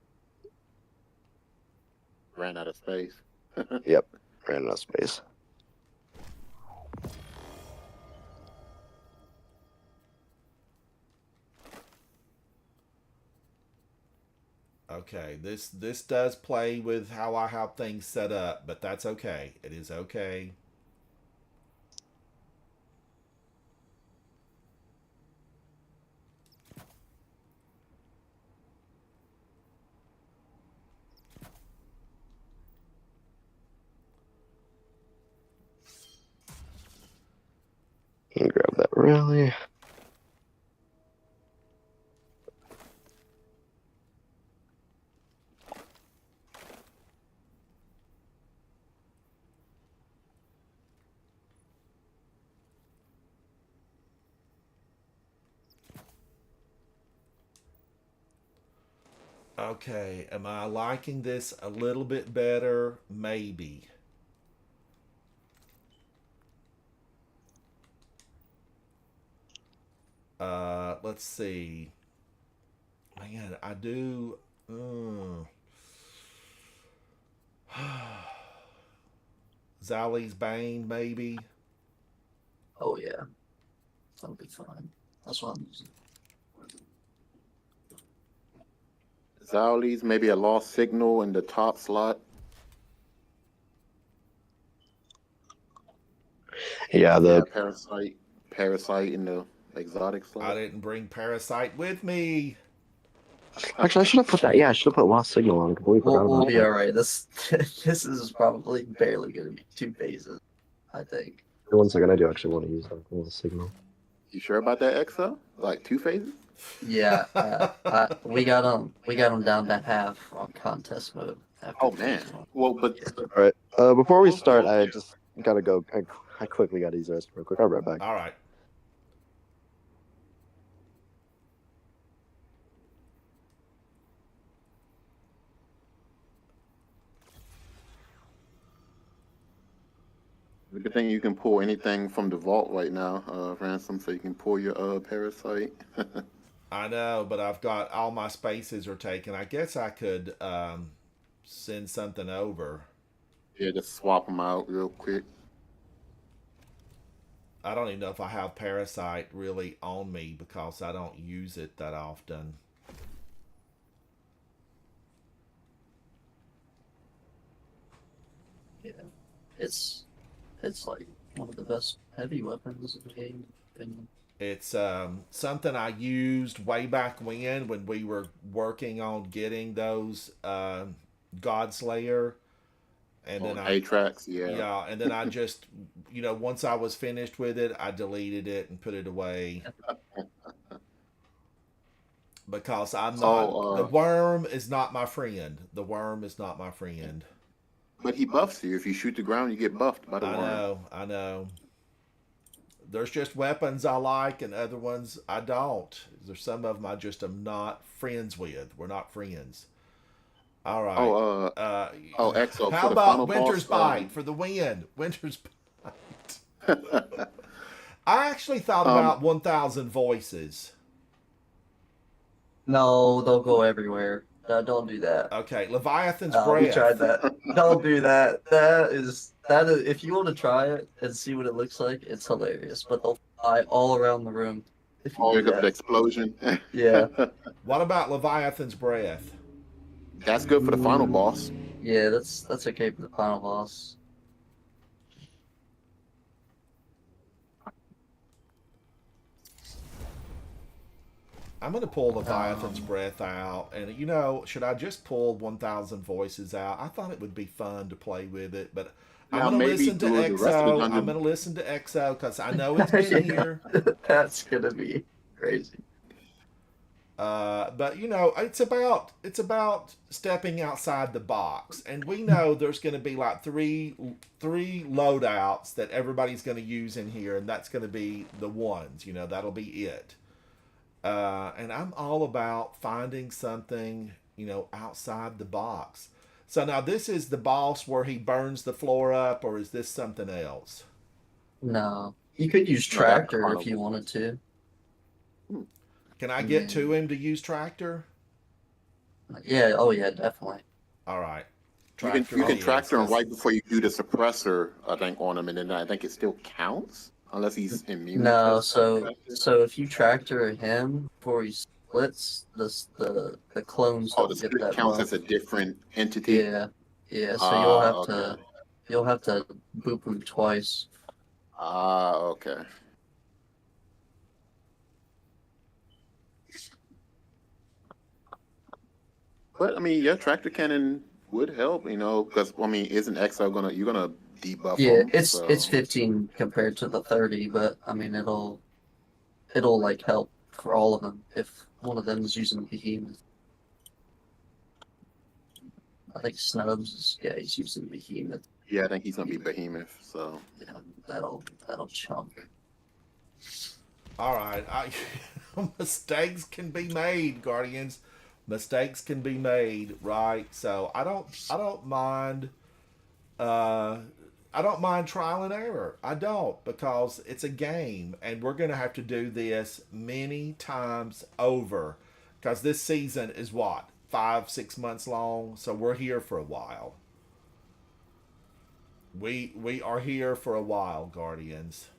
Ran out of space. yep, ran out of space. Okay, this does play with how I have things set up, but that's okay. It is okay. Let me grab that rally. Okay, am I liking this a little bit better? Maybe. Let's see. Man, I do. Zali's Bane, maybe. Oh yeah, that'll be fine. That's what I'm using. Zauli's, maybe a lost signal in the top slot. Yeah, the Parasite, and the exotic I stuff. didn't bring Parasite with me. actually I should have put that. Yeah, I should have put Lost Signal on. I completely forgot We'll about be that. all right. This this is probably barely gonna be 2 phases, I think. One second, I do actually want to use that Lost Signal. You sure about that, XO? Like 2 phases? Yeah, we got him down to half on contest mode. After Oh man. phase 1. Well, but All right. Before we start, I just gotta go. I quickly gotta use this real quick. I'll be right back. All right. the good thing you can pull anything from the vault right now, Ransom, so you can pull your Parasite. I know, but I've got all my spaces are taken. I guess I could send something over. Yeah, just swap them out real quick. I don't even know if I have Parasite really on me because I don't use it that often. Yeah, it's like one of the best heavy weapons in the game. And It's something I used way back when we were working on getting those Godslayer, and then Atrax, yeah. yeah, and then I just once I was finished with it, I deleted it and put it away because I'm not. The worm is not my friend. The worm is not my friend. But he buffs you. If you shoot the ground, you get buffed by the worm. I know. There's just weapons I like and other ones I don't. There's some of them I just am not friends with. We're not friends. All right. Exo. How about Winter's Bite for the win? Winter's Bite. I actually thought about 1,000 voices. no, they'll go everywhere. No, don't do that. Okay, Leviathan's We Breath. tried that. Don't do that. That is. If you want to try it and see what it looks like, it's hilarious. But they'll fly all around the room. If you do Because of the that. explosion. Yeah. What about Leviathan's Breath? That's good for the final boss. Yeah, that's okay for the final boss. I'm going to pull Leviathan's Breath out. And, should I just pull 1,000 voices out? I thought it would be fun to play with it, but Now, I'm going to maybe listen to do the rest of the XO. dungeon. I'm going to listen to XO because I know it's been here. That's gonna be crazy. But it's about stepping outside the box, and we know there's going to be like three loadouts that everybody's going to use in here, and that's going to be the ones. That'll be it. And I'm all about finding something outside the box. So now this is the boss where he burns the floor up, or is this something else? No, you could use No, that's tractor carnival. if you wanted to. Can I get to him to use tractor? Yeah. Oh yeah, definitely. All right. You can it is, tractor him 'cause- right before you do the suppressor, I think, on him, and then I think it still counts unless he's immune. No, to so suppressor. if you tractor him before he splits, the clones Oh, don't the get split that counts buff. as a different entity. Yeah, yeah. So you'll have okay. to boop him twice. Okay. But I mean, yeah, tractor cannon would help, because isn't XO you're gonna debuff Yeah, him? it's So- 15 compared to the 30, but I mean it'll like help for all of them if one of them is using Behemoth. I think Snubs he's using Behemoth. Yeah, I think he's gonna be Behemoth. So Yeah, that'll chunk. All right. Mistakes can be made, Guardians. Mistakes can be made, right? So I don't mind. I don't mind trial and error. I don't, because it's a game, and we're gonna have to do this many times over, because this season is what 5-6 months long. So we're here for a while. We are here for a while, Guardians.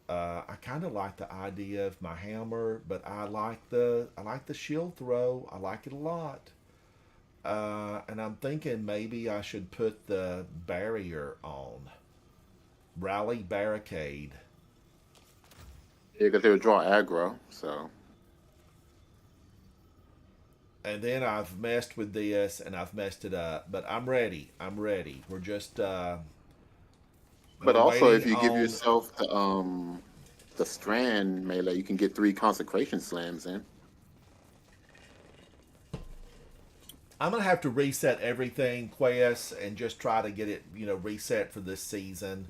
I kind of like the idea of my hammer, but I like the shield throw. I like it a lot. And I'm thinking maybe I should put the barrier on. Rally barricade. Yeah, because they would draw aggro, so. And then I've messed with this and I've messed it up. But I'm ready. I'm ready. We're just But we're also, if waiting you give on- yourself the strand melee, you can get 3 consecration slams in. I'm gonna have to reset everything, Quest, and just try to get it, reset for this season.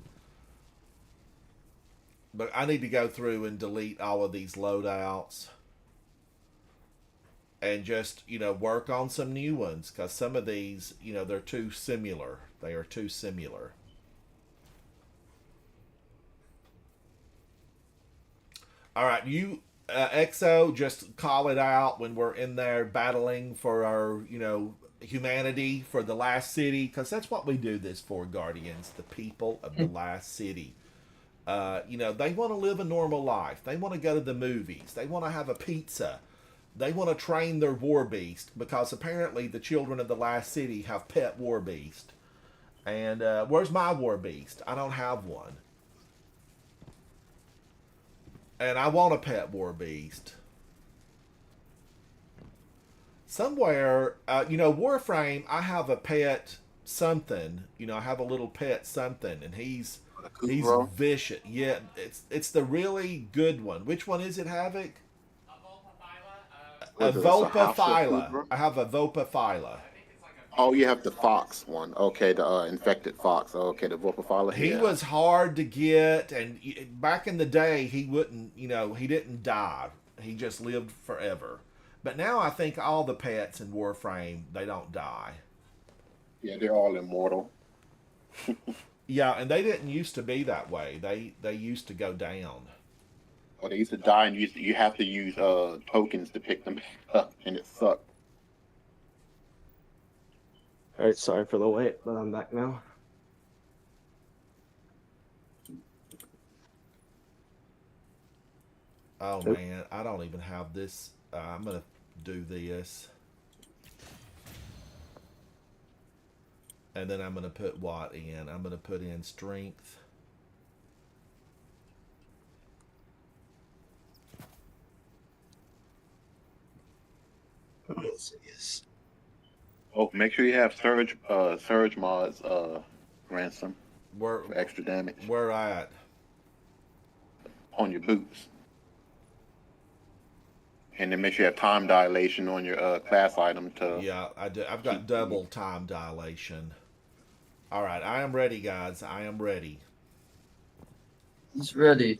But I need to go through and delete all of these loadouts. And just, work on some new ones. Because some of these, they're too similar. They are too similar. Alright, you, Exo, just call it out when we're in there battling for our, humanity, for the last city. Because that's what we do this for, Guardians. The people of the last city. They want to live a normal life. They want to go to the movies. They want to have a pizza. They want to train their war beast, because apparently the children of the last city have pet war beast. And where's my war beast? I don't have one. And I want a pet war beast. Somewhere, Warframe, I have a pet something. I have a little pet something, and he's vicious. Yeah, it's the really good one. Which one is it, Havoc? A Vulpaphyla. I have a Vulpaphyla. Oh, you have the fox one. Okay, the infected fox. Okay, the Vulpaphyla. He was hard to get, and back in the day, he wouldn't, he didn't die. He just lived forever. But now I think all the pets in Warframe, they don't die. Yeah, they're all immortal. Yeah, and they didn't used to be that way. They used to go down. Oh, they used to die, and you have to use tokens to pick them back up, and it sucked. Alright, sorry for the wait, but I'm back now. Oh, man, I don't even have this. I'm going to do this. And then I'm going to put what in? I'm going to put in strength. Yes. Oh, make sure you have surge mods, ransom Where, for extra damage where at? on your boots. And then make sure you have time dilation on your class item to. Yeah, I do. I've got double time dilation. All right, I am ready, guys. I am ready. He's ready.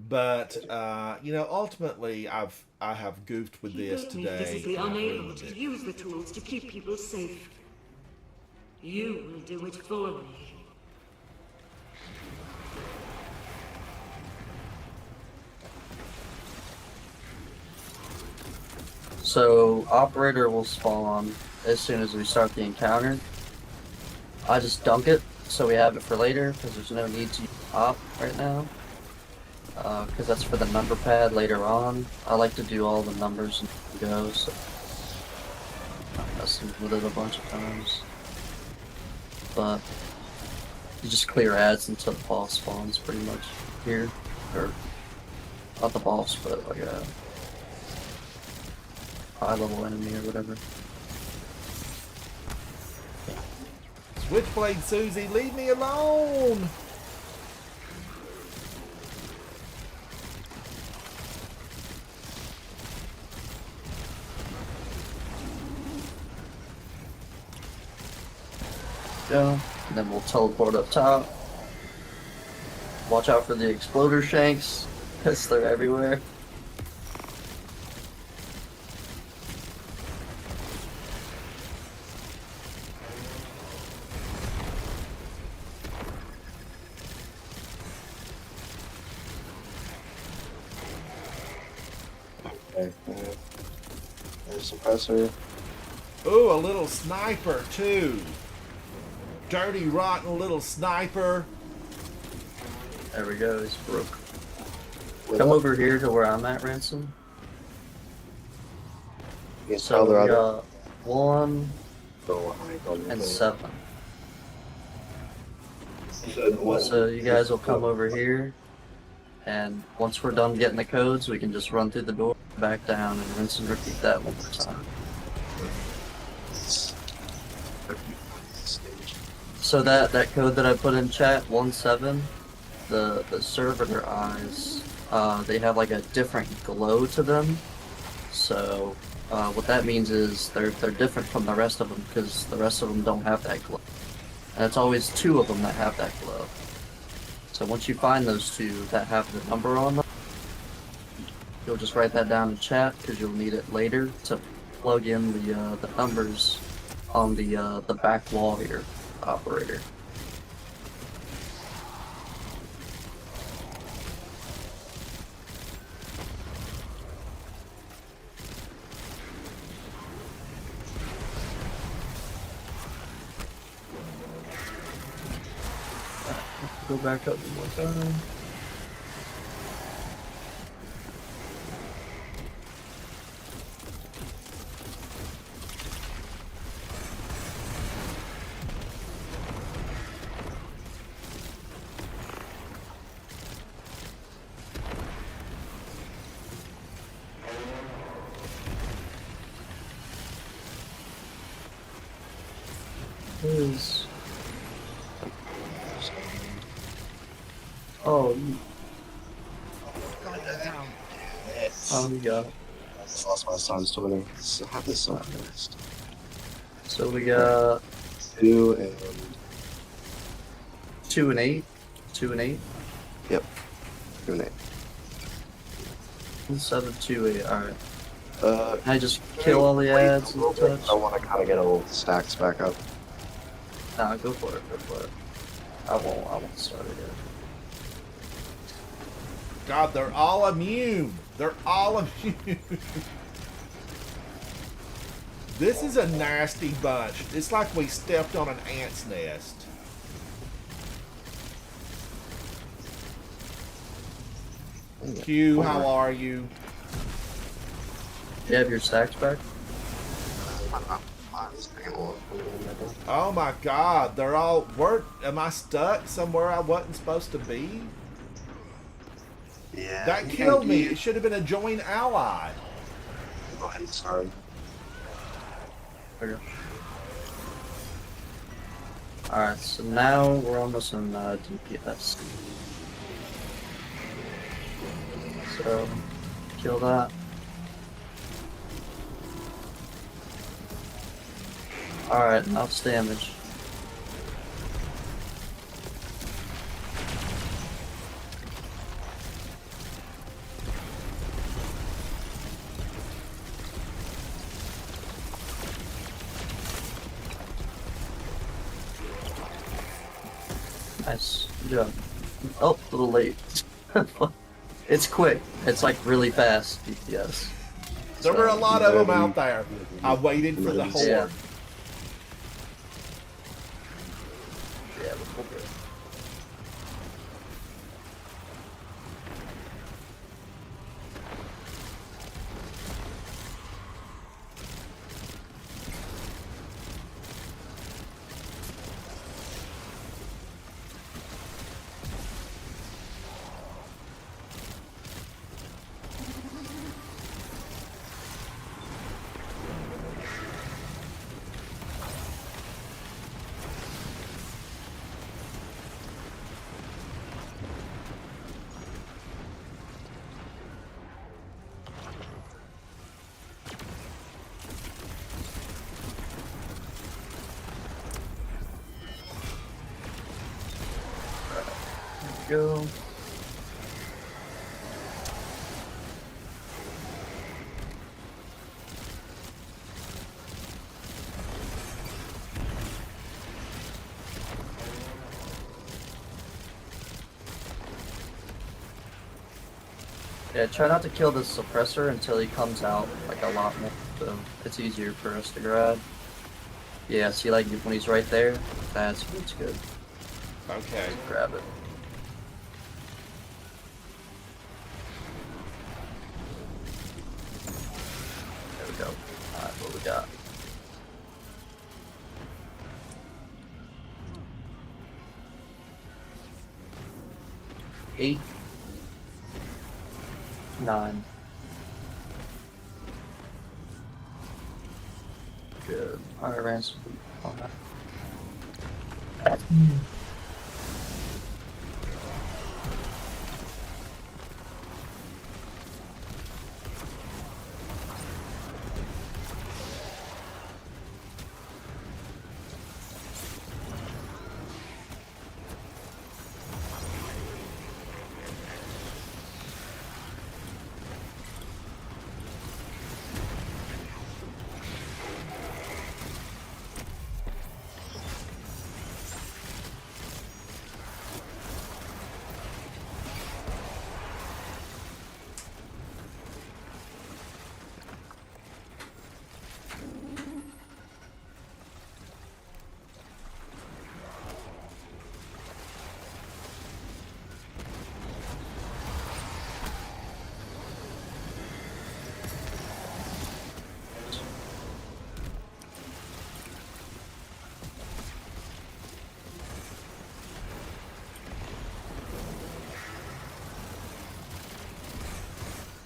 But ultimately, I have goofed with this Keep me today. physically and I unable ruined to it. use the tools to keep people safe. You will do it for me. So operator will spawn as soon as we start the encounter. I just dunk it so we have it for later because there's no need to use op right now. Because that's for the number pad later on. I like to do all the numbers and go, so I'm messing with it a bunch of times. But you just clear ads until the boss spawns pretty much here. Or not the boss, but like a high level enemy or whatever. Switchblade Susie, leave me alone! Go, and then we'll teleport up top. Watch out for the exploder shanks, because they're everywhere. Okay. There's suppressor. Ooh, a little sniper, too. Dirty, rotten little sniper. There we go, he's broke. Come over here to where I'm at, Ransom. You So tell the we other. got 1 So, and 7. So you guys will come over here, and once we're done getting the codes, we can just run through the door, back down, and rinse and repeat that one more time. So that code that I put in chat, 1-7, the servitor eyes, they have like a different glow to them. So what that means is they're different from the rest of them because the rest of them don't have that glow. And it's always 2 of them that have that glow. So once you find those 2 that have the number on them, you'll just write that down in chat because you'll need it later to plug in the numbers on the back wall here, operator. Go back up one more time. Is oh, you got. I just lost my son's swimming. So how this son next? So we got 2 and 2 and 8, 2 and 8, yep, 2 and 8. 7, 2, 8. All right. Can I just kill all the ads and touch? I want to kind of get all the stacks back up. Nah, go for it. Go for it. I won't start it yet. God, they're all immune. They're all immune. This is a nasty bunch. It's like we stepped on an ant's nest. Q, how are you? Do you have your stacks back? Oh my God, they're all. Where am I stuck somewhere I wasn't supposed to be? Yeah. That killed me. It should have been a join ally. Go ahead and start. Okay. Alright, so now we're almost in DPS. So, kill that. Alright, now it's damage. Nice. Good job. Oh, a little late. It's quick. It's like really fast DPS. There were a lot of them out there. I waited for the horde. Yeah. Yeah, we're good. Go. Yeah, try not to kill the suppressor until he comes out like a lot more, so it's easier for us to grab. Yeah, see, like when he's right there, that's good. Okay. Grab it. There we go. 8, 9. Good. Alright, ransom. On that.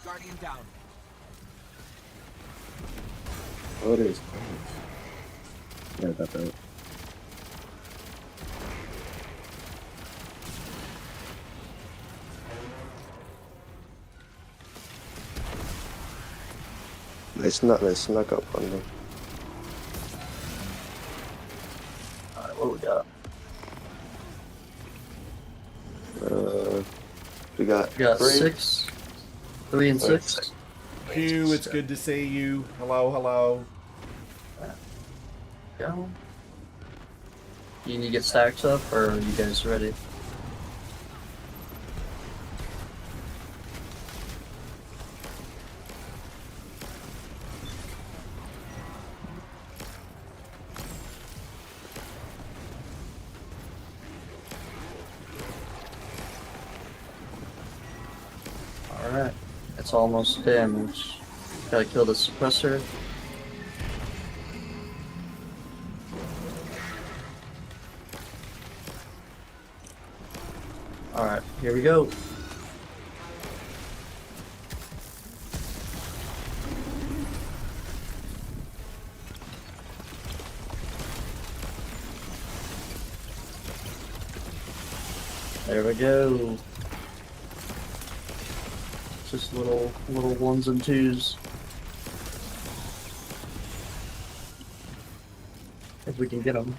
Guardian down. Oh, it is. Yeah, that's out. They snuck up on me. Alright, what do we got? We got, We got 3. 6, 3 and 6. Hugh, it's good to see you. Hello, hello. Go. You need to get stacks up, or are you guys ready? Alright, it's almost damaged. Gotta kill the suppressor. Alright, here we go. There we go. Just little ones and twos. If we can get them.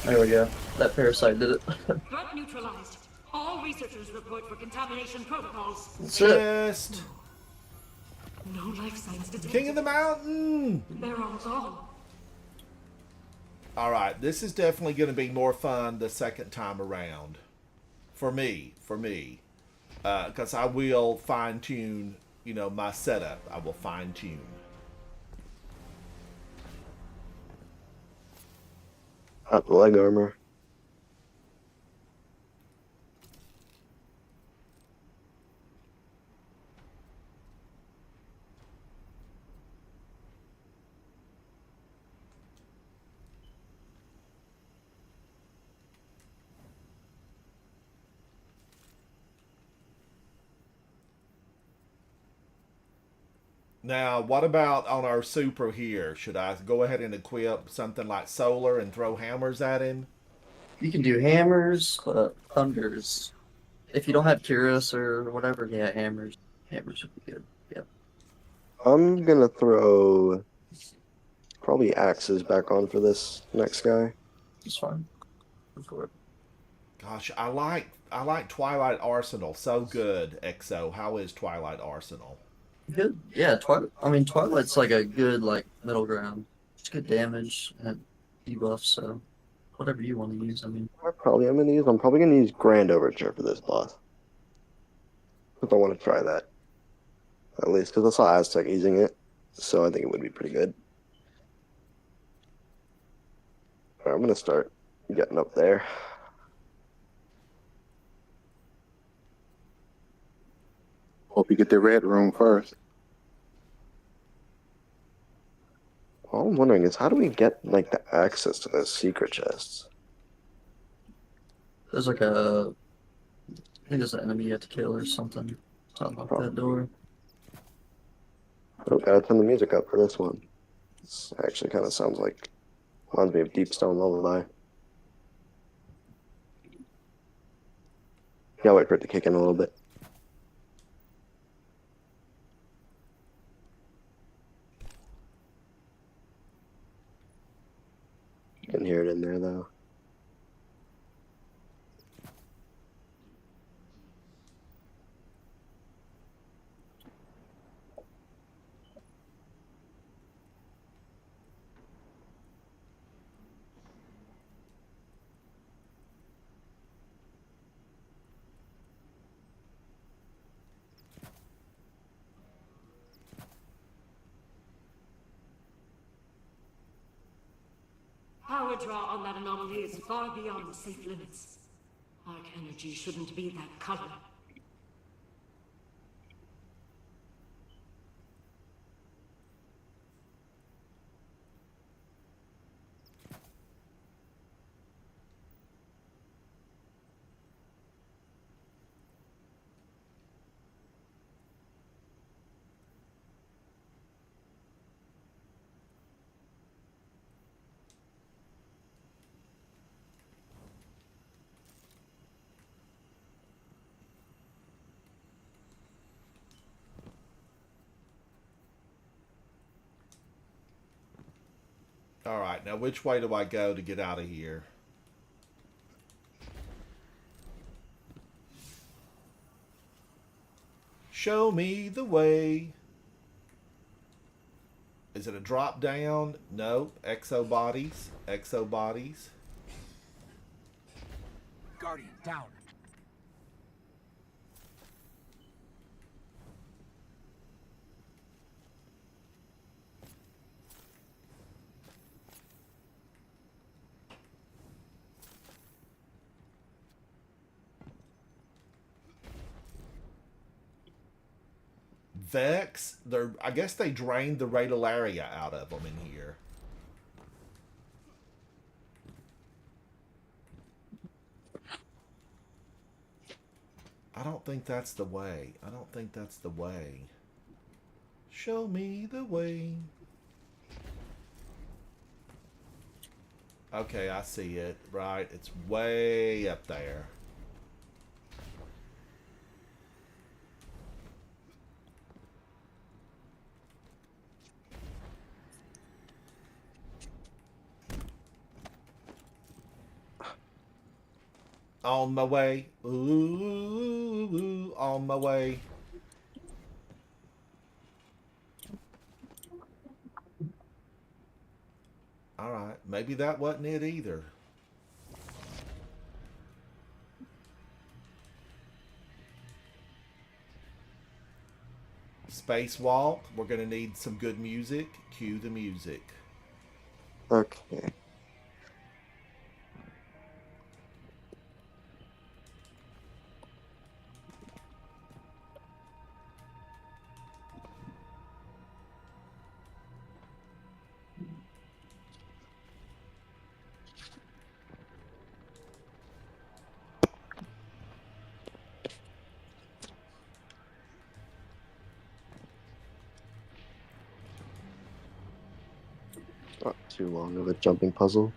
There we go. That parasite did it. Threat neutralized. All researchers report for contamination protocols. That's it. Just No life signs detected. King of the Mountain. They're all gone. All right, this is definitely going to be more fun the second time around. For me. Because I will fine tune, my setup. I will fine tune. Leg armor. Now, what about on our super here? Should I go ahead and equip something like solar and throw hammers at him? You can do hammers, thunders. If you don't have Curious or whatever, yeah, hammers. Hammers would be good. Yep. I'm gonna throw probably axes back on for this next guy. It's fine. Go for it. Gosh, I like Twilight Arsenal. So good, EXO. How is Twilight Arsenal? Good. Yeah, Twilight's like a good middle ground. It's good damage and debuff, so whatever you want to use, I'm probably gonna use Grand Overture for this boss. Because I want to try that. At least, because I saw Aztec using it, so I think it would be pretty good. Alright, I'm gonna start getting up there. Hope you get the red room first. All I'm wondering is how do we get the access to those secret chests? There's like a think there's an enemy you have to kill or something to unlock that door. Oh, gotta turn the music up for this one. This actually kind of sounds like, reminds me of Deep Stone Lullaby. Yeah, wait for it to kick in a little bit. You can hear it in there, though. Power draw on that anomaly is far beyond safe limits. Arc energy shouldn't be that color. All right, now which way do I go to get out of here? Show me the way. Is it a drop down? No. Exo bodies. Exo bodies. Guardian, down. Vex, I guess they drained the Radiolaria out of them in here. I don't think that's the way. I don't think that's the way. Show me the way. Okay, I see it. Right, it's way up there. On my way. Ooh, on my way. Alright, maybe that wasn't it either. Spacewalk, we're going to need some good music. Cue the music. Okay. Not too long of a jumping puzzle.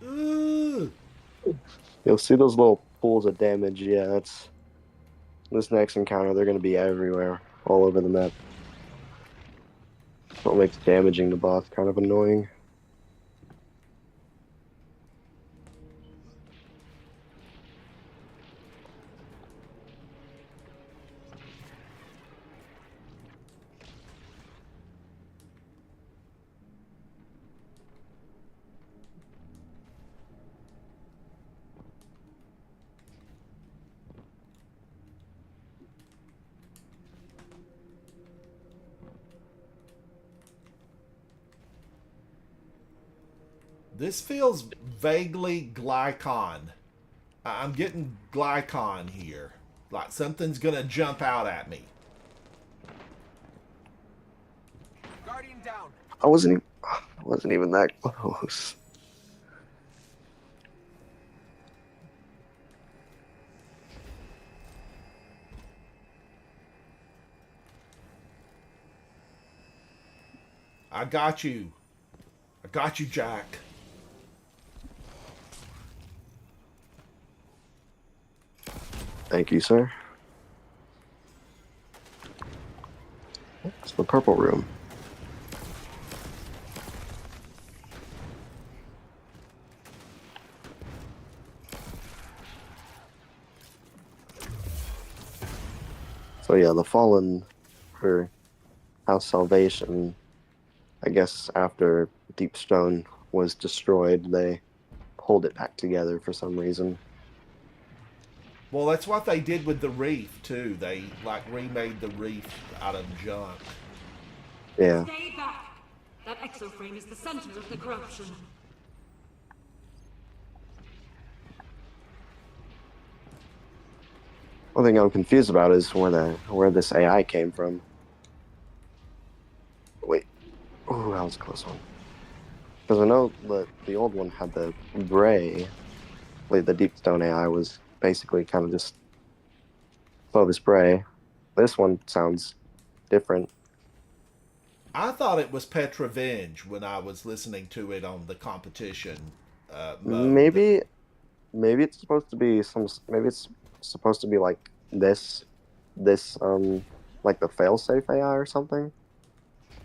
Ooh. You'll see those little pools of damage. Yeah, that's this next encounter. They're going to be everywhere, all over the map. What makes damaging the boss kind of annoying. This feels vaguely Glycon. I'm getting Glycon here. Like something's gonna jump out at me. Guardian down. I wasn't even that close. I got you. I got you, Jack. Thank you, sir. It's the purple room. So yeah, the Fallen for House Salvation, I guess after Deepstone was destroyed, they pulled it back together for some reason. Well, that's what they did with the reef too. They like remade the reef out of junk. Yeah. Stay back. That exoframe is the center of the corruption. One thing I'm confused about is where this AI came from. Wait. Ooh, that was a close one. Because I know that the old one had the gray. Like the Deepstone AI was basically kind of just Clovis Bray. This one sounds different. I thought it was Petrovenge when I was listening to it on the competition mode. Maybe it's supposed to be maybe it's supposed to be like this like the failsafe AI or something.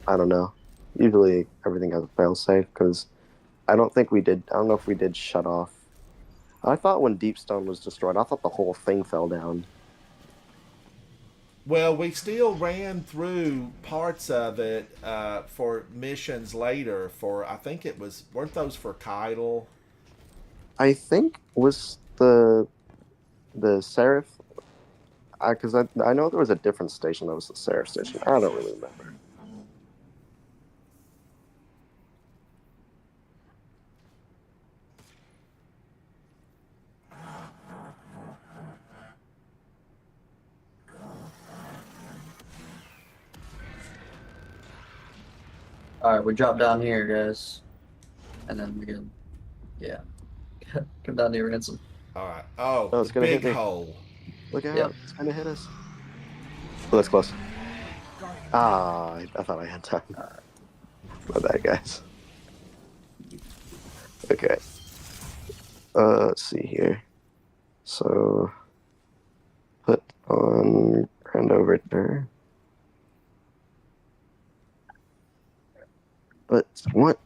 I don't know. Usually everything has a failsafe because I don't know if we did shut off. I thought when Deepstone was destroyed, I thought the whole thing fell down. Well, we still ran through parts of it for missions later. I think it was, weren't those for Keitel? I think was the Seraph. Because I know there was a different station that was the Seraph station. I don't really remember. Alright, we drop down here, guys. And then we can, yeah. Come down here, Ransom. All right. Oh, it's gonna big hit me. hole. Look out, Yep. it's gonna hit us. Oh, that's close. Ah, I thought I had time. My bad, guys. Okay. Let's see here. So, put on Grand Overture. But what?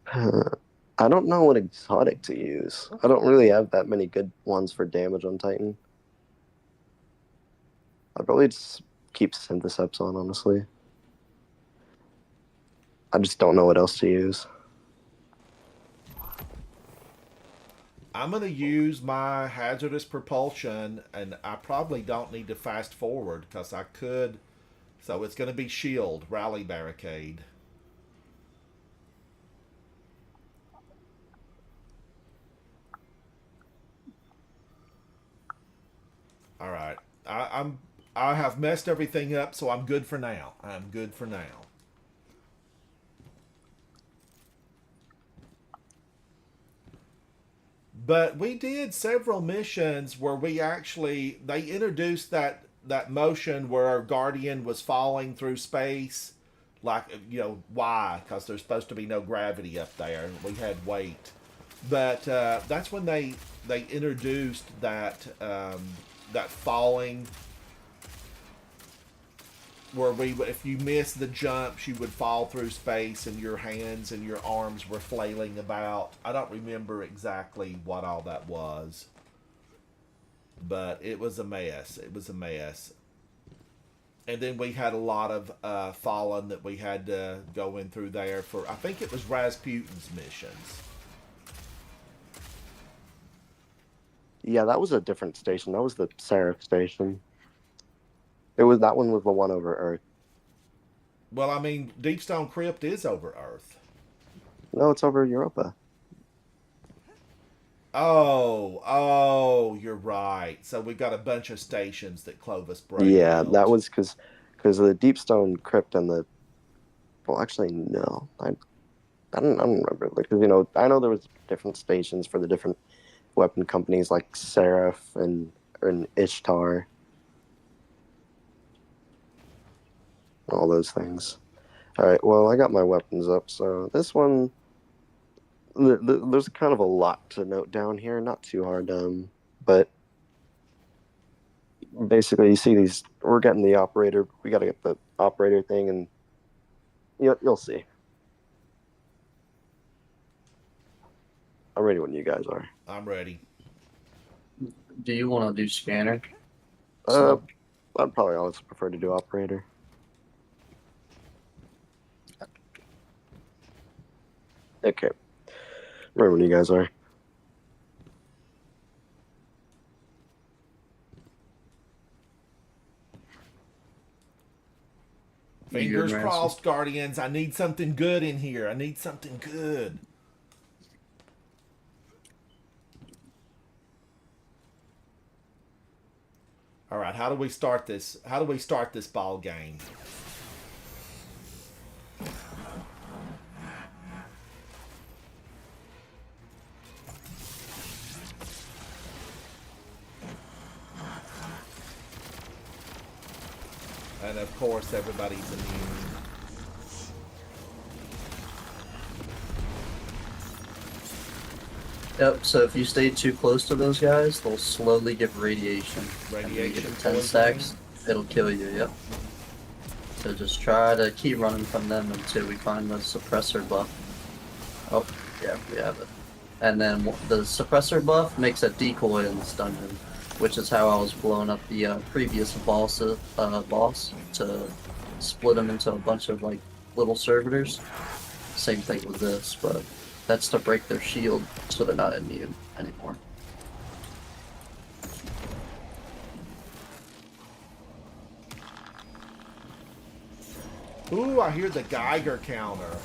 I don't know what exotic to use. I don't really have that many good ones for damage on Titan. I'd probably just keep Syntheseps on, honestly. I just don't know what else to use. I'm going to use my hazardous propulsion, and I probably don't need to fast forward because I could. So it's going to be shield, rally barricade. All right. I have messed everything up, so I'm good for now. I'm good for now. But we did several missions where they introduced that motion where our Guardian was falling through space. Like, why? Because there's supposed to be no gravity up there. We had weight. But that's when they introduced that falling, where if you missed the jumps, you would fall through space and your hands and your arms were flailing about. I don't remember exactly what all that was, but it was a mess. It was a mess. And then we had a lot of Fallen that we had to go in through there for, I think it was Rasputin's missions. Yeah, that was a different station. That was the Seraph station. That one was the one over Earth. Well, I mean, Deepstone Crypt is over Earth. No, it's over Europa. Oh, you're right. So we've got a bunch of stations that Clovis Bray Yeah, built. that was because of the Deepstone Crypt and the. Well, actually, no. I don't remember because I know there was different stations for the different weapon companies like Seraph and Ishtar, all those things. All right, well, I got my weapons up, so this one there's kind of a lot to note down here, not too hard, but basically you see these. We're getting the operator. We got to get the operator thing, and you'll see. I'm ready when you guys are. I'm ready. Do you want to do scanner? I'd probably always prefer to do operator. Okay. Right when you guys are. Fingers crossed, Guardians. I need something good in here. I need something good. All right, how do we start this? How do we start this ball game? And of course, everybody's immune. Yep, so if you stay too close to those guys, they'll slowly give radiation. And when you get to 10 stacks, it'll kill you, yep. So just try to keep running from them until we find the suppressor buff. Oh, yeah, we have it. And then the suppressor buff makes a decoy in this dungeon, which is how I was blowing up the previous boss to split them into a bunch of like little servitors. Same thing with this, but that's to break their shield so they're not immune anymore. Ooh, I hear the Geiger counter.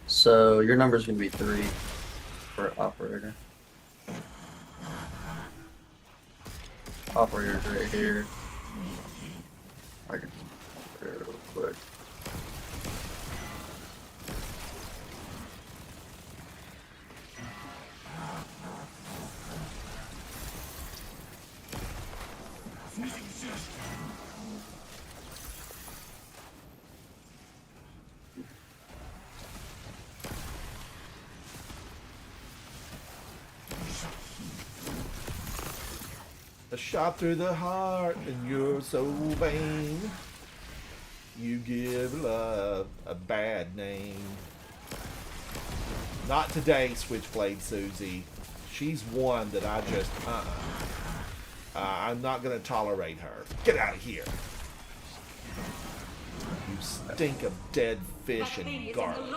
So your number's gonna be 3 for operator. Operator's right here. I can real quick. A shot through the heart, and you're so vain. You give love a bad name. Not today, Switchblade Susie. She's one that I just, I'm not going to tolerate her. Get out of here. You stink of dead fish and garlic.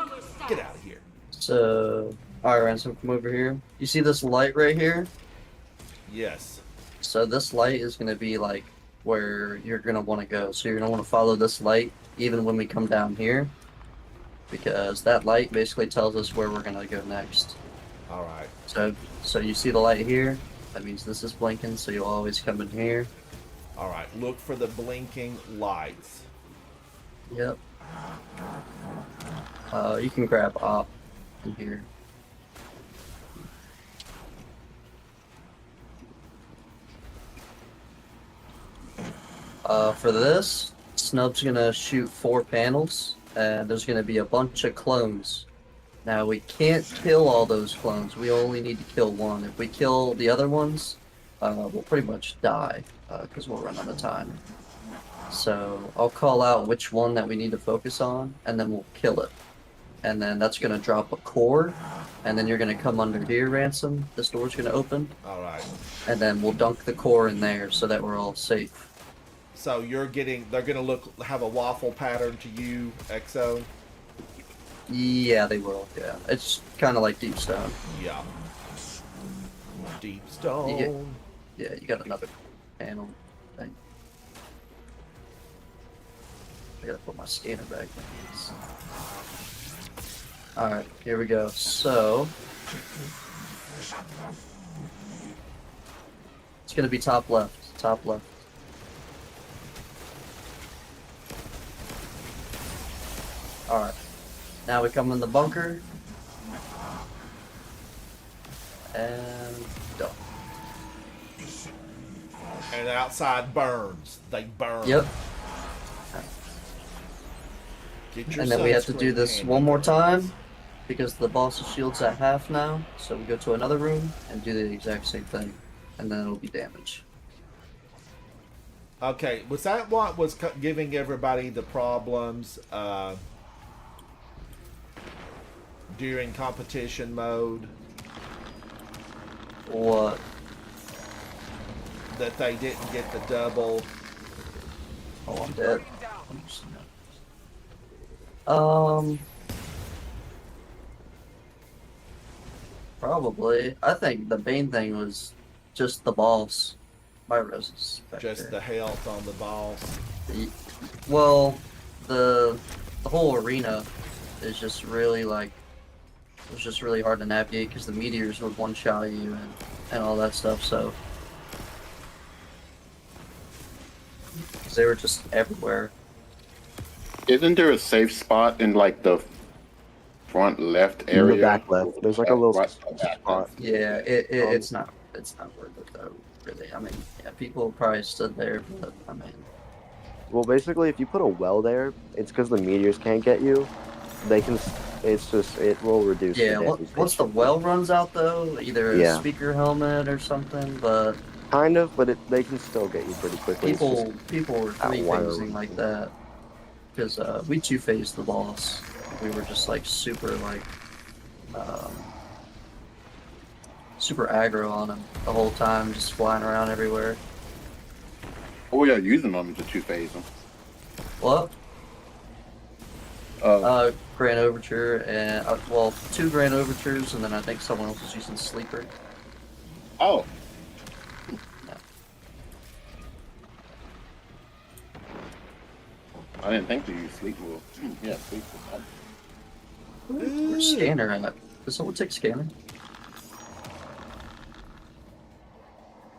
Get out of here. So, alright, Ransom, come over here. You see this light right here? Yes. So this light is going to be like where you're going to want to go. So you're going to want to follow this light even when we come down here. Because that light basically tells us where we're going to go next. Alright. So you see the light here? That means this is blinking, so you'll always come in here. Alright, look for the blinking lights. Yep. You can grab op in here. For this, Snub's gonna shoot 4 panels, and there's gonna be a bunch of clones. Now, we can't kill all those clones, we only need to kill one. If we kill the other ones, we'll pretty much die, because we'll run out of time. So, I'll call out which one that we need to focus on, and then we'll kill it. And then that's gonna drop a core, and then you're gonna come under here, Ransom. This door's gonna open. Alright. And then we'll dunk the core in there so that we're all safe. So they're gonna have a waffle pattern to you, Exo? Yeah, they will, yeah. It's kind of like Deep Stone. Yeah. Deep Stone. Yeah, you got another panel thing. I gotta put my scanner back in. Alright, here we go. So it's gonna be top left. Top left. Alright. Now we come in the bunker. And go. And outside burns. They burn. Yep. Get your And then we have to sunscreen do this handy. one more time because the boss's shield's at half now. So we go to another room and do the exact same thing. And then it'll be damage. Okay, was that what was giving everybody the problems during competition mode? What? That they didn't get the double. Oh, I'm dead. Probably. I think the main thing was just the boss. My roses. Just the health on the boss. Well, the whole arena is just really like it was just really hard to navigate because the meteors would one-shot you and all that stuff. So 'cause they were just everywhere. Isn't there a safe spot in like the front left In area? the back left. There's like a little Right, spot. Yeah, it's not worth it though. Really, I mean, yeah, people probably stood there, but I mean, Well, basically, if you put a well there, it's because the meteors can't get you. They can. It's just it will reduce. yeah. the damage Once the well runs out, though, either a Yeah. speaker helmet or something, but kind of, but they can still get you pretty quickly. It's people were that three wire phasing like that because we two phased the boss. We were just like super super aggro on him the whole time, just flying around everywhere. Oh yeah, using them to two-phase them. What? Grand Overture and well, 2 Grand Overtures, and then I think someone else was using Sleeper. Oh. I didn't think to use sleep move. Yeah, sleep move. Where's Scanner at? Does someone take Scanner?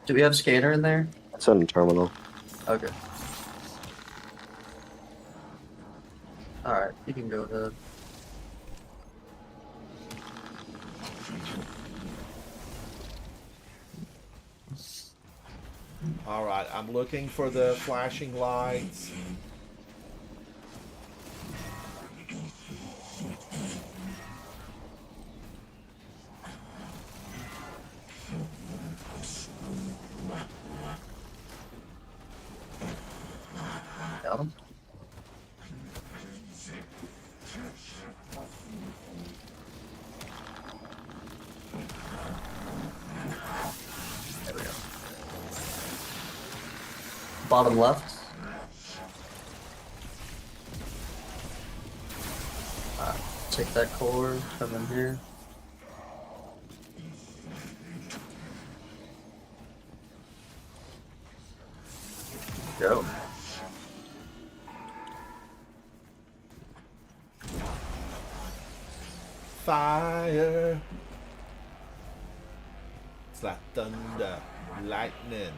Do we have Scanner in there? It's in the terminal. Okay. Alright, you can go ahead. All right, I'm looking for the flashing lights. Got him. There we go. Bottom left. Take that core, come in here. Go. Fire. It's like thunder, lightning.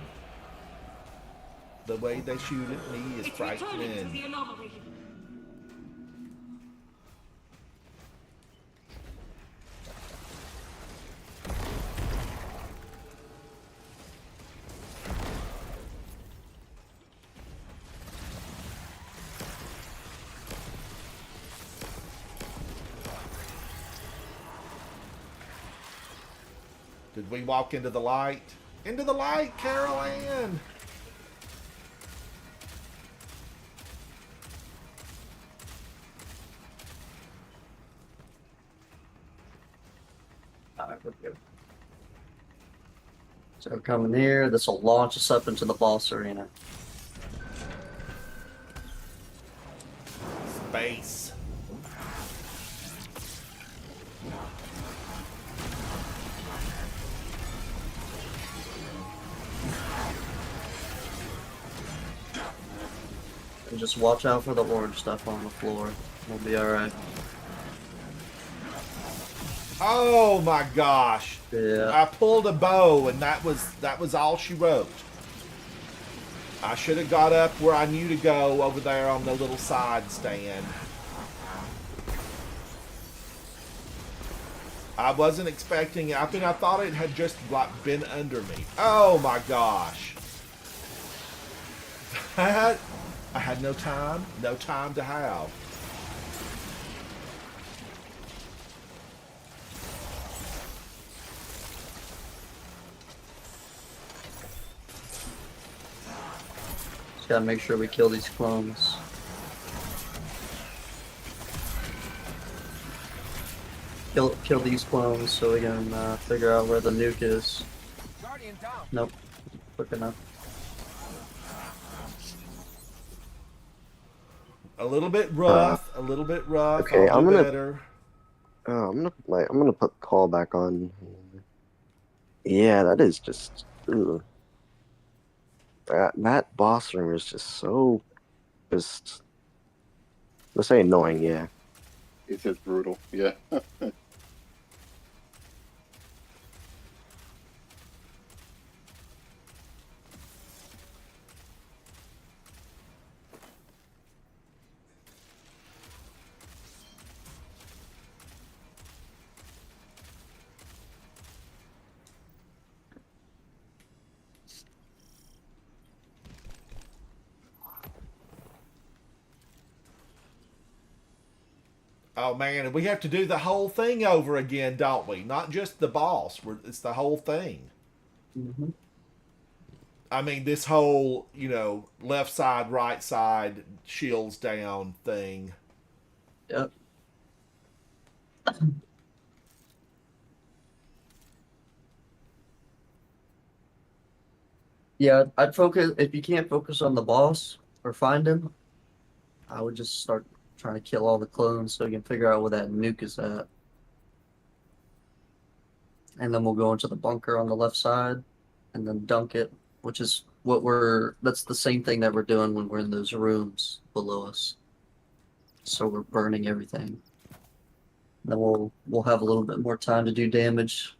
The way they shoot at me is It's returning to frightening. the anomaly. Did we walk into the light? Into the light, Carol Ann! Alright, we're good. So coming here, this will launch us up into the boss arena. Space. And just watch out for the orange stuff on the floor. We'll be alright. Oh my gosh. Yeah. I pulled a bow and that was all she wrote. I should have got up where I knew to go over there on the little side stand. I wasn't expecting it. I mean, I thought it had just like been under me. Oh my gosh. That, I had no time to have. Just gotta make sure we kill these clones. Kill these clones so we can figure out where the nuke is. Nope. Quick enough. A little bit rough. A little bit rough. Okay, I'll I'm do gonna. better. Oh, I'm gonna put the call back on. Yeah, that is just. Ugh. That boss room is just so. Just. Let's say annoying, yeah. It's just brutal. Yeah. Oh man, and we have to do the whole thing over again, don't we? Not just the boss. It's the whole thing. Mm-hmm. I mean, this whole, left side, right side, shields down thing. Yep. Yeah, I'd focus. If you can't focus on the boss or find him, I would just start trying to kill all the clones so you can figure out where that nuke is at. And then we'll go into the bunker on the left side and then dunk it, which is that's the same thing that we're doing when we're in those rooms below us. So we're burning everything. Then we'll have a little bit more time to do damage.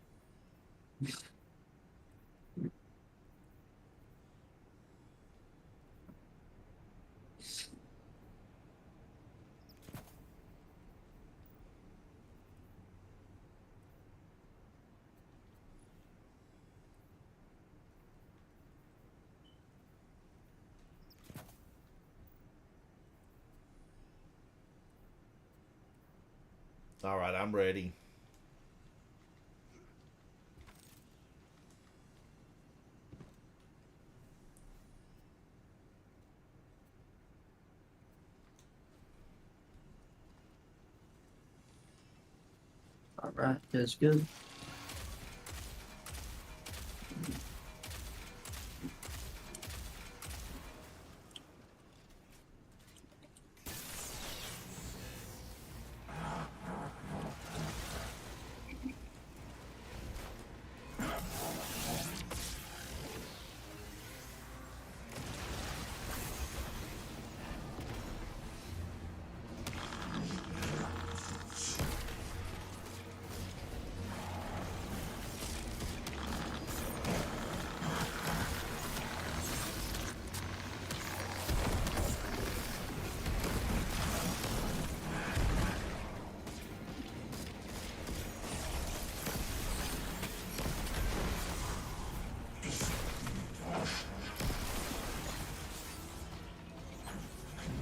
All right, I'm ready. All right, that's good.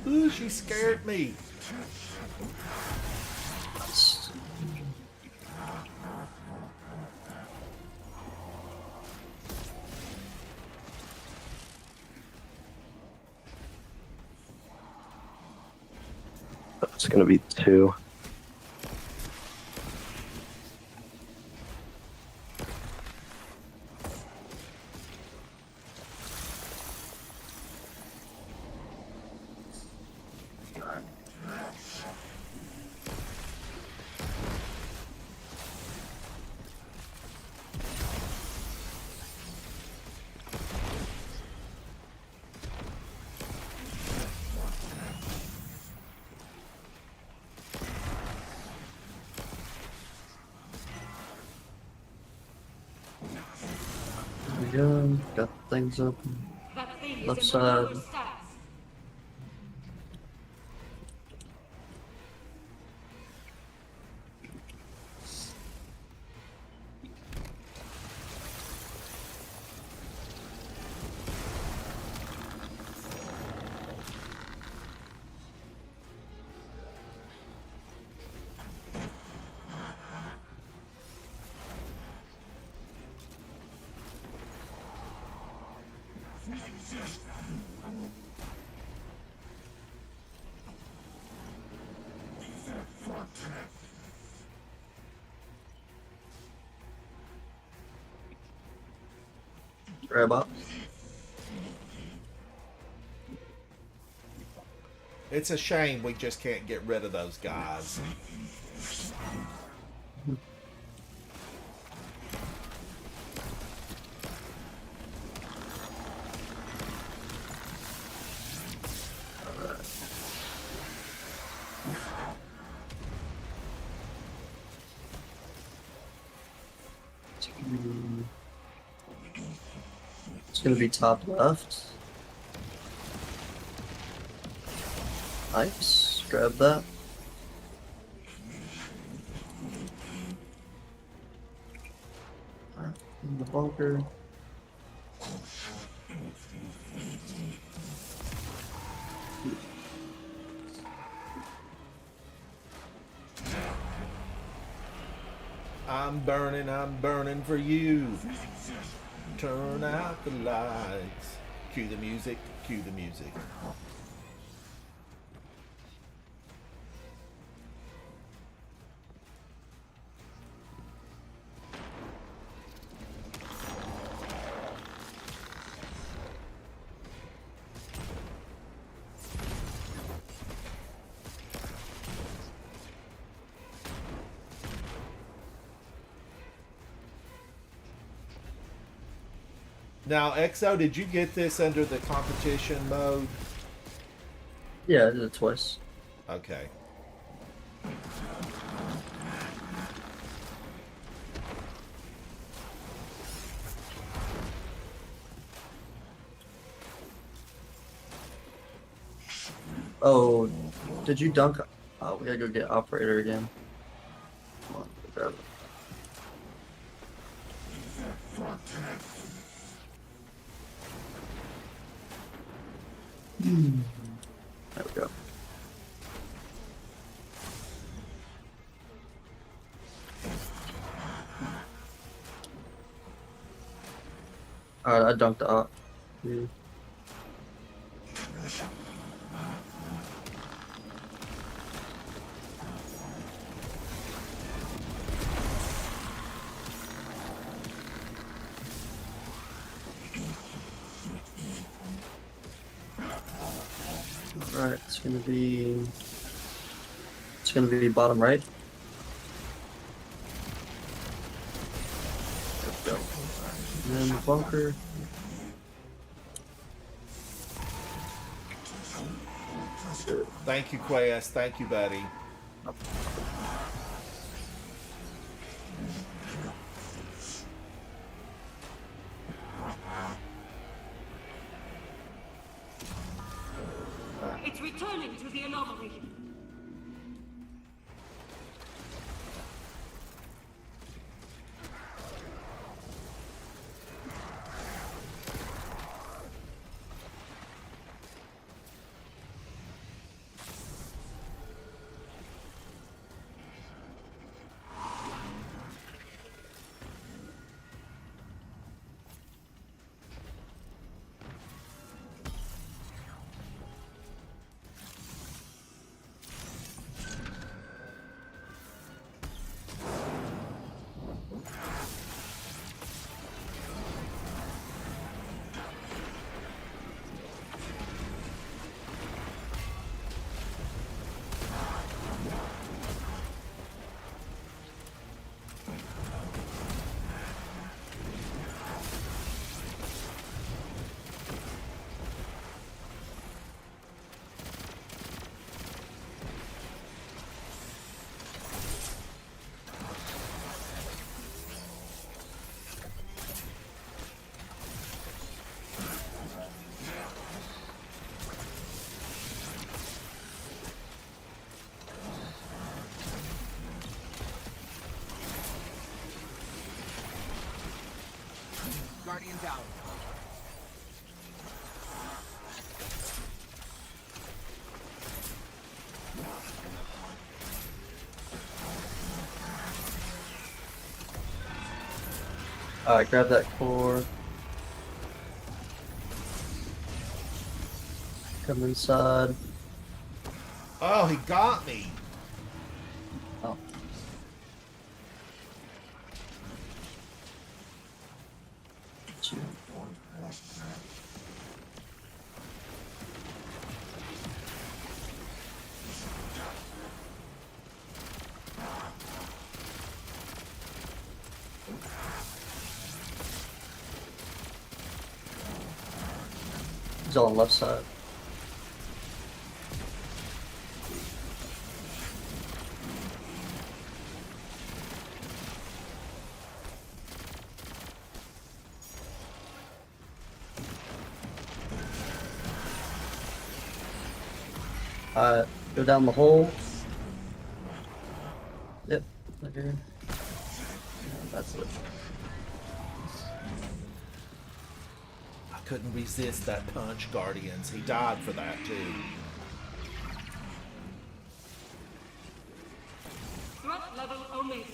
Ooh, she scared me. It's gonna be 2. Got things open. That thing is Left in the side. lower stacks. Grab up. It's a shame we just can't get rid of those guys. It's gonna be top left. Nice. Grab that. Alright, in the bunker. I'm burning for you. Turn out the lights. Cue the music, cue the music. Now, XO, did you get this under the competition mode? Yeah, I did it twice. Okay. Oh, did you dunk? Oh, we gotta go get operator again. Come on, grab it. There we go. Alright, I dunked the op. Yeah. Alright, it's gonna be bottom right. There we go. And then the bunker. Thank you, Quest. Thank you, buddy. It's returning to the anomaly. down. Alright, grab that core. Come inside. Oh, he got me. Oh. Two. He's on the left side. Go down the hole. Yep, right here. That's it. I couldn't resist that punch, Guardians. He died for that, too. Threat level Omega.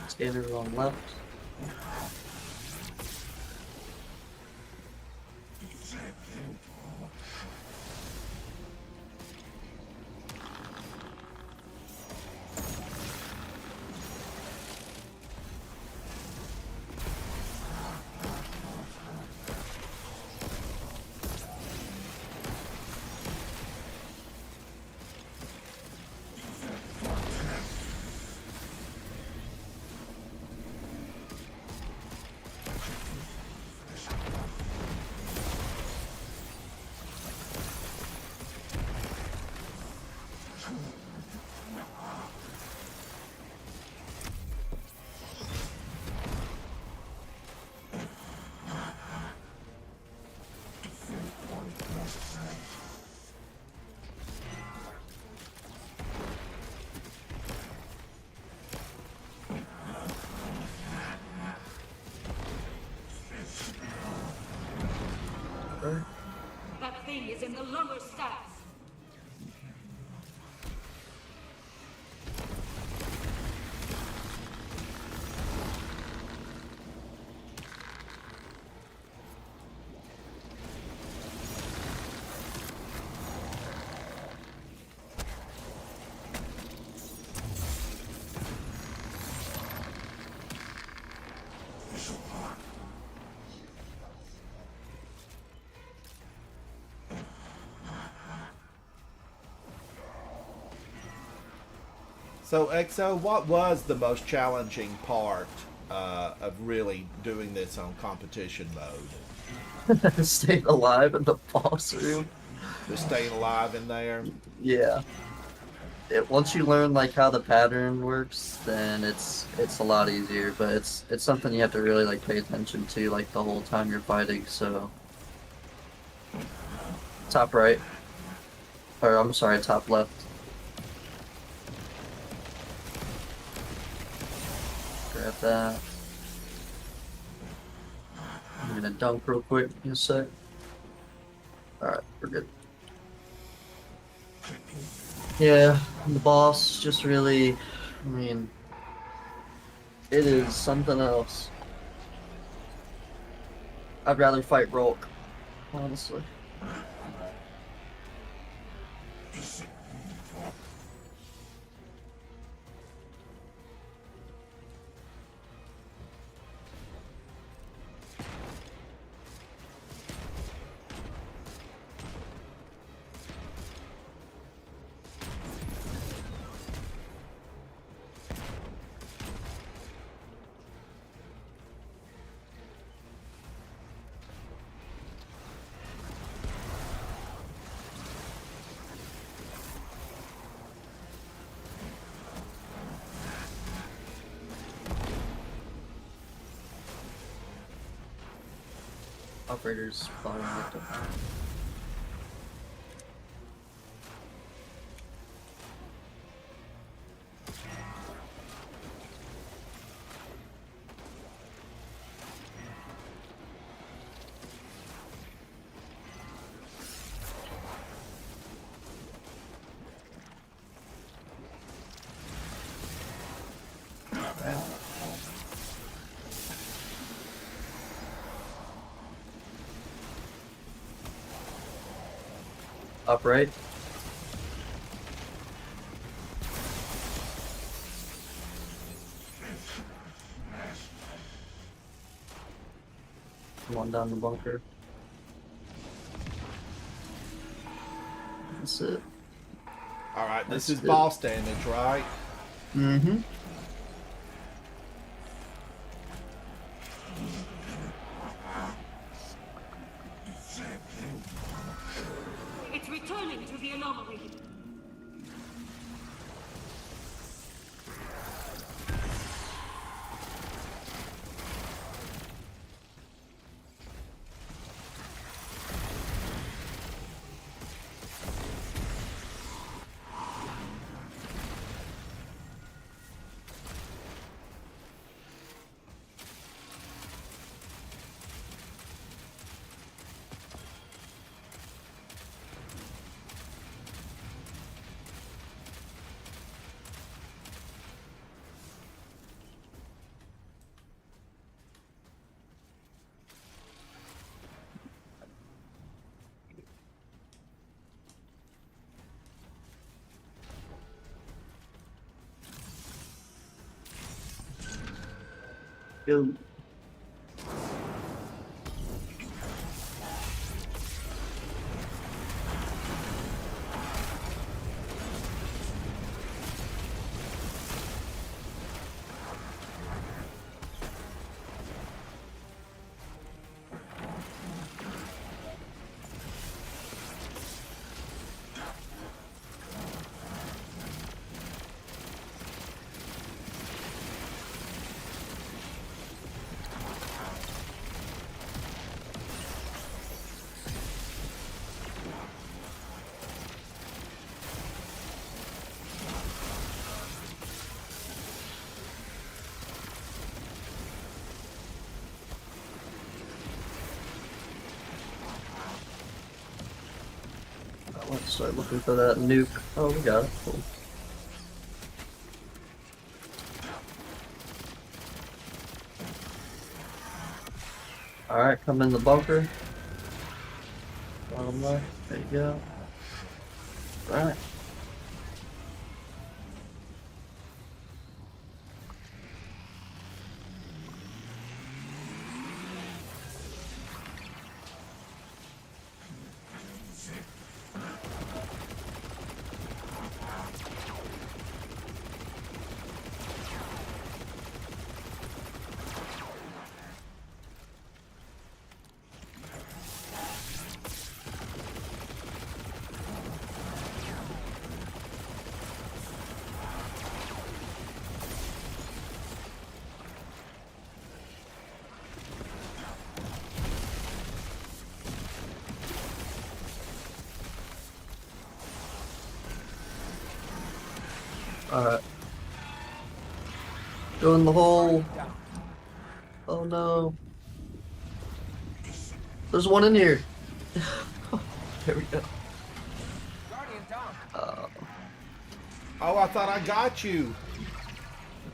Scanner on left. That thing is in the lower stacks. So, EXO, what was the most challenging part of really doing this on competition mode? Staying alive in the boss room. Just staying alive in there? Yeah. Once you learn like how the pattern works, then it's a lot easier. But it's something you have to really like pay attention to like the whole time you're fighting. So top right, or I'm sorry, top left. Grab that. I'm gonna dunk real quick in a sec. Alright, we're good. Yeah, the boss just really, I mean, it is something else. I'd rather fight Rolk, honestly. Operator's flying with them. Upright. One down the bunker. That's it. All right, this That's is it. boss damage, right? Mm-hmm. It's returning to the anomaly. Go. Let's start looking for that nuke. Oh, we got it. Cool. Alright, come in the bunker. Bottom left. There you go. Right. Alright. Go in the hole. Oh no. There's one in here. There we go. Oh, I thought I got you.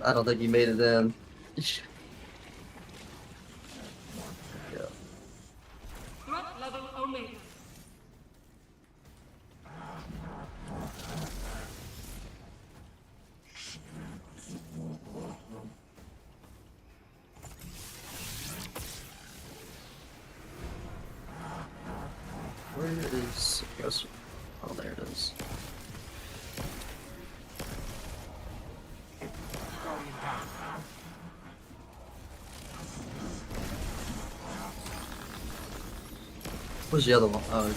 I don't think you made it in. Yeah. Threat level Omega. Where is suppressor? Oh, there it is. Where's the other one? Oh,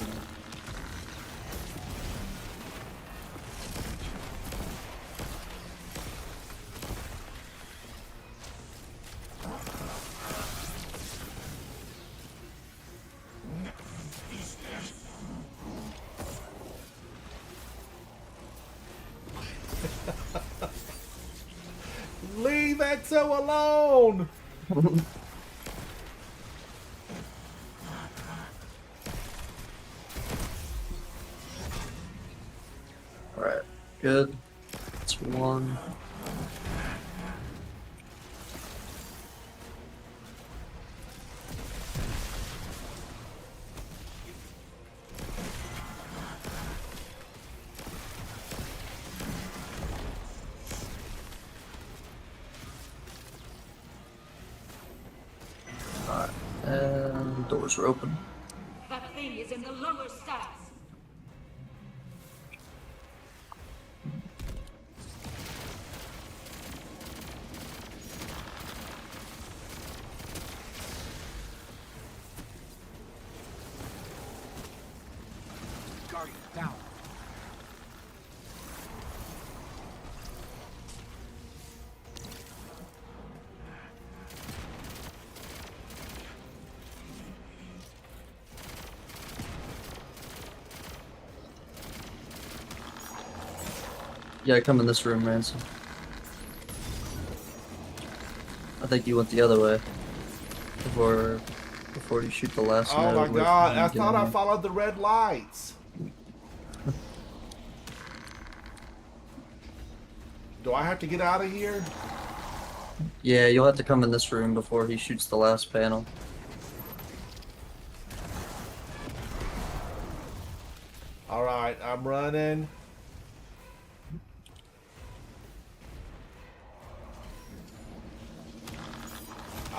leave Exo alone. Alright, good. That's one. Alright, and doors are open. That thing is in the lower stairs. Guardian, down. Yeah, come in this room, Ransom. I think you went the other way. Before you shoot the last Oh node my with god, the I thought I gun. followed the red lights. Do I have to get out of here? Yeah, you'll have to come in this room before he shoots the last panel. Alright, I'm running.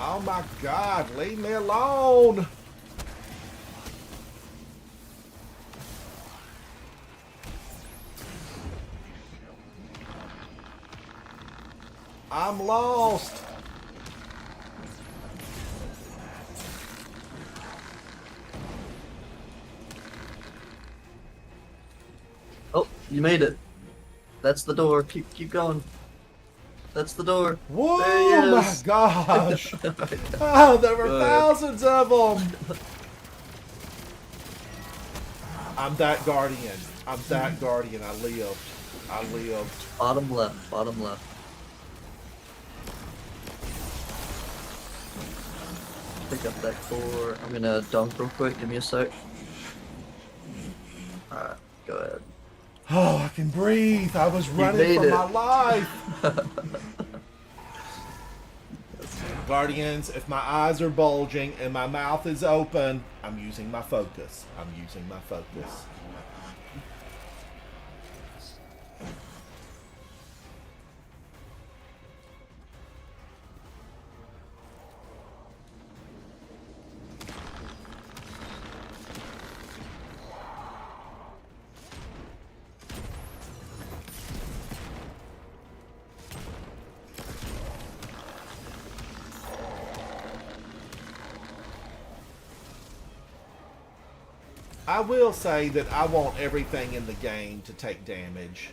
Oh my god, leave me alone! I'm lost! Oh, you made it. That's the door. Keep going. That's the door. Whoa, There he my is. gosh! Oh, there were Good. thousands of them! I'm that guardian. I'm that guardian. I lived. I lived. Bottom left. Bottom left. Pick up that core. I'm gonna dunk real quick. Give me a sec. Alright, go ahead. Oh, I can breathe. I was running made for it. my life. Guardians, if my eyes are bulging and my mouth is open, I'm using my focus. I'm using my focus. I will say that I want everything in the game to take damage.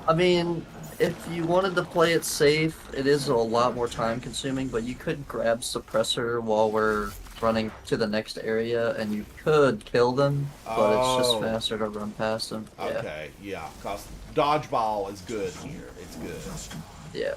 I mean, if you wanted to play it safe, it is a lot more time consuming, but you could grab suppressor while we're running to the next area and you could kill them, but it's just Oh. faster to run past them. Yeah. Okay, yeah, because dodgeball is good here. It's good. Yeah.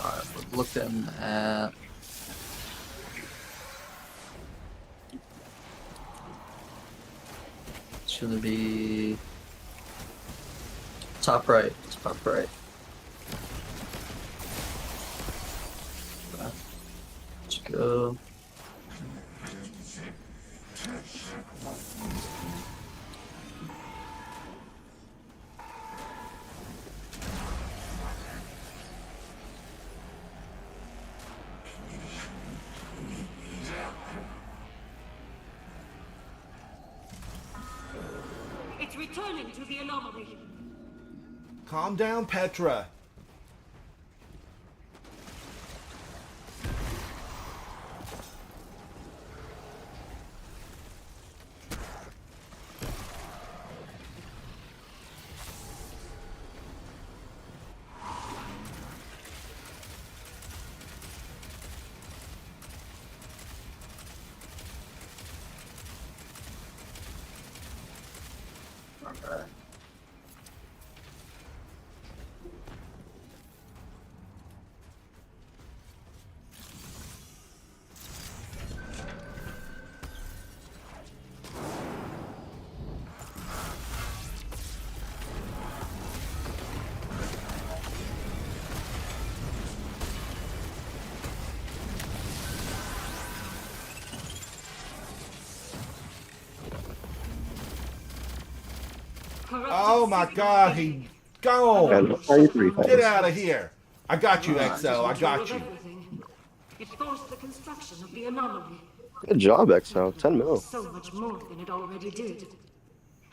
Alright, we're looking at it's gonna be top right. It's top right. Let's go. It's returning to the anomaly. Calm down, Petra. Oh my God, he gone. And are you three Get times? out of here. I got you, XO. I got you. It forced the construction of the anomaly. Good job, XO. 10 mil. So much more than it already did.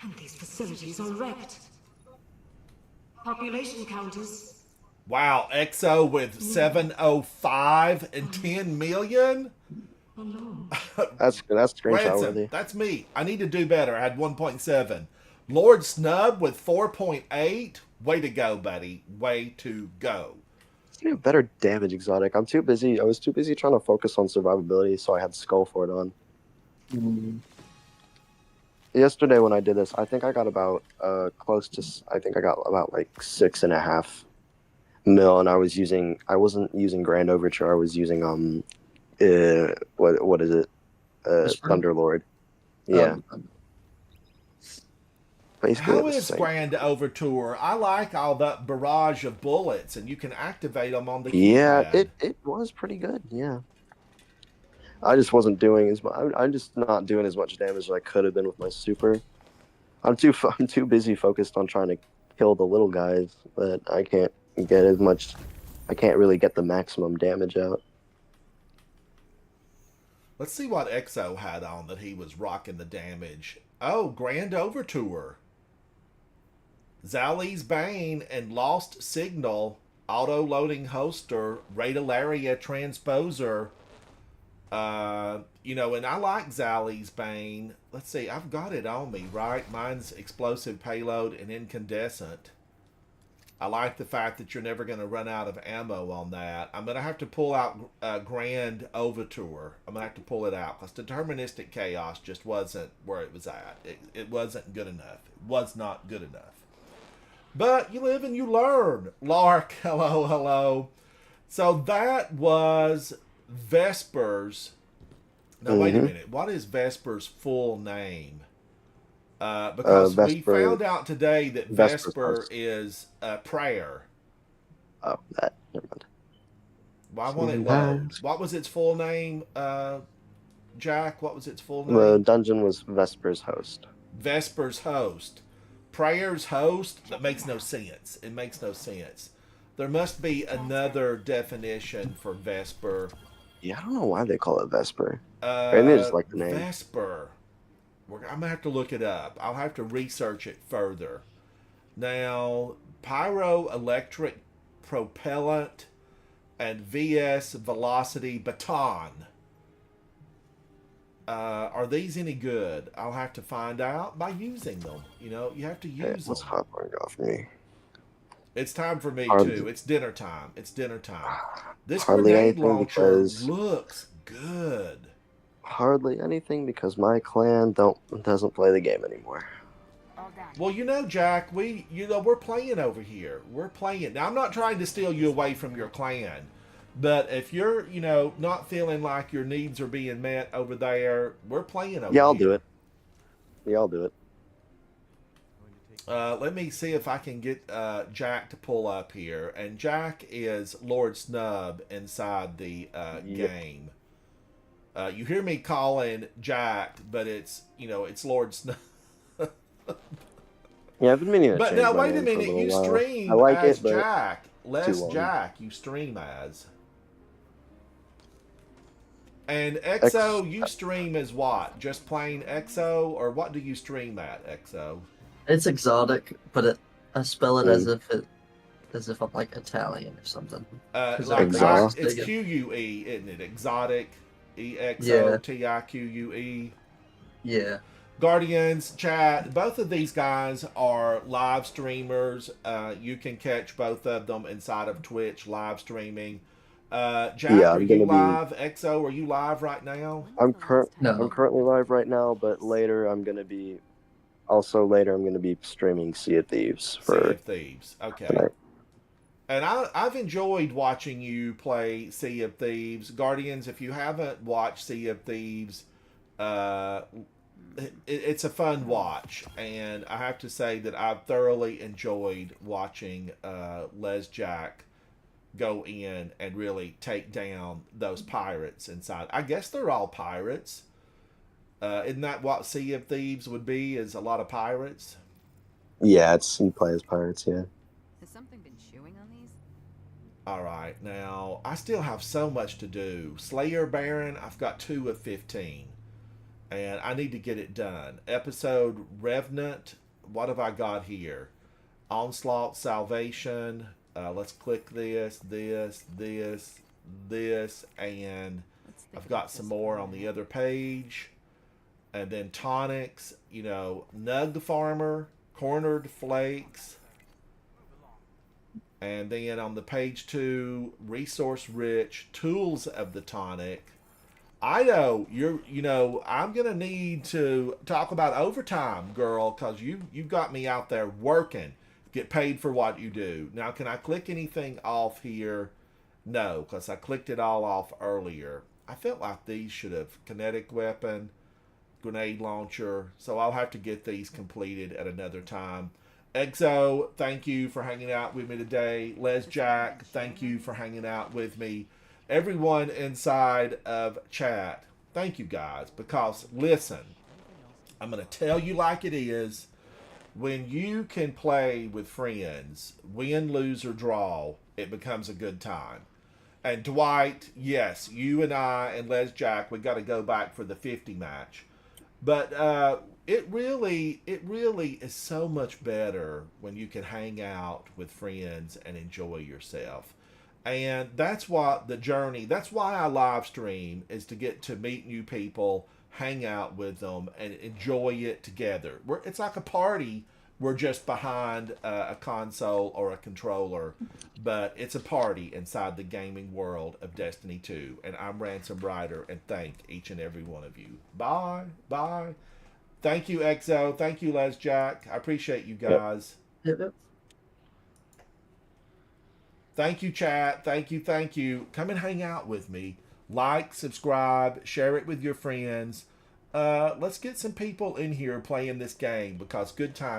And these facilities are wrecked. Population counters. Wow, XO with 705 and 10 million? That's screenshot Ransom, worthy. that's me. I need to do better. I had 1.7. Lord Snub with 4.8. Way to go, buddy. Way to go. Need a better damage exotic. I was too busy trying to focus on survivability, so I had Skullfort on. Yesterday when I did this, I think I got about I think I got about like 6.5 mil, and I wasn't using Grand Overture. I was using what is it? Thunderlord. Yeah. Basically, How it was is the same. Grand Overture? I like all that barrage of bullets, and you can activate them on the Yeah, keypad. it was pretty good. Yeah. I just wasn't doing as much. I'm just not doing as much damage as I could have been with my super. I'm too busy focused on trying to kill the little guys that I can't get as much. I can't really get the maximum damage out. Let's see what XO had on that he was rocking the damage. Oh, Grand Overture. Zali's Bane and Lost Signal, auto-loading hoster, Radalaria transposer. And I like Zali's Bane. Let's see, I've got it on me, right? Mine's explosive payload and incandescent. I like the fact that you're never going to run out of ammo on that. I'm going to have to pull out Grand Overture. I'm going to have to pull it out because Deterministic Chaos just wasn't where it was at. It wasn't good enough. It was not good enough. But you live and you learn. Lark, hello, hello. So that was Vespers. Now, wait a minute. What is Vesper's full name? Because we Vesper, found out today that Vesper is prayer. Oh, that. Never mind. Why won't it load? What was its full name, Jack? What was its full name? The dungeon was Vesper's host. Vesper's host. Prayer's host? That makes no sense. It makes no sense. There must be another definition for Vesper. Yeah, I don't know why they call it Vesper. Maybe they just like the name. Vesper. I'm going to have to look it up. I'll have to research it further. Now, Pyroelectric Propellant and VS Velocity Baton. Are these any good? I'll have to find out by using them. You have to use them. What's hot going off me? It's time for me, Hardly. too. It's dinner time. It's dinner time. This Hardly grenade anything launcher because- looks good. Hardly anything because my clan doesn't play the game anymore. Well, Jack, we're playing over here. We're playing. Now, I'm not trying to steal you away from your clan, but if you're, not feeling like your needs are being met over there, we're playing over here. Yeah, I'll do it. Yeah, I'll do it. Let me see if I can get Jack to pull up here. And Jack is Lord Snub inside the game. You hear me calling Jack, but it's Lord Snub. Yeah, I've been meaning to But change now, my wait a name for minute. little You while. stream I like as it, but Jack. Less long. Jack, you stream as. And XO, you stream as what? Just plain XO? Or what do you stream at, XO? It's exotic, but I spell it as if I'm like Italian or something. Like Exotic. it's QUE, isn't it? Exotic. EXOTIQUE. Yeah. Guardians, chat, both of these guys are live streamers. You can catch both of them inside of Twitch live streaming. Jack, Yeah, are I'm you gonna be- live? XO, are you live right now? I'm No. currently live right now, but later I'm gonna be streaming Sea of Thieves Sea for of Thieves. Okay. tonight. And I've enjoyed watching you play Sea of Thieves. Guardians, if you haven't watched Sea of Thieves, it's a fun watch. And I have to say that I've thoroughly enjoyed watching Les Jack go in and really take down those pirates inside. I guess they're all pirates. Isn't that what Sea of Thieves would be, is a lot of pirates? Yeah, he plays pirates. Yeah. Has something been chewing on these? All right, now I still have so much to do. Slayer Baron, I've got 2 of 15, and I need to get it done. Episode Revenant, what have I got here? Onslaught Salvation. Let's click this, and I've got some more on the other page. And then tonics, Nug the Farmer, Cornered Flakes. And then on the page 2, Resource Rich, Tools of the Tonic. I know I'm gonna need to talk about overtime, girl, because you've got me out there working. Get paid for what you do. Now, can I click anything off here? No, because I clicked it all off earlier. I felt like these should have kinetic weapon, grenade launcher, so I'll have to get these completed at another time. Exo, thank you for hanging out with me today. Les Jack, thank you for hanging out with me. Everyone inside of chat, thank you guys, because listen, I'm going to tell you like it is. When you can play with friends, win, lose, or draw, it becomes a good time. And Dwight, yes, you and I and Les Jack, we got to go back for the 50 match. But it really is so much better when you can hang out with friends and enjoy yourself. And that's what the journey, that's why I live stream, is to get to meet new people, hang out with them, and enjoy it together. It's like a party. We're just behind a console or a controller, but it's a party inside the gaming world of Destiny 2. And I'm Ransom Rider, and thank each and every one of you. Bye. Bye. Thank you, Exo. Thank you, Les Jack. I appreciate you guys. Yep. Thank you, chat. Thank you. Come and hang out with me. Like, subscribe, share it with your friends. Let's get some people in here playing this game, because good times